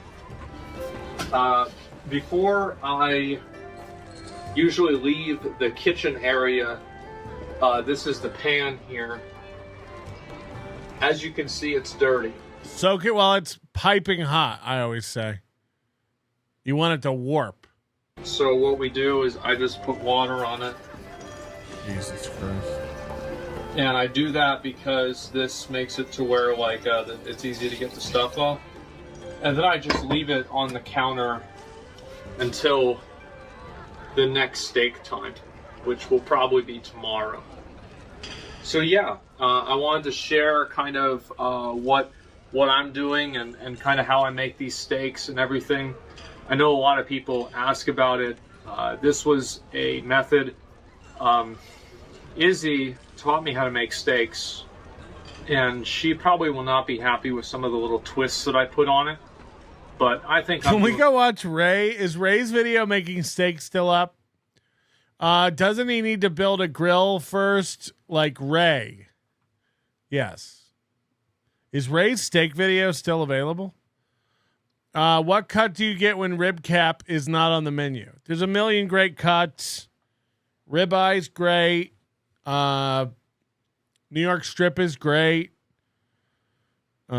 I: before I usually leave the kitchen area, this is the pan here. As you can see, it's dirty.
A: Soak it while it's piping hot, I always say. You want it to warp.
I: So what we do is I just put water on it.
A: Jesus Christ.
I: And I do that because this makes it to where it's easy to get the stuff off. And then I just leave it on the counter until the next steak time, which will probably be tomorrow. So yeah, I wanted to share kind of what I'm doing and kind of how I make these steaks and everything. I know a lot of people ask about it. This was a method. Izzy taught me how to make steaks, and she probably will not be happy with some of the little twists that I put on it. But I think
A: Can we go watch Ray? Is Ray's video making steak still up? Doesn't he need to build a grill first, like Ray? Yes. Is Ray's steak video still available? What cut do you get when rib cap is not on the menu? There's a million great cuts. Ribeye's great. New York strip is great. There's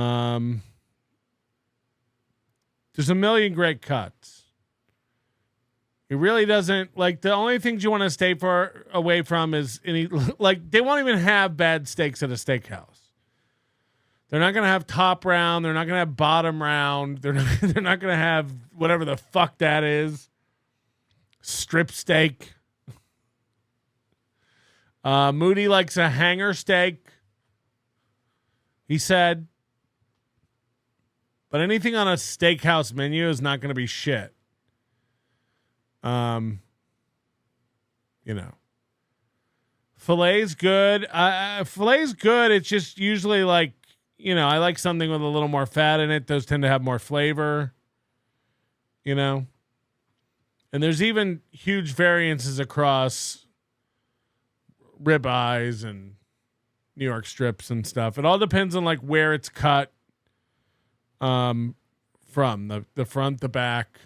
A: a million great cuts. He really doesn't like. The only things you want to stay away from is any like they won't even have bad steaks at a steakhouse. They're not gonna have top round. They're not gonna have bottom round. They're not gonna have whatever the fuck that is. Strip steak. Moody likes a hanger steak. He said, but anything on a steakhouse menu is not gonna be shit. You know, filet's good. Filet's good. It's just usually like, you know, I like something with a little more fat in it. Those tend to have more flavor, you know, and there's even huge variances across ribeyes and New York strips and stuff. It all depends on like where it's cut, from the front, the back.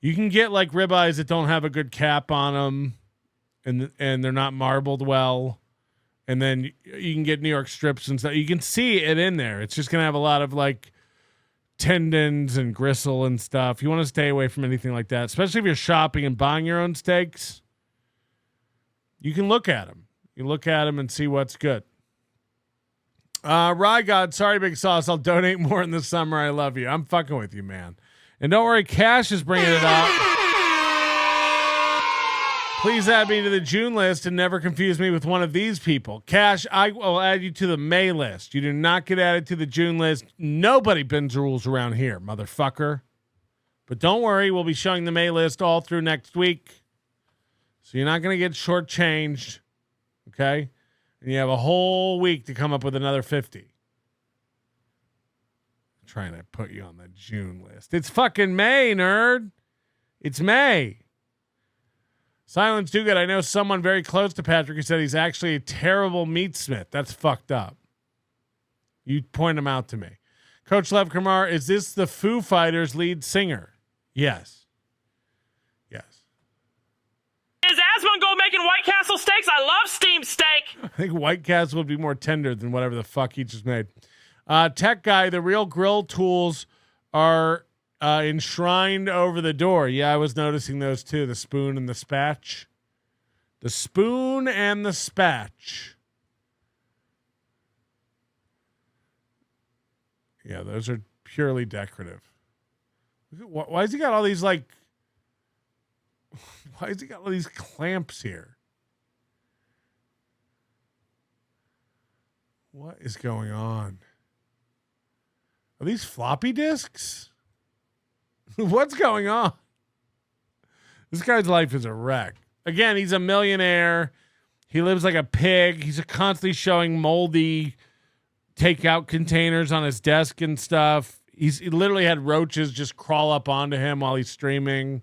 A: You can get like ribeyes that don't have a good cap on them, and they're not marbled well, and then you can get New York strips and stuff. You can see it in there. It's just gonna have a lot of like tendons and gristle and stuff. You want to stay away from anything like that, especially if you're shopping and buying your own steaks. You can look at them. You look at them and see what's good. Rye God, sorry, Big Sauce. I'll donate more in the summer. I love you. I'm fucking with you, man. And don't worry, Cash is bringing it up. Please add me to the June list and never confuse me with one of these people. Cash, I will add you to the May list. You do not get added to the June list. Nobody bends rules around here, motherfucker. But don't worry, we'll be showing the May list all through next week. So you're not going to get shortchanged, okay? And you have a whole week to come up with another 50. Trying to put you on the June list. It's fucking May, nerd. It's May. Silence Do Good. I know someone very close to Patrick who said he's actually a terrible meatsmith. That's fucked up. You point him out to me. Coach Lev Kamar, is this the Foo Fighters lead singer? Yes. Yes.
U: Is Asmongold making White Castle steaks? I love steamed steak.
A: I think White Castle would be more tender than whatever the fuck he just made. Tech Guy, the real grill tools are enshrined over the door. Yeah, I was noticing those too. The spoon and the spatch. The spoon and the spatch. Yeah, those are purely decorative. Why has he got all these like... Why has he got all these clamps here? What is going on? Are these floppy disks? What's going on? This guy's life is a wreck. Again, he's a millionaire. He lives like a pig. He's constantly showing moldy takeout containers on his desk and stuff. He literally had roaches just crawl up onto him while he's streaming.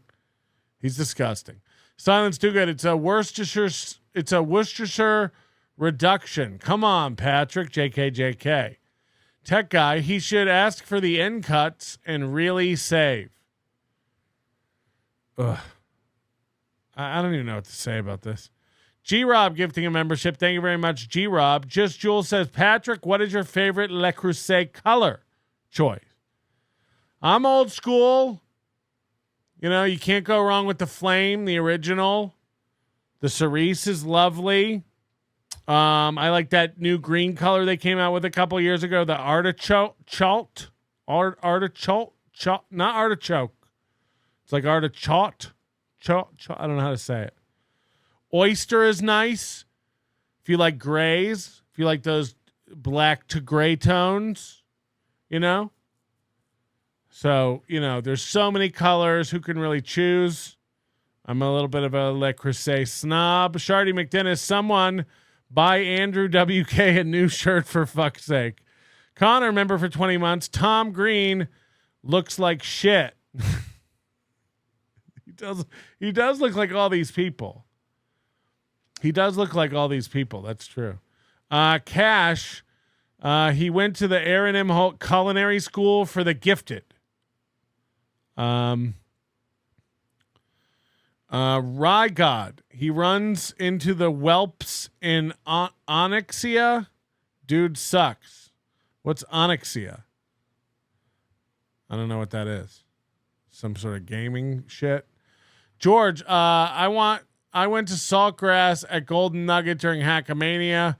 A: He's disgusting. Silence Too Good. It's a Worcestershire reduction. Come on, Patrick. JK. Tech Guy, he should ask for the end cuts and really save. Ugh. I don't even know what to say about this. G-Rob gifting a membership. Thank you very much, G-Rob. Just Jules says, Patrick, what is your favorite Le Creuset color choice? I'm old school. You know, you can't go wrong with the flame, the original. The cerise is lovely. I like that new green color they came out with a couple years ago. The artichoke, not artichoke. It's like artichoke. I don't know how to say it. Oyster is nice. If you like grays, if you like those black to gray tones, you know. So, you know, there's so many colors. Who can really choose? I'm a little bit of a Le Creuset snob. Shardy McDennis, someone buy Andrew WK a new shirt for fuck's sake. Connor, member for 20 months. Tom Green looks like shit. He does look like all these people. He does look like all these people. That's true. Cash, he went to the Aaron M. Holt Culinary School for the Gifted. Rye God, he runs into the whelps in Onyxia. Dude sucks. What's Onyxia? I don't know what that is. Some sort of gaming shit. George, I went to Saltgrass at Golden Nugget during Hackamania.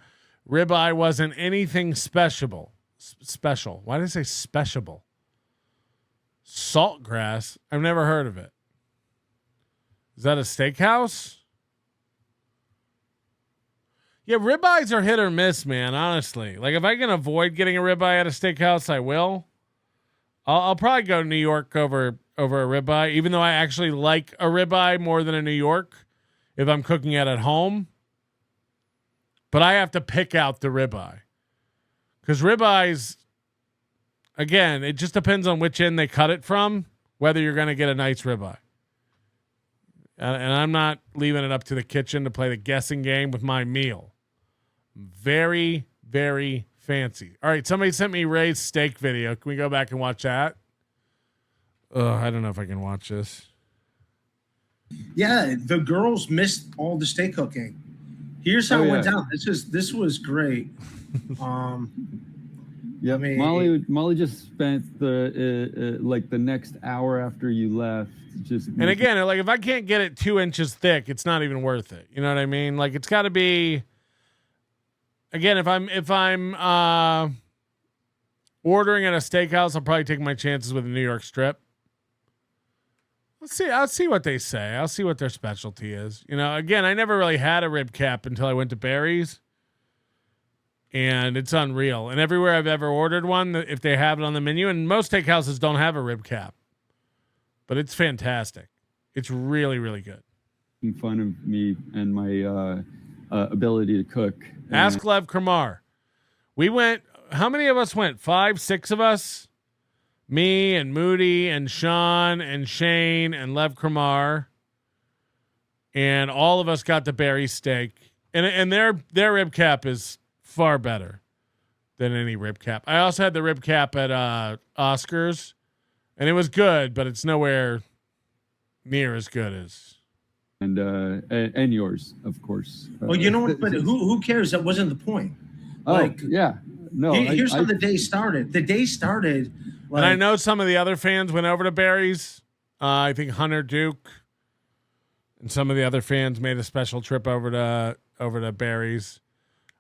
A: Ribeye wasn't anything special. Special. Why did I say special? Saltgrass. I've never heard of it. Is that a steakhouse? Yeah, ribeyes are hit or miss, man, honestly. Like, if I can avoid getting a ribeye at a steakhouse, I will. I'll probably go to New York over a ribeye, even though I actually like a ribeye more than a New York if I'm cooking it at home. But I have to pick out the ribeye. Because ribeyes, again, it just depends on which end they cut it from, whether you're going to get a nice ribeye. And I'm not leaving it up to the kitchen to play the guessing game with my meal. Very, very fancy. All right, somebody sent me Ray's steak video. Can we go back and watch that? I don't know if I can watch this.
R: Yeah, the girls missed all the steak cooking. Here's how it went down. This was great.
S: Yeah,
R: I mean,
S: Molly just spent the like the next hour after you left.
A: And again, like if I can't get it 2 inches thick, it's not even worth it. You know what I mean? Like it's got to be. Again, if I'm ordering at a steakhouse, I'll probably take my chances with a New York strip. Let's see. I'll see what they say. I'll see what their specialty is. You know, again, I never really had a rib cap until I went to Barry's, and it's unreal. And everywhere I've ever ordered one, if they have it on the menu, and most steakhouses don't have a rib cap, but it's fantastic. It's really, really good.
S: Making fun of me and my ability to cook.
A: Ask Lev Kramar. We went. How many of us went? 5, 6 of us. Me and Moody and Sean and Shane and Lev Kramar, and all of us got the Barry steak, and their rib cap is far better than any rib cap. I also had the rib cap at Oscars, and it was good, but it's nowhere near as good as.
S: And yours, of course.
R: Well, you know what? But who cares? That wasn't the point. Like,
S: yeah, no.
R: Here's how the day started. The day started.
A: And I know some of the other fans went over to Barry's. I think Hunter Duke and some of the other fans made a special trip over to Barry's.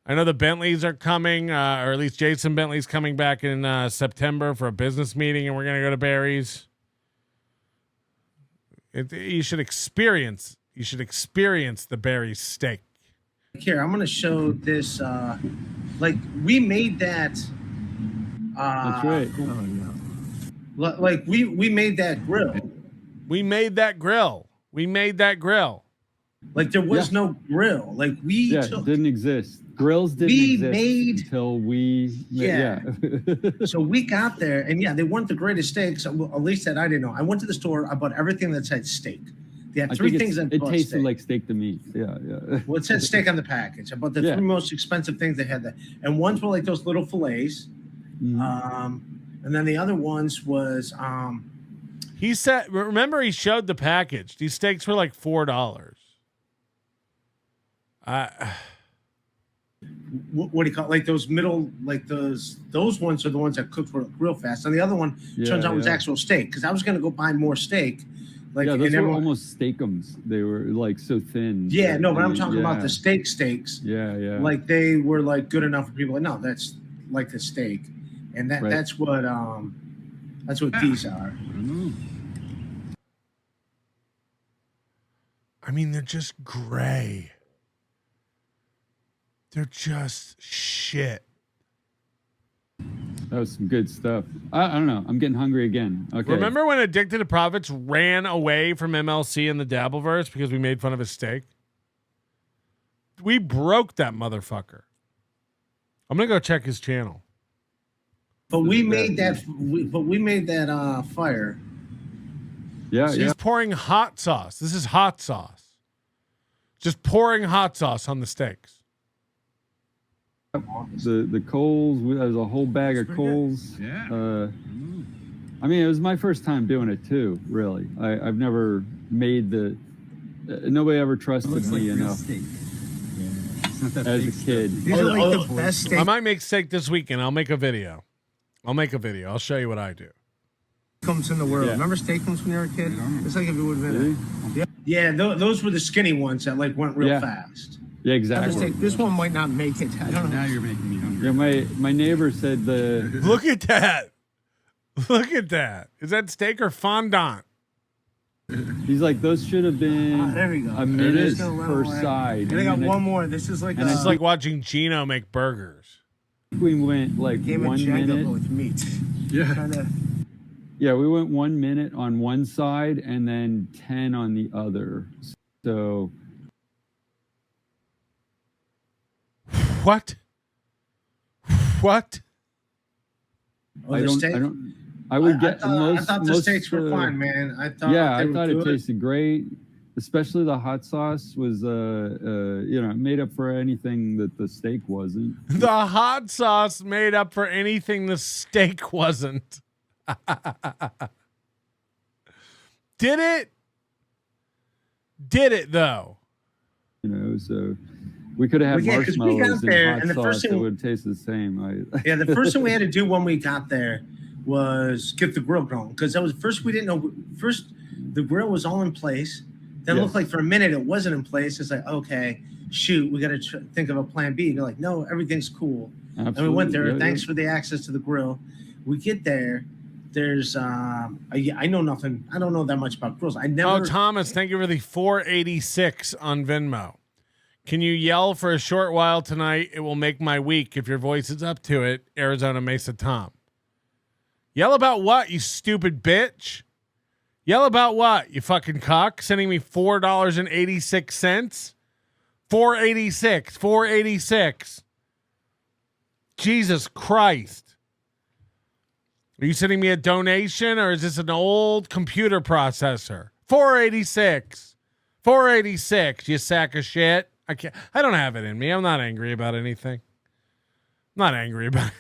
A: I know the Bentleys are coming, or at least Jason Bentley's coming back in September for a business meeting, and we're going to go to Barry's. You should experience the Barry's steak.
R: Here, I'm going to show this. Like we made that.
S: That's right.
R: Oh, yeah. Like we made that grill.
A: We made that grill.
R: Like there was no grill. Like
S: it didn't exist. Grills didn't exist until we.
R: So we got there, and they weren't the greatest steaks. At least that I didn't know. I went to the store. I bought everything that said steak. They had three things that
S: it tasted like steak to me. Yeah.
R: Well, it said steak on the package. I bought the three most expensive things they had there, and ones were like those little fillets. And then the other ones was
A: he said, remember he showed the package. These steaks were like $4.
R: What do you call it? Like those middle, like those ones are the ones that cook real fast. And the other one turns out was actual steak, because I was going to go buy more steak. Like,
S: those were almost steakums. They were like so thin.
R: Yeah, no, but I'm talking about the steaks.
S: Yeah.
R: Like they were like good enough for people. Like, no, that's like the steak, and that's what these are.
A: I mean, they're just gray. They're just shit.
S: That was some good stuff. I don't know. I'm getting hungry again. Okay.
A: Remember when Addicted to Profits ran away from MLC in the Dabbleverse because we made fun of his steak? We broke that motherfucker. I'm gonna go check his channel.
R: But we made that. We made that fire.
S: Yeah,
A: He's pouring hot sauce. This is hot sauce. Just pouring hot sauce on the steaks.
S: The coals, there's a whole bag of coals. Yeah. I mean, it was my first time doing it too, really. I've never made nobody ever trusted me enough as a kid.
R: These are like the best steaks.
A: I might make steak this weekend. I'll make a video. I'll show you what I do.
R: Steakums in the world.
S: Yeah.
R: Remember Steakums when you were a kid? It's like if it would have been. Yeah, those were the skinny ones that like went real fast.
S: Yeah, exactly.
R: This one might not make it. I don't know.
S: Now you're making me hungry. Yeah, my neighbor said
A: Look at that. Look at that. Is that steak or fondant?
S: He's like, those should have been
R: there we go.
S: a minute per side.
R: And I got one more. This is like
A: It's like watching Gino make burgers.
S: We went like
R: game
S: 1
R: of Jenga
S: minute.
R: but with meat.
S: Yeah. Yeah, we went 1 minute on one side and then 10 on the other. So
A: What? What?
R: Oh,
S: I
R: the
S: don't.
R: steak?
S: I don't. I would get most.
R: I thought the
S: most,
R: steaks were fine, man. I thought.
S: Yeah,
R: they
S: I
R: were
S: thought
R: good.
S: it tasted great. Especially the hot sauce was, it made up for anything that the steak wasn't.
A: The hot sauce made up for anything the steak wasn't. Did it? Did it though?
S: So we could have had
R: 'cause we got
S: marshmallows
R: there,
S: and
R: and
S: hot
R: the first
S: sauce
R: thing-
S: that would taste the same.
R: Yeah, the first thing we had to do when we got there was get the grill going because that was first we didn't know. First, the grill was all in place. Then it looked like for a minute it wasn't in place. It's like, okay, shoot, we got to think of a plan B. They're like, no, everything's cool. And we went there. Thanks for the access to the grill. We get there. There's I know nothing. I don't know that much about grills. I never.
A: Oh, Thomas, thank you for the 486 on Venmo. Can you yell for a short while tonight? It will make my week if your voice is up to it. Arizona Mesa Tom. Yell about what, you stupid bitch? Yell about what, you fucking cock? Sending me $4.86? 486. Jesus Christ. Are you sending me a donation or is this an old computer processor? 486, you sack of shit. I don't have it in me. I'm not angry about anything. I'm not angry about it.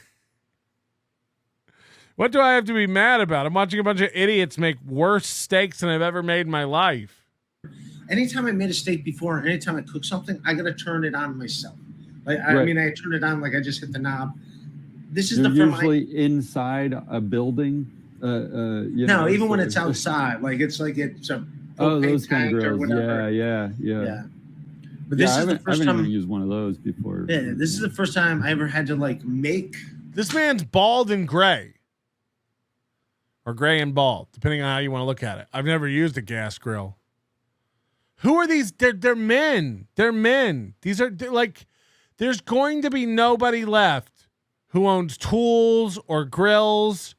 A: What do I have to be mad about? I'm watching a bunch of idiots make worse steaks than I've ever made in my life.
R: Anytime I made a steak before, anytime I cook something, I gotta turn it on myself. Like I
S: Right.
R: mean, I turn it on like I just hit the knob. This is
S: They're
R: the firm
S: usually inside a building.
R: No, even when it's outside, like it's a
S: Oh,
R: propane
S: those kind of
R: tank or
S: grills.
R: whatever.
S: Yeah.
R: But this is the first
S: I haven't
R: time.
S: even used one of those before.
R: Yeah, this is the first time I ever had to like make.
A: This man's bald and gray. Or gray and bald, depending on how you want to look at it. I've never used a gas grill. Who are these? They're men. They're men. They're like, there's going to be nobody left who owns tools or grills.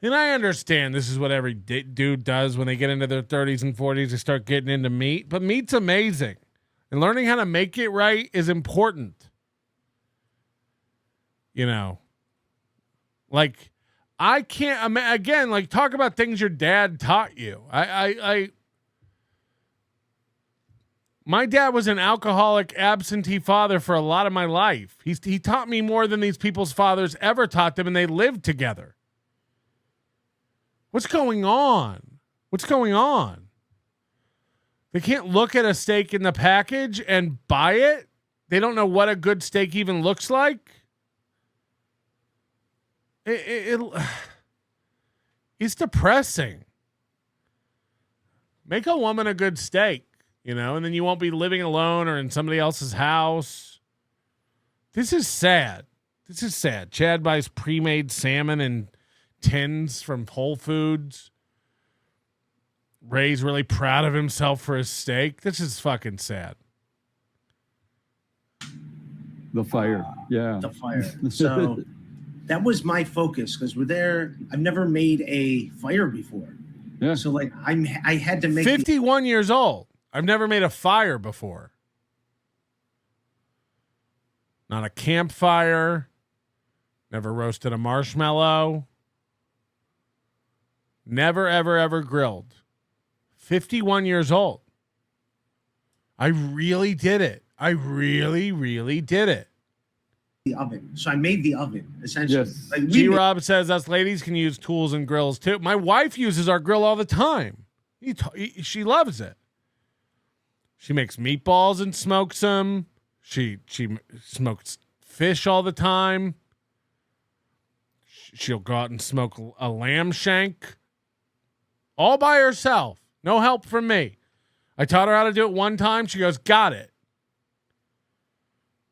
A: And I understand this is what every dude does when they get into their 30s and 40s. They start getting into meat. But meat's amazing. And learning how to make it right is important. You know, like, I can't, again, like, talk about things your dad taught you. My dad was an alcoholic absentee father for a lot of my life. He taught me more than these people's fathers ever taught them, and they lived together. What's going on? What's going on? They can't look at a steak in the package and buy it? They don't know what a good steak even looks like? It's depressing. Make a woman a good steak, and then you won't be living alone or in somebody else's house. This is sad. Chad buys pre-made salmon in tins from Whole Foods. Ray's really proud of himself for his steak. This is fucking sad.
S: The fire. Yeah.
R: The fire. So that was my focus because we're there. I've never made a fire before.
S: Yeah.
R: So like I had to make
A: 51 years old. I've never made a fire before. Not a campfire. Never roasted a marshmallow. Never, ever, ever grilled. 51 years old. I really did it. I really, really did it.
R: the oven. So I made the oven essentially.
S: Yes.
R: Like,
A: G Rob says us ladies can use tools and grills too. My wife uses our grill all the time. She loves it. She makes meatballs and smokes them. She smokes fish all the time. She'll go out and smoke a lamb shank all by herself. No help from me. I taught her how to do it one time. She goes, got it.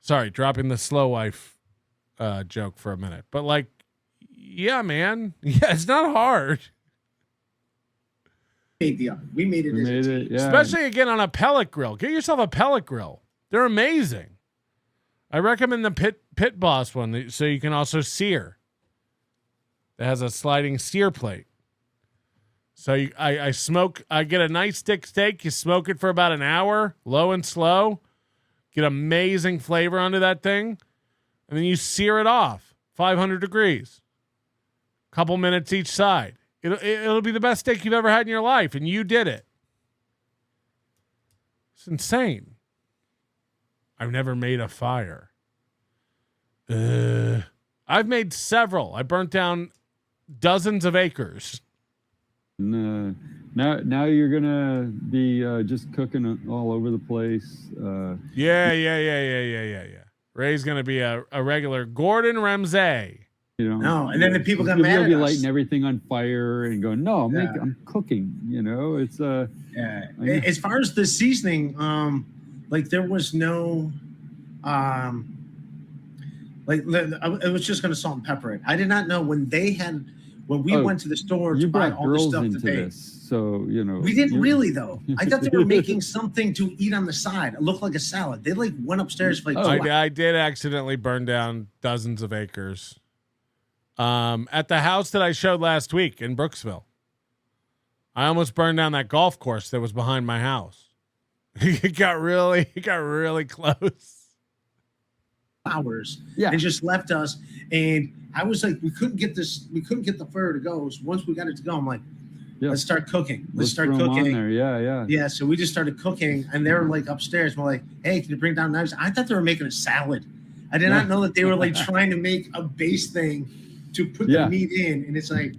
A: Sorry, dropping the slow wife joke for a minute. But like, yeah, man. Yeah, it's not hard.
R: We made it.
S: Yeah.
A: Especially again on a pellet grill. Get yourself a pellet grill. They're amazing. I recommend the Pit Boss one so you can also sear. It has a sliding sear plate. So I get a nice thick steak. You smoke it for about an hour, low and slow. Get amazing flavor onto that thing. And then you sear it off, 500 degrees. Couple minutes each side. It'll be the best steak you've ever had in your life, and you did it. It's insane. I've never made a fire. I've made several. I burnt down dozens of acres.
S: Now you're gonna be just cooking all over the place.
A: Yeah. Ray's gonna be a regular Gordon Ramsay.
S: You know,
R: no, and then the people got mad
S: You'll
R: at
S: be
R: us.
S: lighting everything on fire and going, no, I'm cooking. You know, it's
R: As far as the seasoning, like there was no, it was just gonna salt and pepper it. I did not know when we went to the store to buy all the stuff
S: into
R: that they.
S: this, so you know
R: We didn't really though. I thought they were making something to eat on the side. It looked like a salad. They like went upstairs for like.
A: I did accidentally burn down dozens of acres. At the house that I showed last week in Brooksville, I almost burned down that golf course that was behind my house. It got really close.
R: Hours, and just left us. And I was like, we couldn't get the fire to go. So once we got it to go, I'm like, let's start cooking. Let's start
S: throw 'em on
R: cooking.
S: there. Yeah.
R: Yeah, so we just started cooking, and they were like upstairs. We're like, hey, can you bring down knives? I thought they were making a salad. I did not know that they were like trying to make a base thing to put the meat in, and it's like,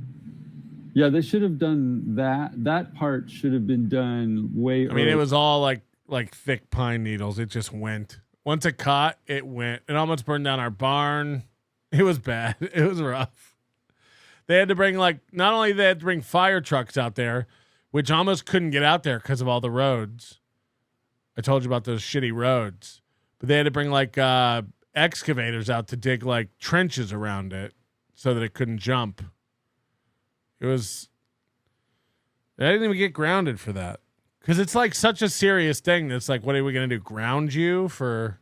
S: yeah, they should have done that. That part should have been done way.
A: I mean, it was all like thick pine needles. It just went. Once it caught, it went. It almost burned down our barn. It was bad. It was rough. They had to bring not only they had to bring fire trucks out there, which almost couldn't get out there because of all the roads. I told you about those shitty roads, but they had to bring excavators out to dig trenches around it so that it couldn't jump. It was. I didn't even get grounded for that. Because it's such a serious thing that's what are we going to do? Ground you for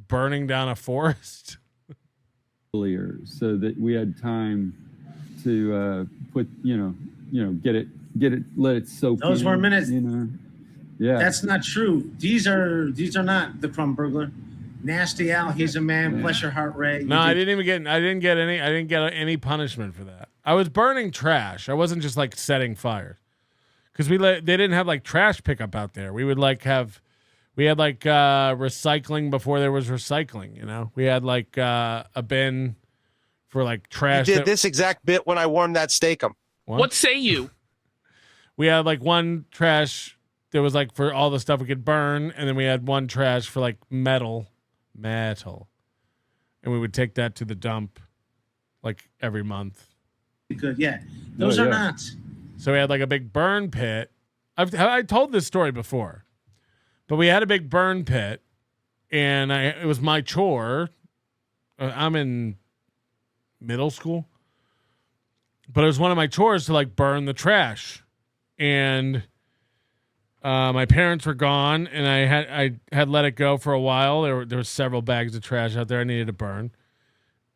A: burning down a forest?
S: Earlier, so that we had time to put, get it, let it soak.
R: Those were minutes.
S: Yeah.
R: That's not true. These are not the crumb burglar. Nasty Al, he's a man. Bless your heart, Ray.
A: No, I didn't get any punishment for that. I was burning trash. I wasn't just setting fires. Because they didn't have trash pickup out there. We would we had recycling before there was recycling. We had a bin for trash.
N: You did this exact bit when I warmed that steak 'em.
U: What say you?
A: We had one trash that was for all the stuff we could burn, and then we had one trash for metal, and we would take that to the dump every month.
R: Good, yeah. Those are not.
A: So we had a big burn pit. I told this story before, but we had a big burn pit, and it was my chore. I'm in middle school, but it was one of my chores to burn the trash, and my parents were gone, and I had let it go for a while. There were several bags of trash out there I needed to burn,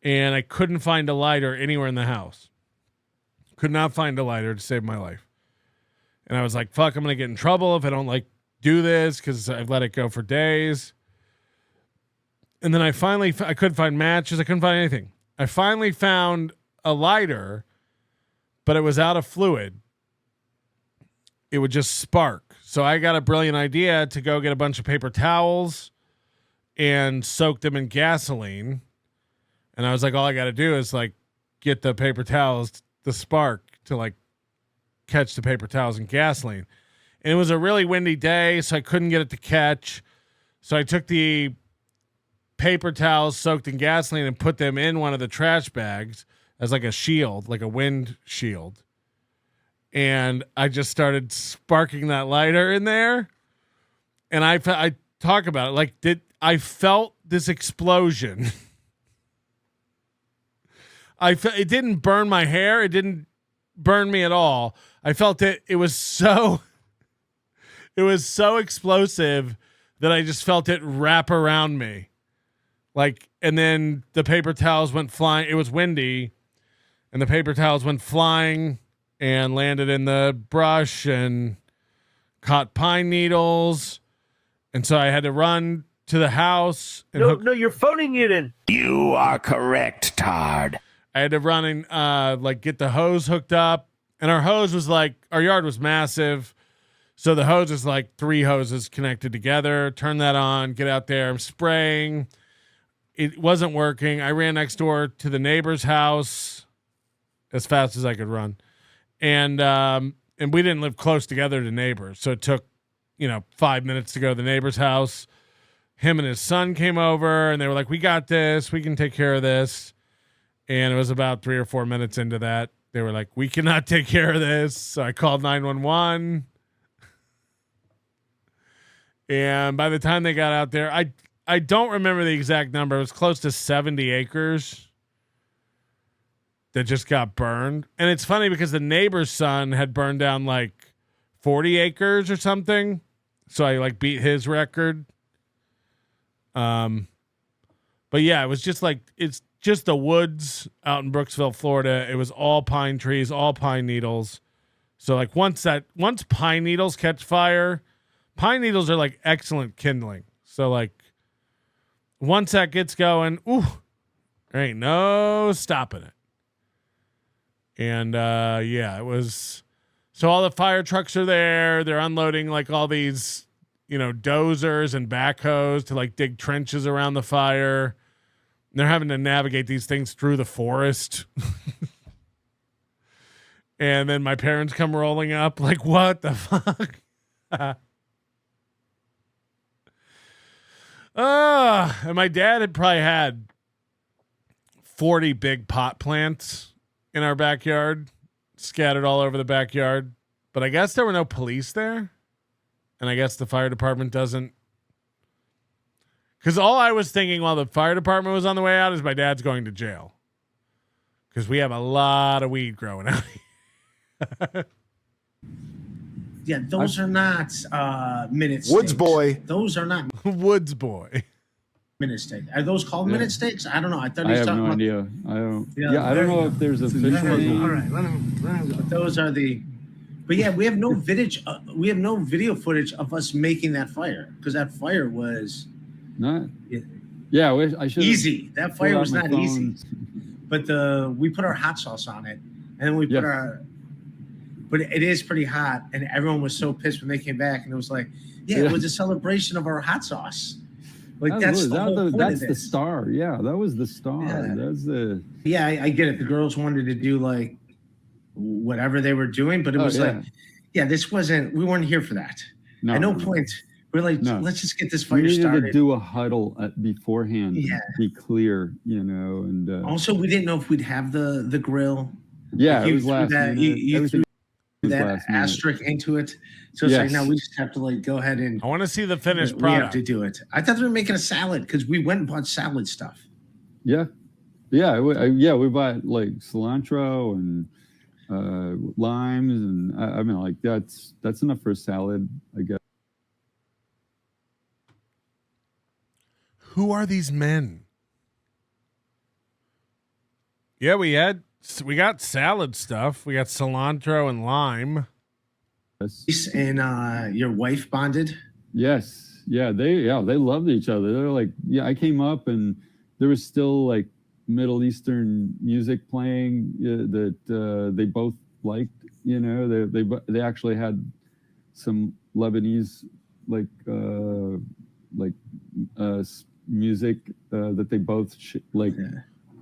A: and I couldn't find a lighter anywhere in the house. Could not find a lighter to save my life. And I was like, fuck, I'm going to get in trouble if I don't do this because I've let it go for days. And then I couldn't find matches. I couldn't find anything. I finally found a lighter, but it was out of fluid. It would just spark. So I got a brilliant idea to go get a bunch of paper towels and soak them in gasoline. And I was like, all I got to do is get the paper towels, the spark to catch the paper towels in gasoline. And it was a really windy day, so I couldn't get it to catch. So I took the paper towels soaked in gasoline and put them in one of the trash bags. as like a shield, like a wind shield. And I just started sparking that lighter in there. And I talk about it like I felt this explosion. It didn't burn my hair. It didn't burn me at all. I felt it. It was so explosive that I just felt it wrap around me. Like, and then the paper towels went flying. It was windy, and the paper towels went flying and landed in the brush and caught pine needles. And so I had to run to the house. And
P: no, you're phoning it in.
M: You are correct, Tard.
A: I had to run and like get the hose hooked up. And our hose was like, our yard was massive. So the hose is like 3 hoses connected together. Turn that on, get out there. I'm spraying. It wasn't working. I ran next door to the neighbor's house as fast as I could run. And we didn't live close together to neighbors. So it took, 5 minutes to go to the neighbor's house. Him and his son came over and they were like, we got this. We can take care of this. And it was about 3 or 4 minutes into that. They were like, we cannot take care of this. So I called 911. And by the time they got out there, I don't remember the exact number. It was close to 70 acres that just got burned. And it's funny because the neighbor's son had burned down like 40 acres or something. So I like beat his record. But yeah, it was just like, it's just the woods out in Brooksville, Florida. It was all pine trees, all pine needles. So like once pine needles catch fire, pine needles are like excellent kindling. So like once that gets going, there ain't no stopping it. And yeah, it was. So all the fire trucks are there. They're unloading like all these, dozers and backhoes to like dig trenches around the fire. They're having to navigate these things through the forest. And then my parents come rolling up like, what the fuck? And my dad had probably had 40 big pot plants in our backyard, scattered all over the backyard. But I guess there were no police there. And I guess the fire department doesn't. Because all I was thinking while the fire department was on the way out is my dad's going to jail. Because we have a lot of weed growing out here.
R: Yeah, those are not minute steaks.
B: Woods boy.
R: Those are not
A: Woods boy.
R: minute steaks. Are those called minute steaks? I don't know. I thought he
S: I
R: was
S: have
R: talking
S: no
R: about.
S: idea. I don't know if there's official name.
R: All right, let him. But those are the. But yeah, we have no footage. We have no video footage of us making that fire because that fire was
S: not. Yeah, I should.
R: Easy. That fire was not easy. But we put our hot sauce on it, and then we put our. But it is pretty hot, and everyone was so pissed when they came back, and it was like, it was a celebration of our hot sauce. Like that's
S: the star. Yeah, that was the star.
R: Yeah.
S: That's the.
R: Yeah, I get it. The girls wanted to do like whatever they were doing, but it was like, this wasn't. We weren't here for that.
S: No,
R: at no point. We're like, let's just get this fire started.
S: To do a huddle beforehand.
R: Yeah.
S: Be clear, and
R: also we didn't know if we'd have the grill.
S: Yeah,
R: it
S: was last minute.
R: You threw that asterisk into it, so it's like now we just have to like go ahead and.
A: I want to see the finished
R: We
A: product.
R: have to do it. I thought they were making a salad because we went and bought salad stuff.
S: Yeah, we bought like cilantro and limes, and I mean like that's enough for a salad, I guess.
A: Who are these men? Yeah, we got salad stuff. We got cilantro and lime.
R: And your wife bonded?
S: Yes. Yeah, they loved each other. They're like, I came up and there was still like Middle Eastern music playing that they both liked. They actually had some Lebanese music that they both like.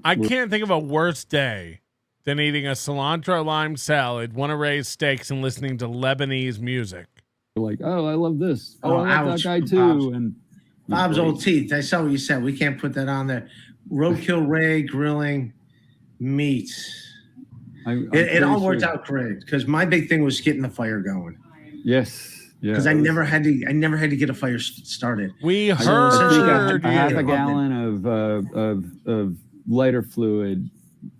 A: I can't think of a worse day than eating a cilantro lime salad, one of Ray's steaks, and listening to Lebanese music.
S: Like, I love this.
R: Oh,
S: I love that guy too.
R: Bob's old teeth. I saw what you said. We can't put that on there. Roadkill Ray grilling. Meat.
S: I'm
R: It all
S: pretty
R: worked
S: sure-
R: out great because my big thing was getting the fire going.
S: Yes. Yeah.
R: Because I never had to get a fire started.
A: We
S: I think
A: heard
S: a half
A: you.
S: a gallon of lighter fluid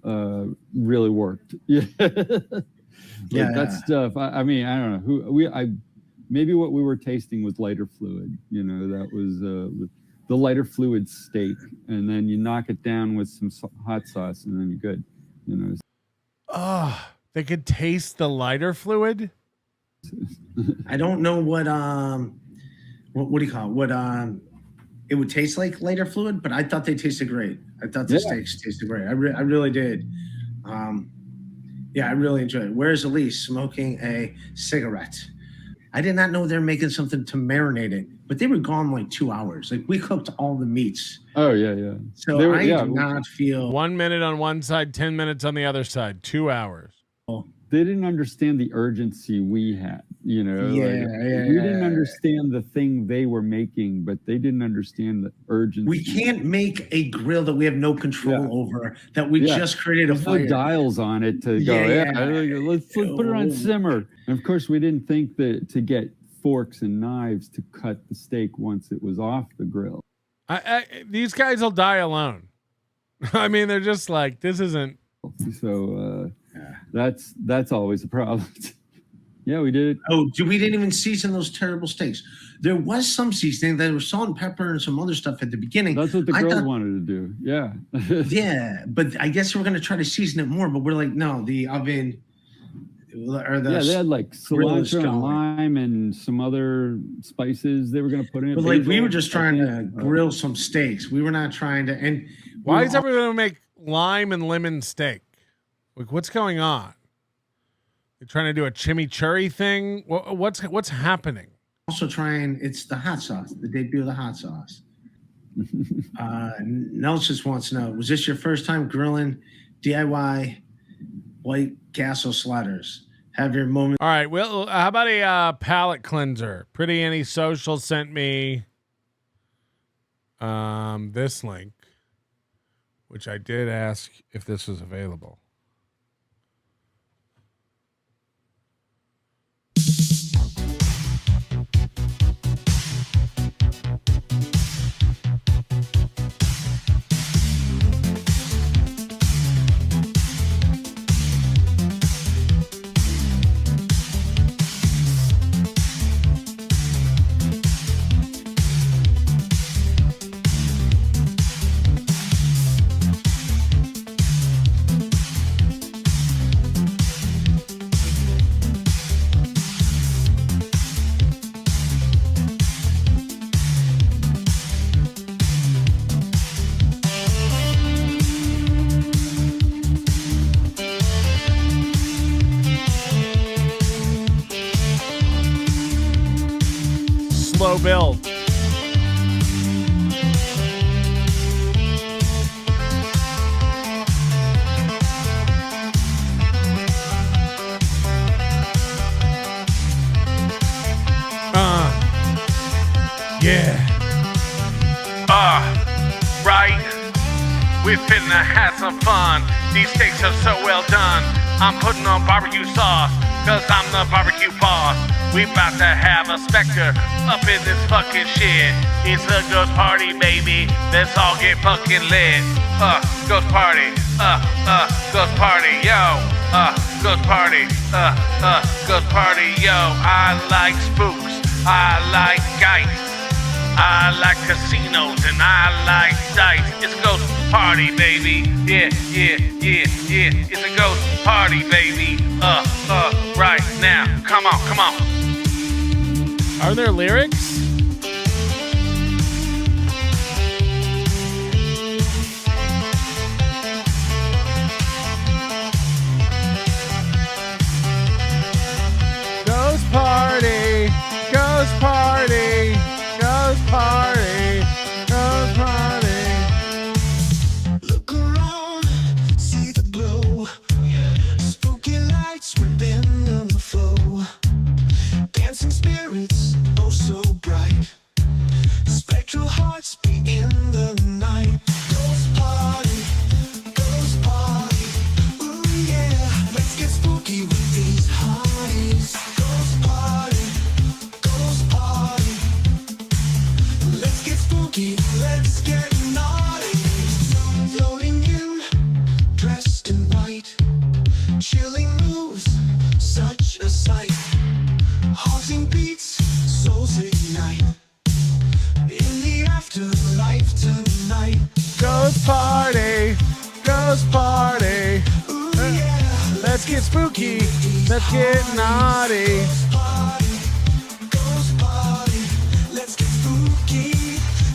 S: really worked. Yeah.
R: Yeah.
S: That stuff. I mean, I don't know maybe what we were tasting was lighter fluid. You know, that was the lighter fluid steak, and then you knock it down with some hot sauce, and then you're good. You know.
A: Oh, they could taste the lighter fluid.
R: I don't know what do you call it? What it would taste like lighter fluid, but I thought they tasted great. I thought the steaks tasted great. I really did. Yeah, I really enjoyed it. Where's Elise smoking a cigarette? I did not know they're making something to marinate it, but they were gone like 2 hours. Like we cooked all the meats.
S: Oh yeah.
R: So I do not feel
A: 1 minute on one side, 10 minutes on the other side, 2 hours.
S: They didn't understand the urgency we had, you know.
R: Yeah,
S: we didn't understand the thing they were making, but they didn't understand the urgency.
R: We can't make a grill that we have no control over, that we just created
S: There's
R: a fire.
S: no dials on it to go, let's put it on simmer. And of course, we didn't think that to get forks and knives to cut the steak once it was off the grill.
A: These guys will die alone. I mean, they're just like, this isn't.
S: So that's always a problem. Yeah, we did.
R: Oh, we didn't even season those terrible steaks. There was some seasoning. There was salt and pepper and some other stuff at the beginning.
S: That's what the girls wanted to do. Yeah.
R: Yeah, but I guess we're going to try to season it more, but we're like, no, the oven or the
S: they had like cilantro and lime and some other spices they were going to put in it.
R: But like we were just trying to grill some steaks. We were not trying to. And
A: Why is everyone going to make lime and lemon steak? Like, what's going on? You're trying to do a chimichurri thing? What's happening?
R: Also trying, it's the hot sauce, the debut of the hot sauce. Nels just wants to know, was this your first time grilling DIY White Castle sliders? Have your moment.
A: All right. Well, how about a palate cleanser? Pretty Antisocial sent me this link, which I did ask if this was available. Slow build. Yeah. Right. We finna have some fun. These steaks are so well done. I'm putting on barbecue sauce, cause I'm the barbecue boss. We about to have a specter up in this fucking shit. It's a ghost party, baby. Let's all get fucking lit. Ghost party. Ghost party, yo. Ghost party. Ghost party, yo. I like spooks. I like geist. I like casinos and I like dice. It's a ghost party, baby. Yeah. It's a ghost party, baby. Right now. Come on. Are there lyrics? Ghost party. Ghost party. Ghost party, ghost party.
E: Look around, see the glow. Spooky lights ripping on the floor. Dancing spirits, oh so bright. dressed in white, chilling moves, such a sight. Haunting beats, souls ignite. In the afterlife tonight.
A: Ghost party, ghost party.
E: Ooh, yeah.
A: Let's get spooky, let's get naughty.
E: Ghost party, let's get spooky,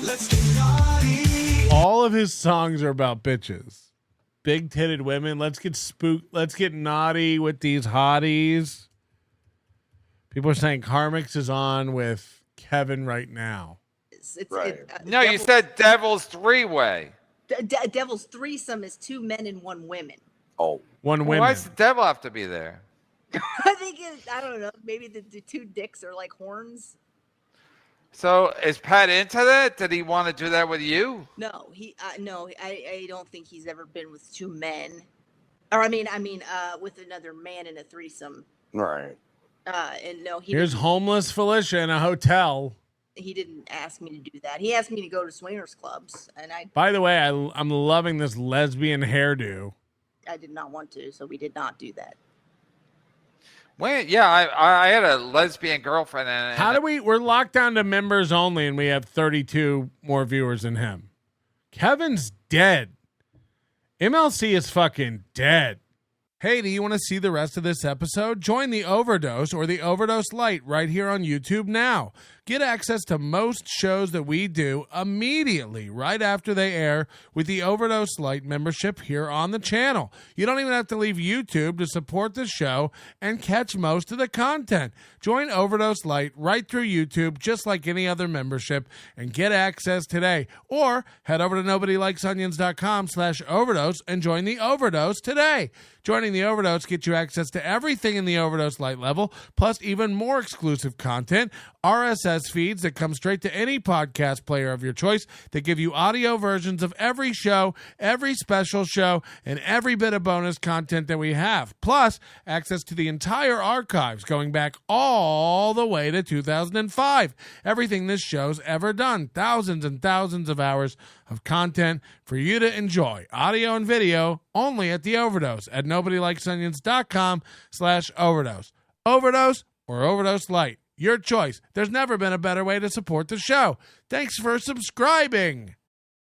E: let's get naughty.
A: All of his songs are about bitches. Big titted women. Let's get naughty with these hotties. People are saying KarmicX is on with Kevin right now.
F: No, you said Devil's Three-Way.
H: Devil's Threesome is 2 men and 1 woman.
F: Oh.
A: One woman.
F: Why does the devil have to be there?
H: I think I don't know. Maybe the 2 dicks are like horns.
F: So is Pat into that? Did he want to do that with you?
H: No, I don't think he's ever been with 2 men, or I mean, with another man in a threesome.
F: Right.
H: And no,
A: Here's homeless Felicia in a hotel.
H: he didn't ask me to do that. He asked me to go to swingers clubs, and
A: By the way, I'm loving this lesbian hairdo.
H: I did not want to, so we did not do that.
F: Wait, yeah, I had a lesbian girlfriend. And
A: How do we're locked down to members only, and we have 32 more viewers than him. Kevin's dead. MLC is fucking dead. Hey, do you want to see the rest of this episode? Join the Overdose or the Overdose Lite right here on YouTube now. Get access to most shows that we do immediately right after they air with the Overdose Lite membership here on the channel. You don't even have to leave YouTube to support the show and catch most of the content. Join Overdose Lite right through YouTube just like any other membership and get access today. Or head over to nobodylikesonions.com/overdose and join the Overdose today. Joining the Overdose gets you access to everything in the Overdose Lite level, plus even more exclusive content, RSS feeds that come straight to any podcast player of your choice that give you audio versions of every show, every special show, and every bit of bonus content that we have. Plus, access to the entire archives going back all the way to 2005. Everything this show's ever done. Thousands and thousands of hours of content for you to enjoy. Audio and video only at the Overdose at nobodylikesonions.com/overdose. Overdose or Overdose Lite. Your choice. There's never been a better way to support the show. Thanks for subscribing.